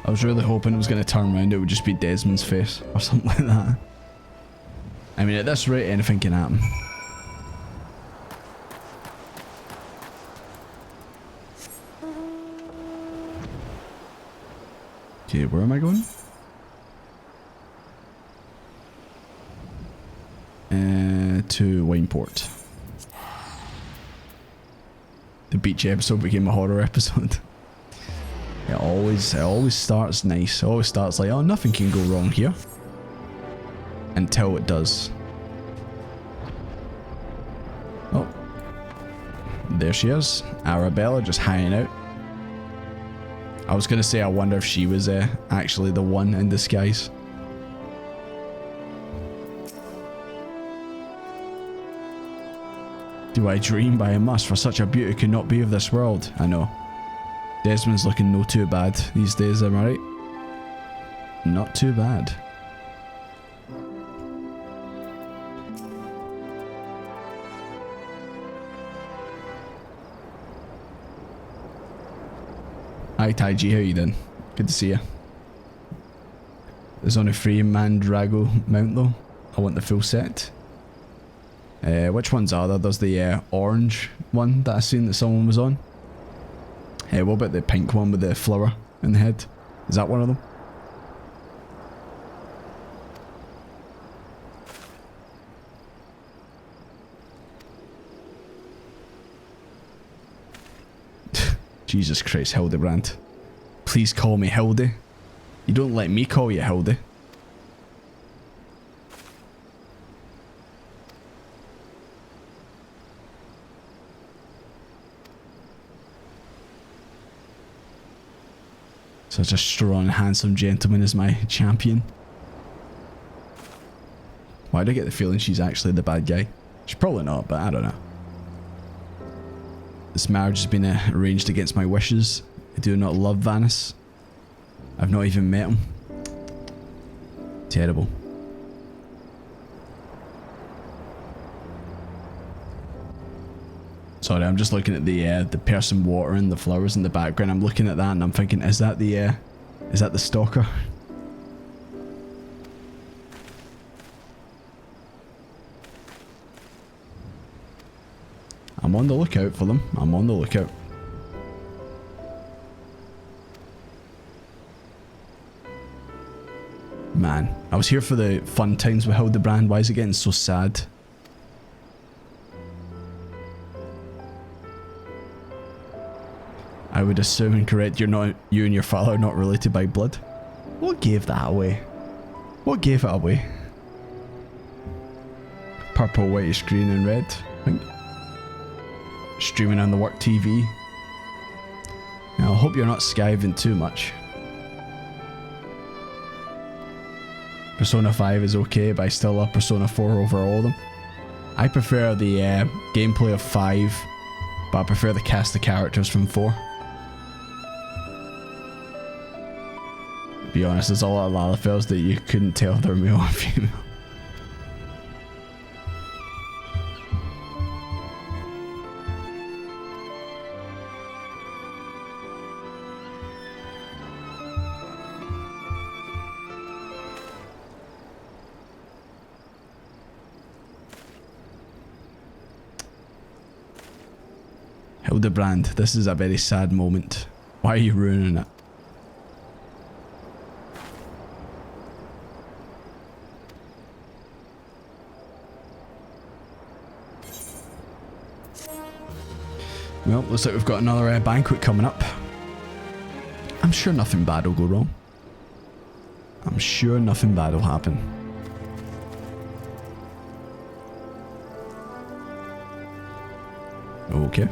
I was really hoping it was going to turn around, it would just be Desmond's face or something like that. I mean, at this rate, anything can happen. Okay, where am I going? to Wineport. The beach episode became a horror episode. It always starts nice. It always starts like, oh, nothing can go wrong here. Until it does. Oh. There she is. Arabella just hanging out. I was going to say, I wonder if she was actually the one in disguise. Do I dream by a must, for such a beauty could not be of this world? I know. Desmond's looking no too bad these days, am I right? Not too bad. Hi Taiji, how you doing? Good to see you. There's only 3 Mandrago mount though. I want the full set. Which ones are there? There's the orange one that I seen that someone was on. What about the pink one with the flower in the head? Is that one of them? Jesus Christ, Hildebrand. Please call me Hildy. You don't let me call you Hildy. Such a strong, handsome gentleman is my champion. Why do I get the feeling she's actually the bad guy? She's probably not, but I don't know. This marriage has been arranged against my wishes. I do not love Vanis. I've not even met him. Terrible. Sorry, I'm just looking at the person watering the flowers in the background. I'm looking at that and I'm thinking, is that the stalker? I'm on the lookout for them. I'm on the lookout. Man, I was here for the fun times with Hildebrand. Why is it getting so sad? I would assume incorrect. You and your father are not related by blood. What gave that away? What gave it away? Purple, whitish, green and red, I think. Streaming on the work TV. Now, I hope you're not skiving too much. Persona 5 is okay, but I still love Persona 4 over all of them. I prefer the gameplay of 5, but I prefer the cast of characters from 4. To be honest, there's a lot of Lalafels that you couldn't tell they're male or female. Hildebrand, this is a very sad moment. Why are you ruining it? Well, looks like we've got another banquet coming up. I'm sure nothing bad will go wrong. I'm sure nothing bad will happen. Okay.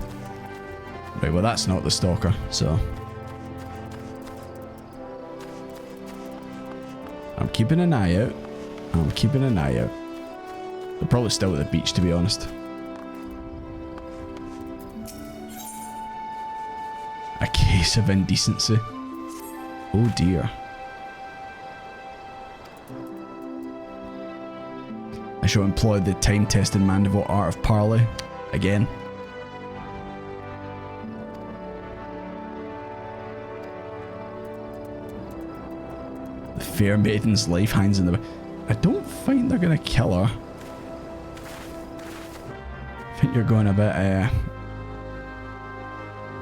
Right, well that's not the stalker, so... I'm keeping an eye out. I'm keeping an eye out. They're probably still at the beach, to be honest. A case of indecency. Oh dear. I shall employ the time-tested Mandeville art of parley. Again. The fair maiden's life hangs in the... I don't think they're gonna kill her. I think you're going a bit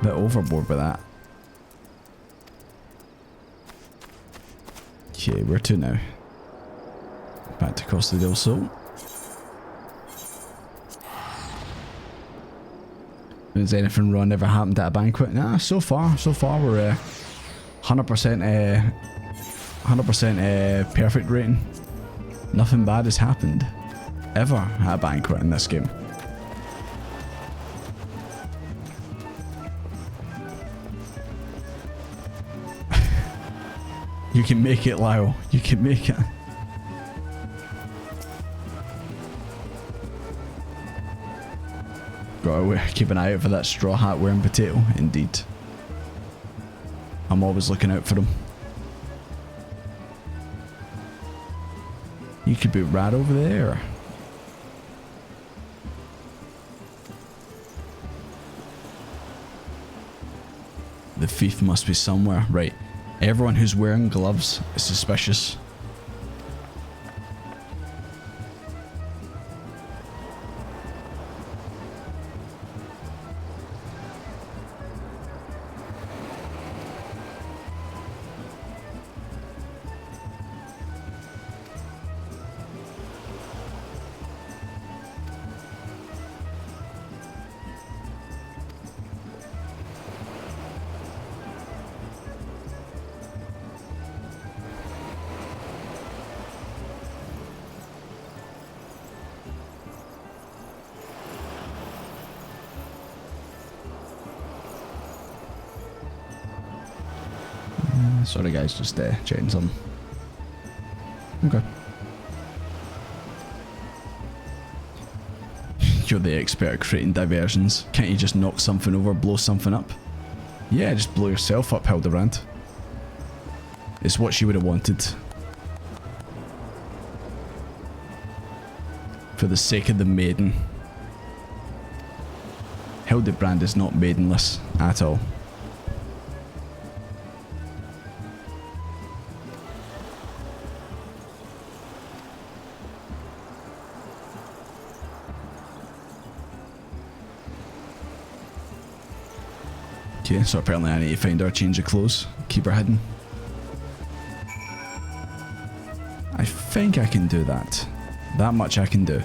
overboard with that. Okay, where to now? Back to Costa del Sol. Has anything wrong ever happened at a banquet? Nah, so far we're 100% 100% perfect rating. Nothing bad has happened ever at a banquet in this game. You can make it, Lyle. You can make it. Gotta keep an eye out for that straw hat wearing potato, indeed. I'm always looking out for them. You could be right over there. The thief must be somewhere. Right. Everyone who's wearing gloves is suspicious. Sorry guys, just checking something. Okay. You're the expert at creating diversions. Can't you just knock something over, blow something up? Yeah, just blow yourself up, Hildebrand. It's what she would have wanted. For the sake of the maiden. Hildebrand is not maidenless at all. Okay, so apparently I need to find her a change of clothes. Keep her hidden. I think I can do that. That much I can do.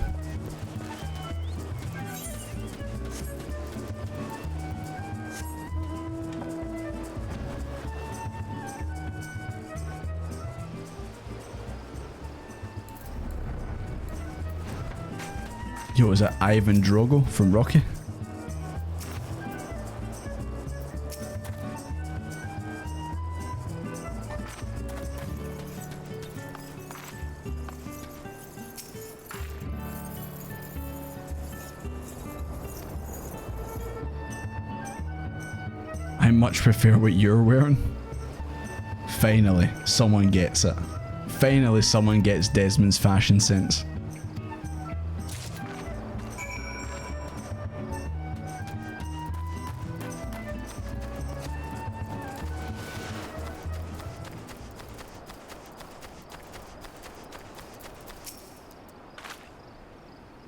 Yo, is that Ivan Drogo from Rocky? I much prefer what you're wearing. Finally, someone gets it. Finally, someone gets Desmond's fashion sense.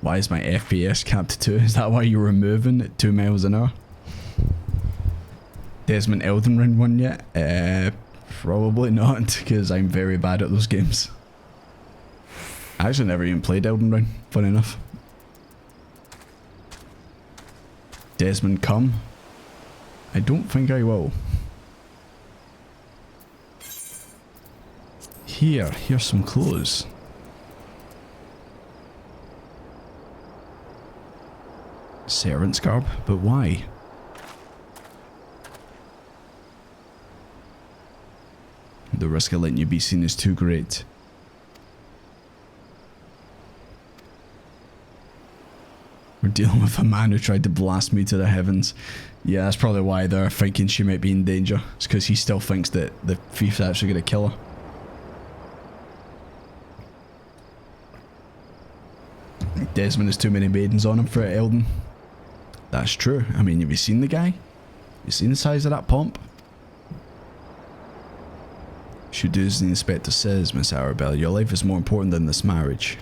Why is my FPS capped to 2? Is that why you were moving at 2 miles an hour? Desmond Elden Ring one yet? Probably not, because I'm very bad at those games. I actually never even played Elden Ring, funny enough. Desmond, come. I don't think I will. Here's some clothes. Servant's garb, but why? The risk of letting you be seen is too great. We're dealing with a man who tried to blast me to the heavens. Yeah, that's probably why they're thinking she might be in danger. It's because he still thinks that the thief's actually going to kill her. Desmond has too many maidens on him for Elden. That's true. I mean, have you seen the guy? You seen the size of that pomp? Should do as the inspector says, Miss Arabella. Your life is more important than this marriage.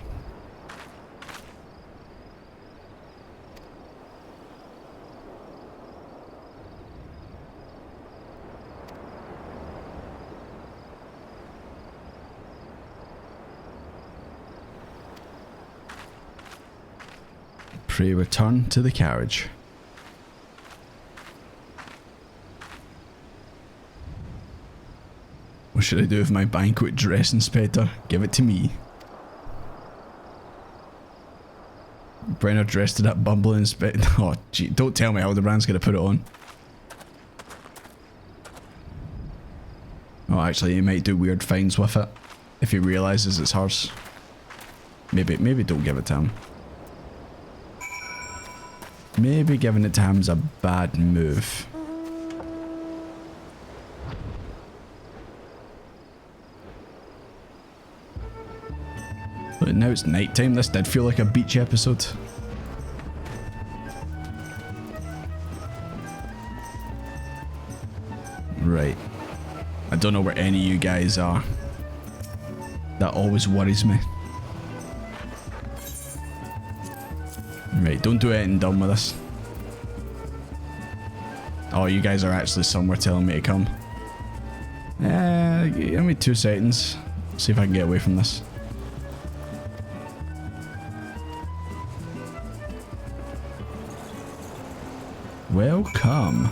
Pray return to the carriage. What should I do with my banquet dress, Inspector? Give it to me. Brenner dressed to that bumbling Inspector. Oh, gee, don't tell me how the brand's gonna put it on. Oh, actually, he might do weird finds with it if he realizes it's hers. Maybe don't give it to him. Maybe giving it to him's a bad move. But now it's nighttime. This did feel like a beach episode. Right. I don't know where any of you guys are. That always worries me. Right, don't do anything dumb with us. Oh, you guys are actually somewhere telling me to come. Give me 2 seconds. See if I can get away from this. Welcome.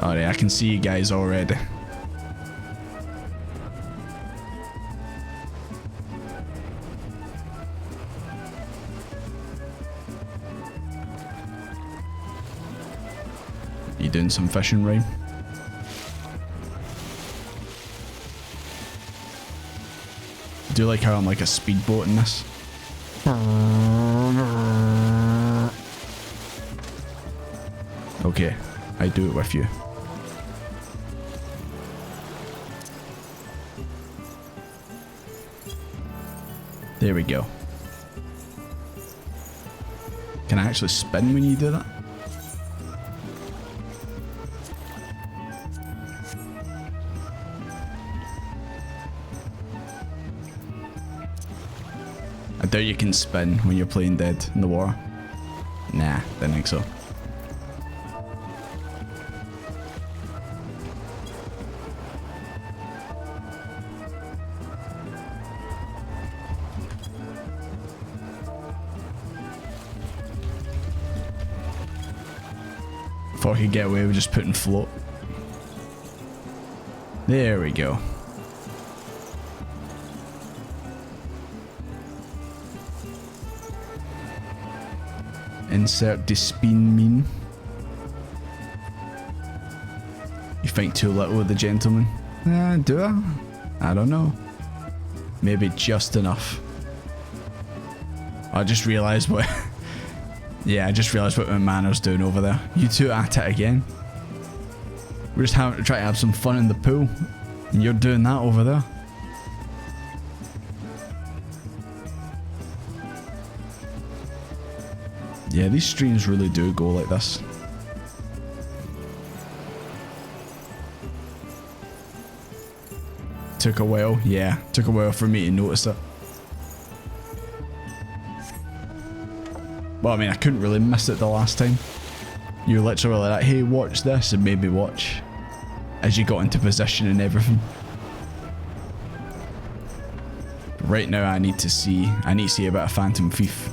Alright, I can see you guys already. You doing some fishing, right? Do you like how I'm like a speedboat in this? Okay, I do it with you. There we go. Can I actually spin when you do that? I doubt you can spin when you're playing dead in the water. Nah, didn't think so. Thought I could get away with just putting float. There we go. Insert the spin mean. You think too little of the gentleman? Do I? I don't know. Maybe just enough. I just realised what... yeah, I just realised what my manner's doing over there. You two at it again. We're just having to try to have some fun in the pool. And you're doing that over there. Yeah, these streams really do go like this. Took a while, yeah, took a while for me to notice it. Well, I mean, I couldn't really miss it the last time. You were literally like, hey, watch this, and maybe watch. As you got into position and everything. But right now I need to see a bit of Phantom Thief.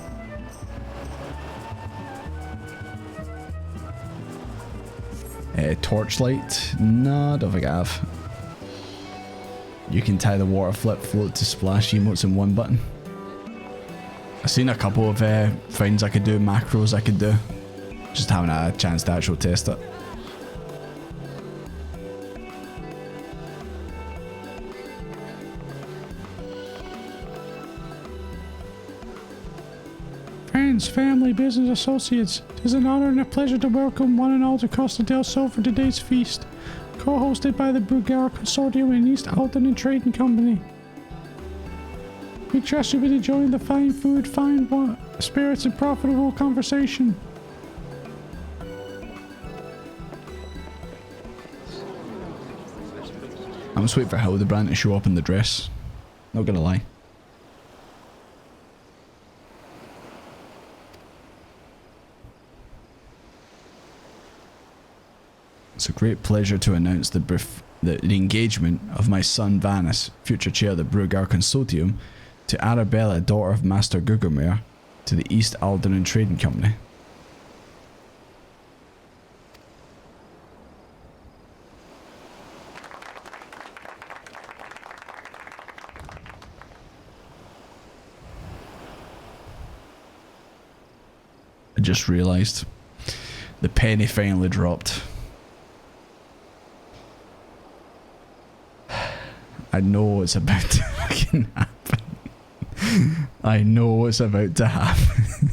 Torchlight? No, I don't think I have. You can tie the water flip float to splash emotes in one button. I've seen a couple of things I could do, macros I could do. Just haven't had a chance to actually test it. Friends, family, business associates, it is an honor and a pleasure to welcome one and all to Costa del Sol for today's feast, co-hosted by the Brugar Consortium and East Alton and Trading Company. We trust you've been enjoying the fine food, fine spirits, and profitable conversation. I'm just waiting for Hildebrand to show up in the dress. Not gonna lie. It's a great pleasure to announce the engagement of my son Vanis, future chair of the Brugar Consortium, to Arabella, daughter of Master Guggermere, To the East Alderaan Trading Company. I just realised the penny finally dropped. I know it's about to fucking happen. I know what's about to happen.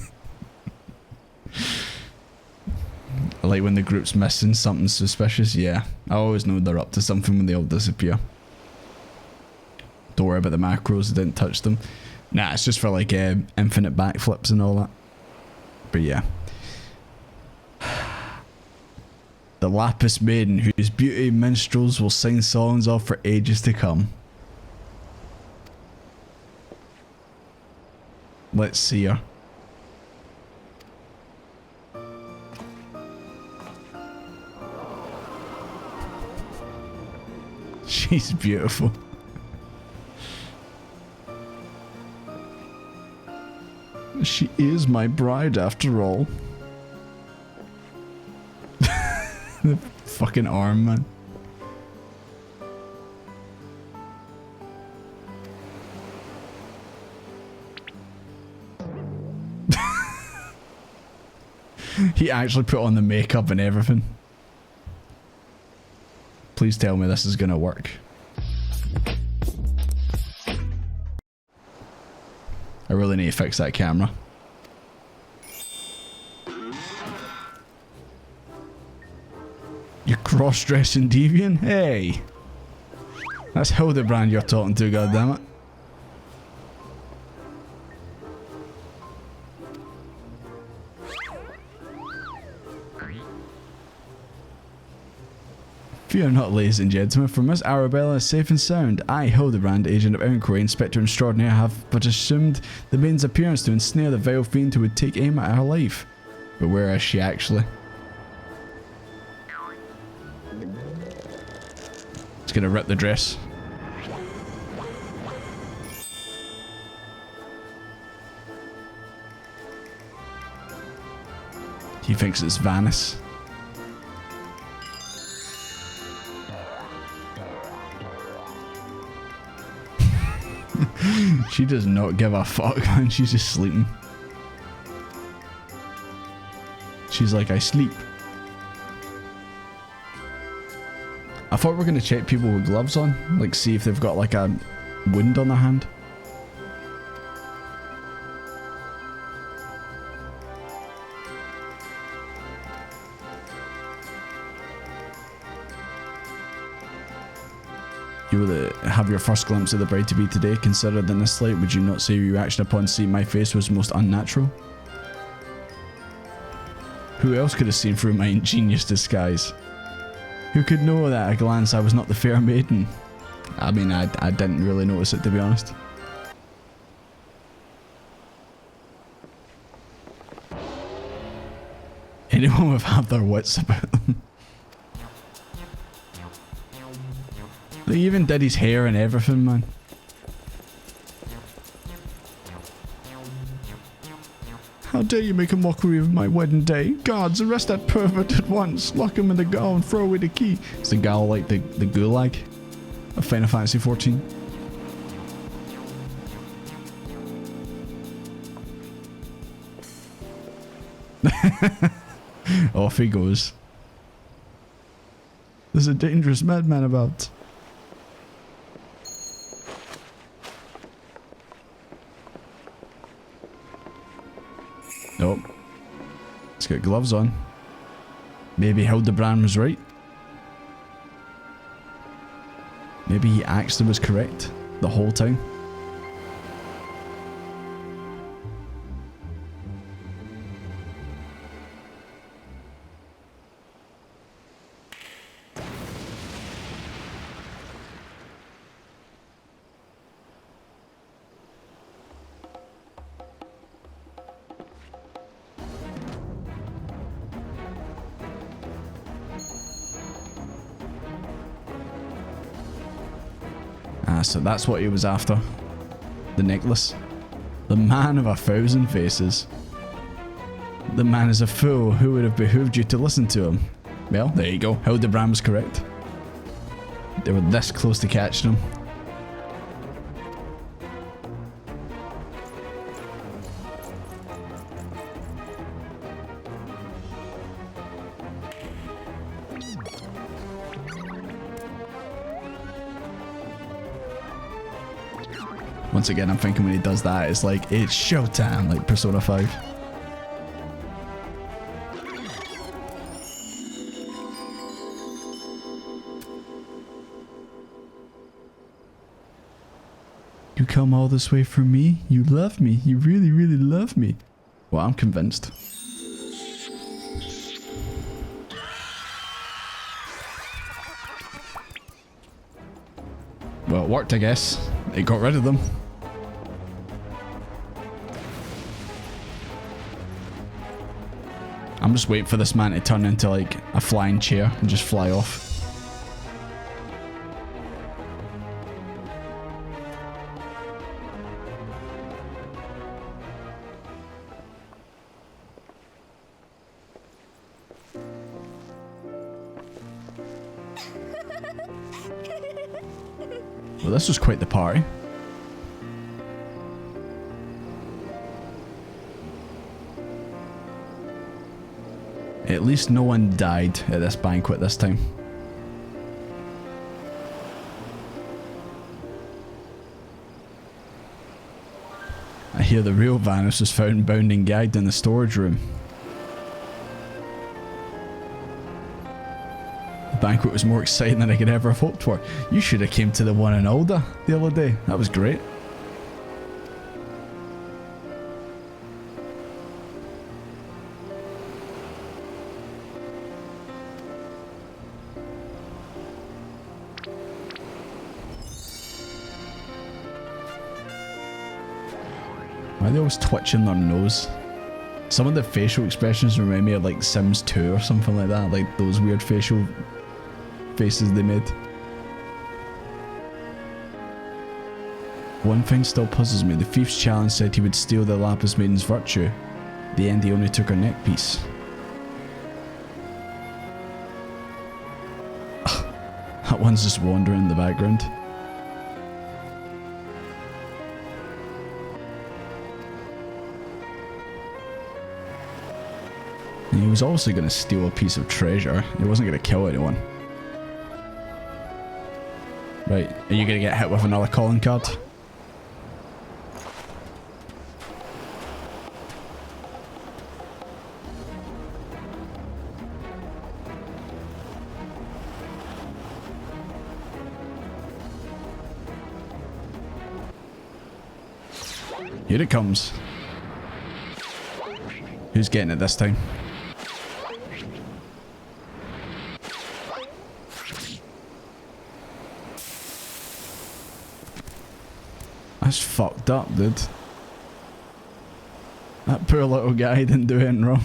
Like when the group's missing something suspicious, yeah. I always know they're up to something when they all disappear. Don't worry about the macros, I didn't touch them. Nah, it's just for like infinite backflips and all that. But yeah. The Lapis Maiden, whose beauty minstrels will sing songs of for ages to come. Let's see her. She's beautiful. She is my bride after all. The fucking arm, man. He actually put on the makeup and everything. Please tell me this is gonna work. I really need to fix that camera. You're cross-dressing deviant? Hey! That's Hildebrand you're talking to, goddammit. Fear not, ladies and gentlemen, for Miss Arabella is safe and sound. I, Hildebrand, agent of inquiry, Inspector Extraordinaire, have but assumed the maiden's appearance to ensnare the vile fiend who would take aim at her life. But where is she actually? It's gonna rip the dress. He thinks it's Vanis. She does not give a fuck, man. She's just sleeping. She's like, I sleep. I thought we were going to check people with gloves on. Like, see if they've got like a wound on their hand. You will have your first glimpse of the bride-to-be today. Considered in this light, would you not say your reaction upon seeing my face was most unnatural? Who else could have seen through my ingenious disguise? Who could know that at a glance I was not the fair maiden? I mean, I didn't really notice it, to be honest. Anyone with half their wits about them. They even did his hair and everything, man. How dare you make a mockery of my wedding day? Guards, arrest that pervert at once. Lock him in the gaol and throw away the key. It's the gaol like the gulag of Final Fantasy XIV. Off he goes. There's a dangerous madman about. Nope. He's got gloves on. Maybe Hildebrand was right. Maybe he actually was correct the whole time. So that's what he was after. The necklace. The man of 1,000 faces. The man is a fool. Who would have behooved you to listen to him? Well, there you go. Hildebrand was correct. They were this close to catching him. Once again, I'm thinking when he does that, it's like, it's showtime, like Persona 5. You come all this way for me? You love me. You really, really love me. Well, I'm convinced. Well, it worked, I guess. It got rid of them. I'm just waiting for this man to turn into like a flying chair and just fly off. Well, this was quite the party. At least no one died at this banquet this time. I hear the real Vanus was found bound and gagged in the storage room. The banquet was more exciting than I could ever have hoped for. You should have came to the one in Alda the other day. That was great. Why are they always twitching their nose? Some of the facial expressions remind me of like Sims 2 or something like that. Like those weird facial faces they made. One thing still puzzles me. The thief's challenge said he would steal the Lapis Maiden's virtue. In the end, he only took her neck piece. That one's just wandering in the background. He was obviously going to steal a piece of treasure. He wasn't going to kill anyone. Right, are you going to get hit with another calling card? Here it comes. Who's getting it this time? That's fucked up, dude. That poor little guy didn't do anything wrong.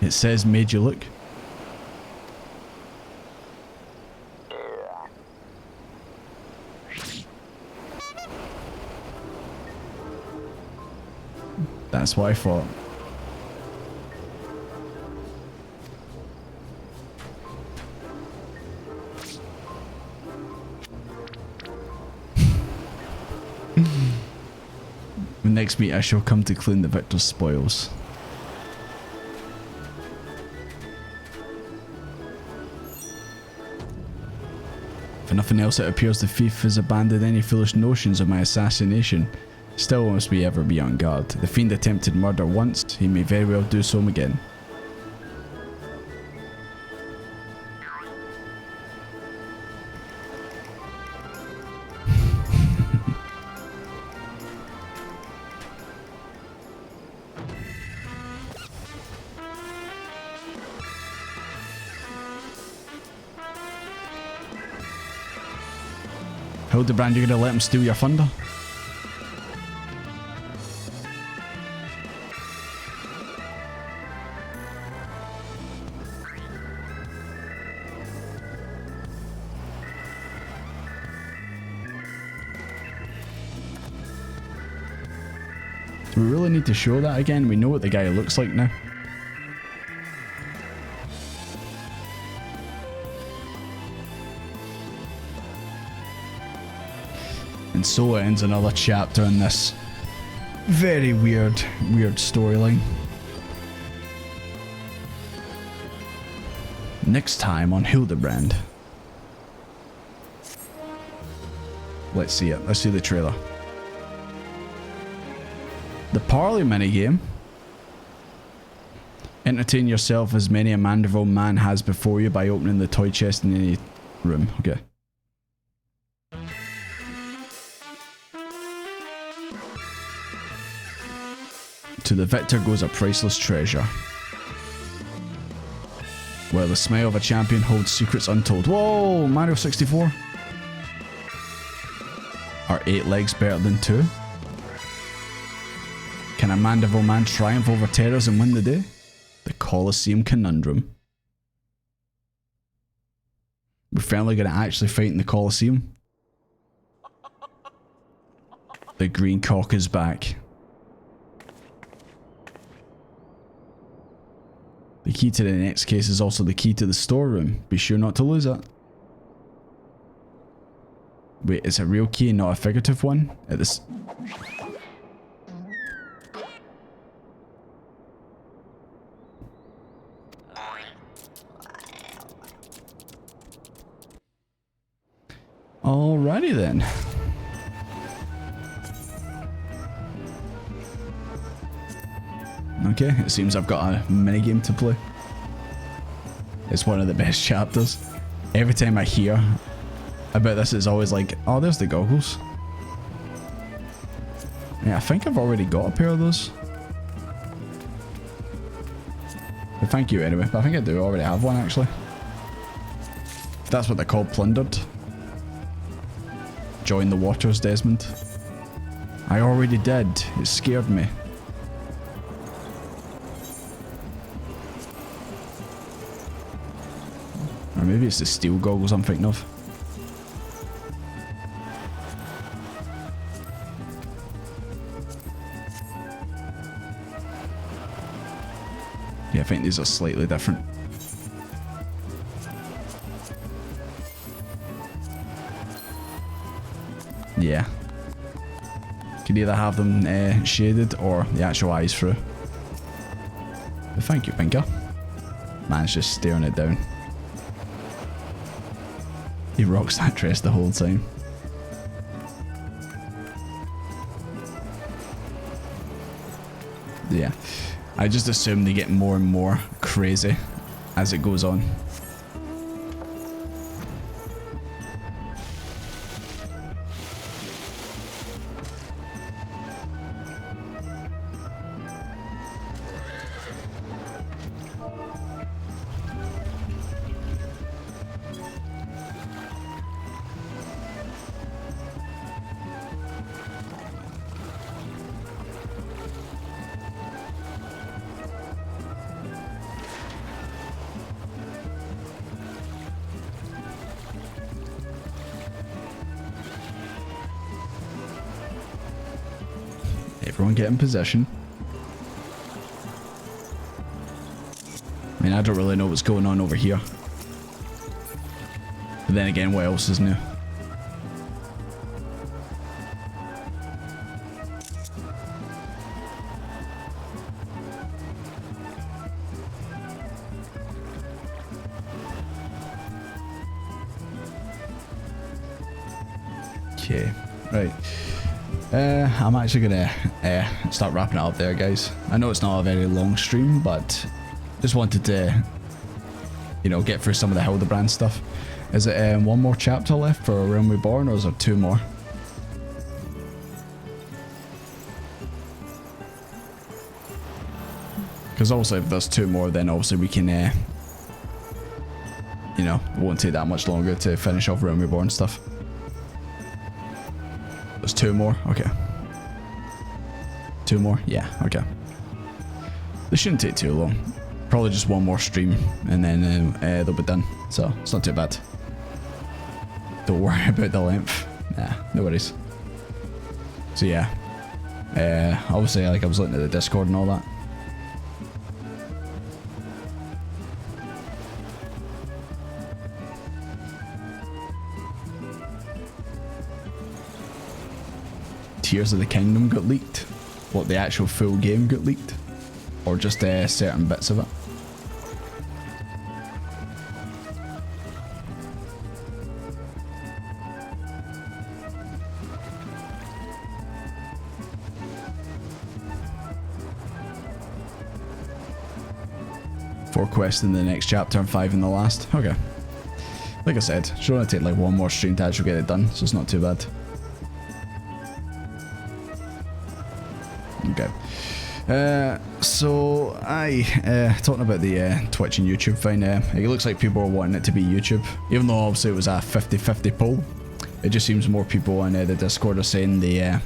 It says made you look. That's what I thought. When next meet I shall come to clean the victor's spoils. If nothing else, it appears the thief has abandoned any foolish notions of my assassination. Still must we ever be on guard. The fiend attempted murder once, he may very well do so again. Hildebrand, you're gonna let him steal your thunder? Do we really need to show that again? We know what the guy looks like now. And so ends another chapter in this very weird storyline. Next time on Hildebrand. Let's see it. Let's see the trailer. The parley minigame. Entertain yourself as many a Mandeville man has before you by opening the toy chest in any room. Okay. To the victor goes a priceless treasure. Where the smile of a champion holds secrets untold. Whoa, Mario 64. Are 8 legs better than 2? Can a Mandeville man triumph over terrors and win the day? The Colosseum Conundrum. We're finally going to actually fight in the Colosseum. The green cock is back. The key to the next case is also the key to the storeroom. Be sure not to lose it. Wait, it's a real key, not a figurative one? At this... Alrighty then. Okay, it seems I've got a minigame to play. It's one of the best chapters. Every time I hear about this, it's always like, oh, there's the goggles. Yeah, I think I've already got a pair of those. But thank you anyway, but I think I do already have one actually. If that's what they're called, plundered. Join the waters, Desmond. I already did. It scared me. Or maybe it's the steel goggles I'm thinking of. Yeah, I think these are slightly different. Yeah. Could either have them shaded or the actual eyes through. But thank you, Pinker. Man's just staring it down. He rocks that dress the whole time. Yeah. I just assume they get more and more crazy as it goes on. Everyone get in position. I mean, I don't really know what's going on over here. But then again, what else is new? Okay, right. I'm actually gonna start wrapping it up there, guys. I know it's not a very long stream, but just wanted to, you know, get through some of the Hildebrand stuff. Is it one more chapter left for Realm Reborn, or is there 2 more? Because also if there's 2 more, then obviously we can, you know, it won't take that much longer to finish off Realm Reborn stuff. There's 2 more? Okay. 2 more? Yeah, okay. This shouldn't take too long. Probably just 1 more stream and then they'll be done. So, it's not too bad. Don't worry about the length. Nah, no worries. So yeah. Obviously, like I was looking at the Discord and all that. Tears of the Kingdom got leaked. What, the actual full game got leaked? Or just certain bits of it? Four quests in the next chapter and 5 in the last. Okay. Like I said, it's only take like one more stream to actually get it done, so it's not too bad. Okay. So talking about the Twitch and YouTube thing, it looks like people are wanting it to be YouTube, even though obviously it was a 50-50 poll. It just seems more people on the Discord are saying the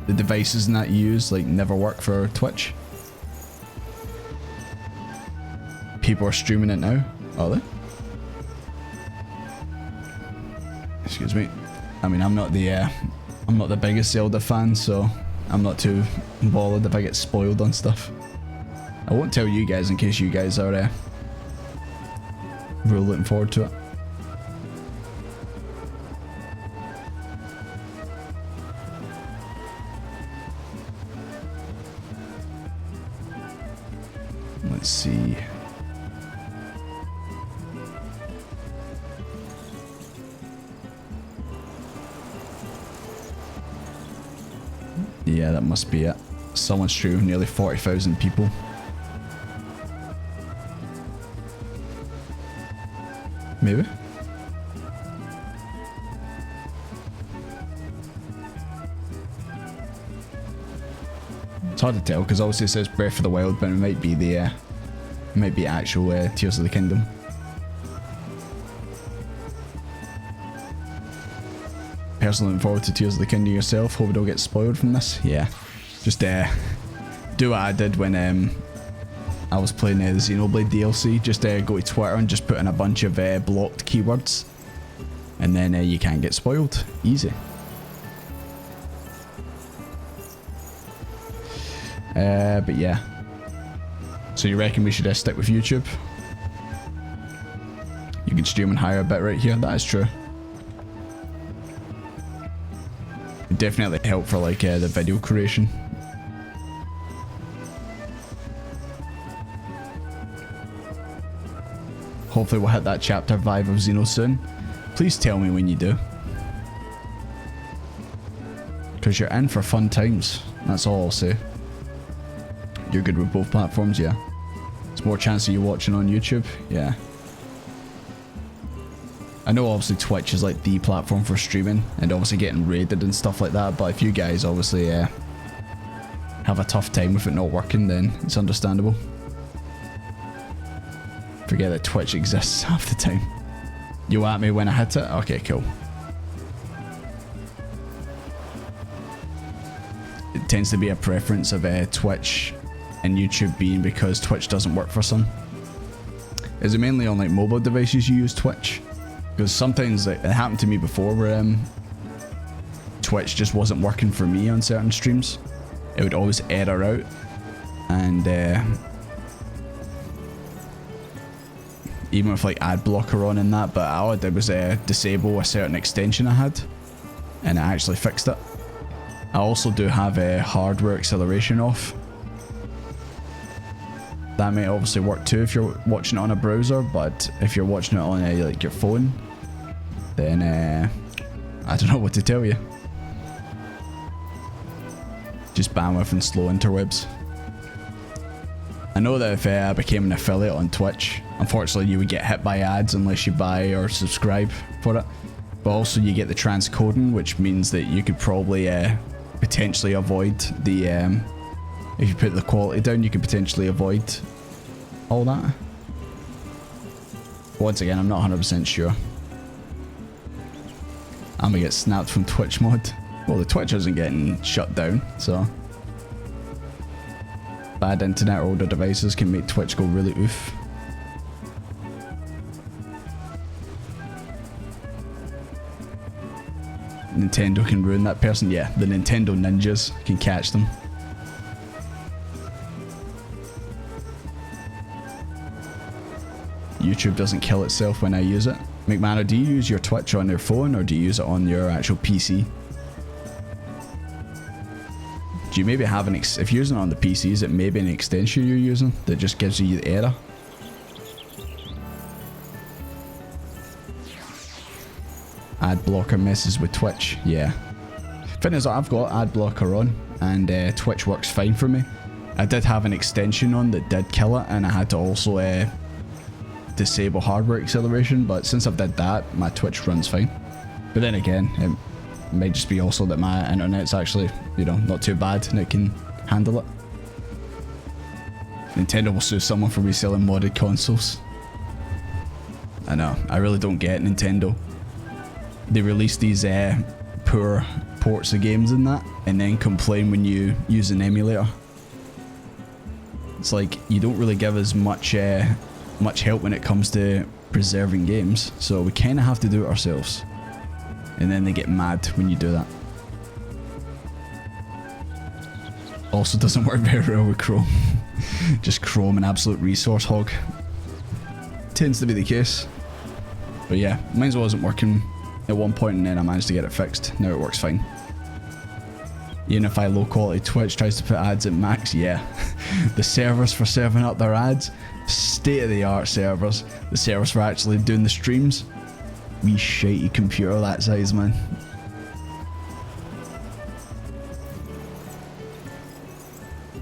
devices and that you use like never work for Twitch. People are streaming it now, are they? Excuse me. I mean, I'm not the biggest Zelda fan, so I'm not too bothered if I get spoiled on stuff. I won't tell you guys in case you guys are really looking forward to it. Let's see. Yeah, that must be it. Someone streaming nearly 40,000 people. Maybe? It's hard to tell because obviously it says Breath of the Wild, but it might be actual Tears of the Kingdom. Personally looking forward to Tears of the Kingdom yourself. Hope we don't get spoiled from this. Yeah. Just do what I did when I was playing the Xenoblade DLC. Just go to Twitter and just put in a bunch of blocked keywords. And then you can't get spoiled. Easy. But yeah. So you reckon we should stick with YouTube? You can stream and hire a bit right here. That is true. Definitely help for like the video creation. Hopefully we'll hit that chapter 5 of Xeno soon. Please tell me when you do. Because you're in for fun times. That's all I'll say. You're good with both platforms, yeah. There's more chance of you watching on YouTube, yeah. I know obviously Twitch is like the platform for streaming and obviously getting raided and stuff like that, but if you guys obviously have a tough time with it not working, then it's understandable. Forget that Twitch exists half the time. You at me when I hit it? Okay, cool. It tends to be a preference of Twitch and YouTube being because Twitch doesn't work for some. Is it mainly on like mobile devices you use Twitch? Because sometimes it happened to me before where Twitch just wasn't working for me on certain streams. It would always error out, and even with like ad blocker on and that, but all I did was disable a certain extension I had, and it actually fixed it. I also do have hardware acceleration off. That may obviously work too if you're watching it on a browser, but if you're watching it on like your phone, then I don't know what to tell you. Just bandwidth and slow interwebs. I know that if I became an affiliate on Twitch, unfortunately you would get hit by ads unless you buy or subscribe for it. But also you get the transcoding, which means that you could probably potentially avoid the if you put the quality down, you could potentially avoid all that. Once again, I'm not 100% sure. I'm gonna get snapped from Twitch mod. Well, the Twitch isn't getting shut down, so. Bad internet or older devices can make Twitch go really oof. Nintendo can ruin that person. Yeah, the Nintendo ninjas can catch them. YouTube doesn't kill itself when I use it. McManor, do you use your Twitch on your phone or do you use it on your actual PC? Do you maybe have if you're using it on the PC, is it maybe an extension you're using that just gives you the error? Ad blocker messes with Twitch, yeah. Thing is, I've got ad blocker on and Twitch works fine for me. I did have an extension on that did kill it and I had to also disable hardware acceleration, but since I've did that, my Twitch runs fine. But then again, it might just be also that my internet's actually, you know, not too bad and it can handle it. Nintendo will sue someone for reselling modded consoles. I know, I really don't get Nintendo. They release these poor ports of games and that, and then complain when you use an emulator. It's like, you don't really give us much help when it comes to preserving games, so we kind of have to do it ourselves. And then they get mad when you do that. Also doesn't work very well with Chrome. Just Chrome, an absolute resource hog. Tends to be the case. But yeah, mine wasn't working at one point and then I managed to get it fixed. Now it works fine. Unify low quality Twitch tries to put ads at max, yeah. The servers for serving up their ads, state of the art servers. The servers for actually doing the streams, wee shitey computer that size, man.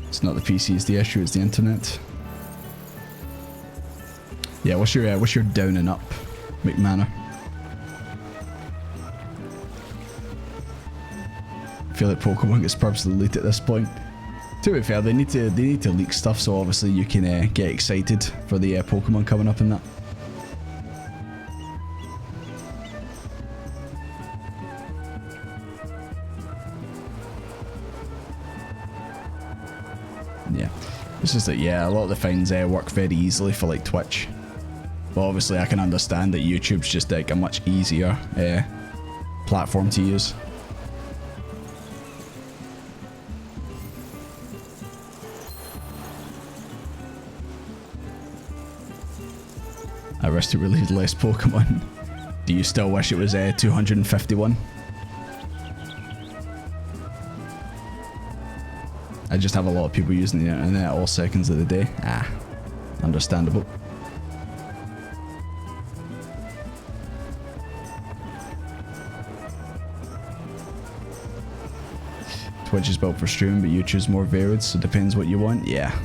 It's not the PC, it's the issue, it's the internet. Yeah, what's your down and up, McManor? I feel like Pokemon gets purposely leaked at this point. To be fair, they need to leak stuff so obviously you can get excited for the Pokemon coming up and that. Yeah, it's just that, yeah, a lot of the things work very easily for like Twitch. But obviously I can understand that YouTube's just like a much easier platform to use. I wish it released less Pokemon. Do you still wish it was 251? I just have a lot of people using the internet all seconds of the day. Ah, understandable. Twitch is built for streaming, but YouTube's more varied, so it depends what you want. Yeah.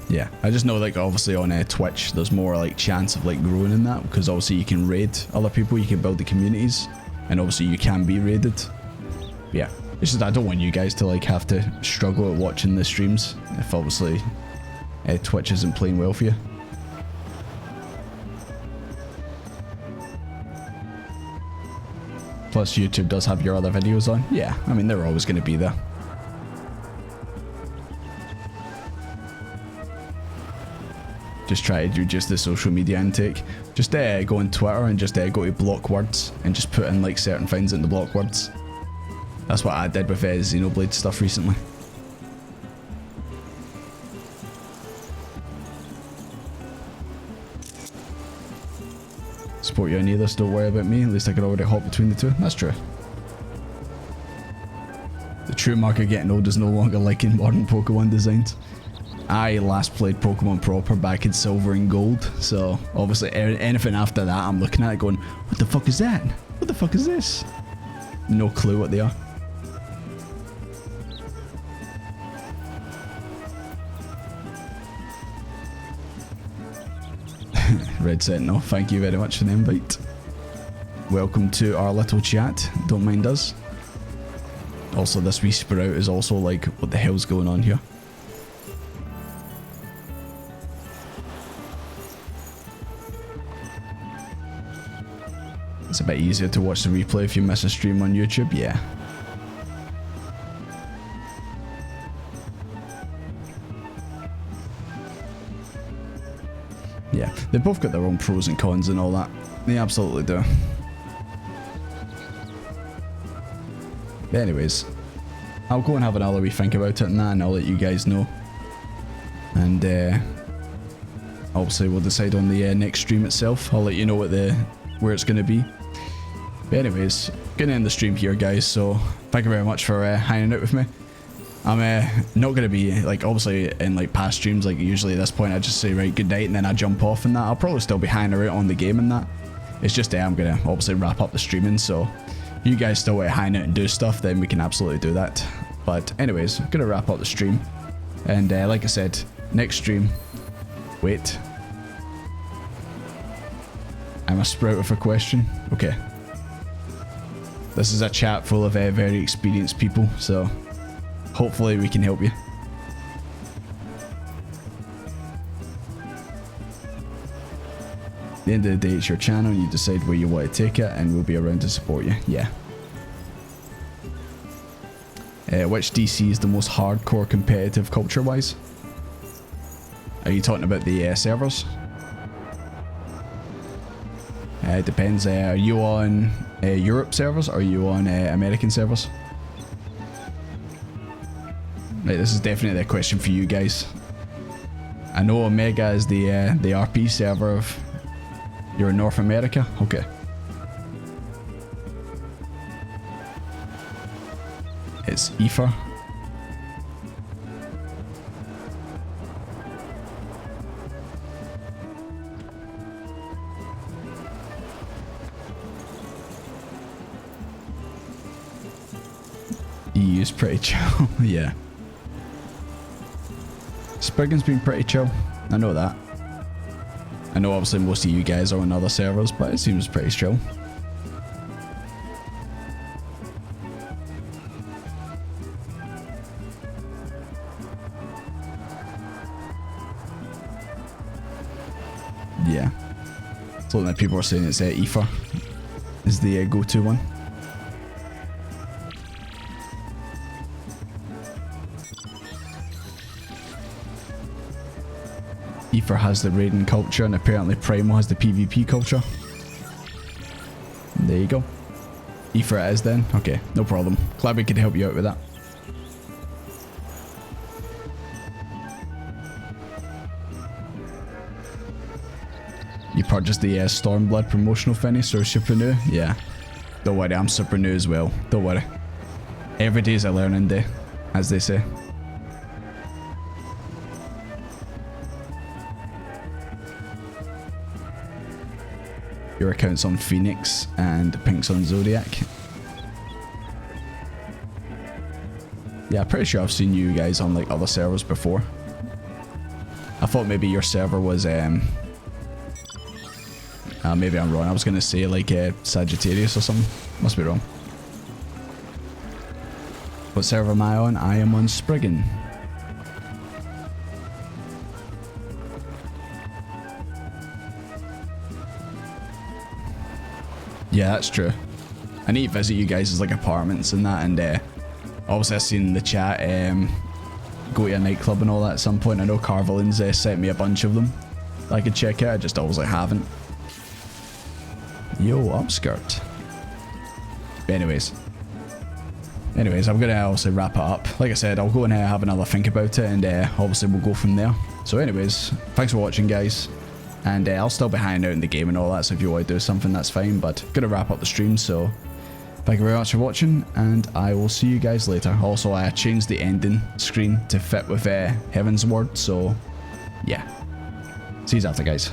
Yeah, I just know like obviously on Twitch there's more like chance of like growing in that because obviously you can raid other people, you can build the communities, and obviously you can be raided. But yeah, it's just I don't want you guys to like have to struggle at watching the streams if obviously Twitch isn't playing well for you. Plus YouTube does have your other videos on. Yeah, I mean they're always going to be there. Just try to reduce the social media intake. Just go on Twitter and just go to block words and just put in like certain things into block words. That's what I did with Xenoblade stuff recently. Support you on either, so don't worry about me. At least I can already hop between the two. That's true. The true mark of getting old is no longer liking modern Pokemon designs. I last played Pokemon proper back in Silver and Gold, so obviously anything after that I'm looking at it going, what the fuck is that? What the fuck is this? No clue what they are. Red Sentinel, thank you very much for the invite. Welcome to our little chat, don't mind us. Also this wee Sprout is also like, what the hell's going on here? It's a bit easier to watch the replay if you miss a stream on YouTube, yeah. Yeah, they've both got their own pros and cons and all that. They absolutely do. But anyways, I'll go and have another wee think about it and that, and I'll let you guys know. And obviously we'll decide on the next stream itself. I'll let you know where it's going to be. But anyways, gonna end the stream here, guys. So thank you very much for hanging out with me. I'm not gonna be like, obviously in like past streams, like usually at this point I just say right, good night, and then I jump off and that. I'll probably still be hanging out on the game and that. It's just I'm gonna obviously wrap up the streaming, so if you guys still want to hang out and do stuff, then we can absolutely do that. But anyways, I'm gonna wrap up the stream, and like I said, next stream. Wait, I'm a sprout with a question. Okay. This is a chat full of very experienced people, so hopefully we can help you. At the end of the day, it's your channel, and you decide where you want to take it, and we'll be around to support you. Yeah. Which DC is the most hardcore competitive culture-wise? Are you talking about the servers? It depends. Are you on Europe servers or are you on American servers? Right, this is definitely a question for you guys. I know Omega is the RP server of... You're in North America? Okay. It's Ether. EU's pretty chill. Yeah. Spriggan's been pretty chill. I know that. I know obviously most of you guys are on other servers, but it seems pretty chill. Yeah. So that people are saying it's Ether is the go-to one. Ether has the raiding culture, and apparently Primal has the PvP culture. There you go. Ether it is then. Okay, no problem. Glad we could help you out with that. You purchased the Stormblood promotional finish, or super new? Yeah. Don't worry, I'm super new as well. Don't worry. Every day is a learning day, as they say. Your account's on Phoenix and Pink's on Zodiac. Yeah, I'm pretty sure I've seen you guys on like other servers before. I thought maybe your server was maybe I'm wrong. I was gonna say like Sagittarius or something. Must be wrong. What server am I on? I am on Spriggan. Yeah, that's true. I need to visit you guys' like apartments and that, and obviously I've seen in the chat go to a nightclub and all that at some point. I know Carvelin's sent me a bunch of them that I could check out. I just always like haven't. Yo, upskirt. But anyways, I'm gonna obviously wrap it up. Like I said, I'll go and have another think about it, and obviously we'll go from there. So anyways, thanks for watching, guys. And I'll still be hanging out in the game and all that, so if you want to do something, that's fine. But gonna wrap up the stream, so thank you very much for watching, and I will see you guys later. Also, I changed the ending screen to fit with Heaven's Word, so yeah. See you after, guys.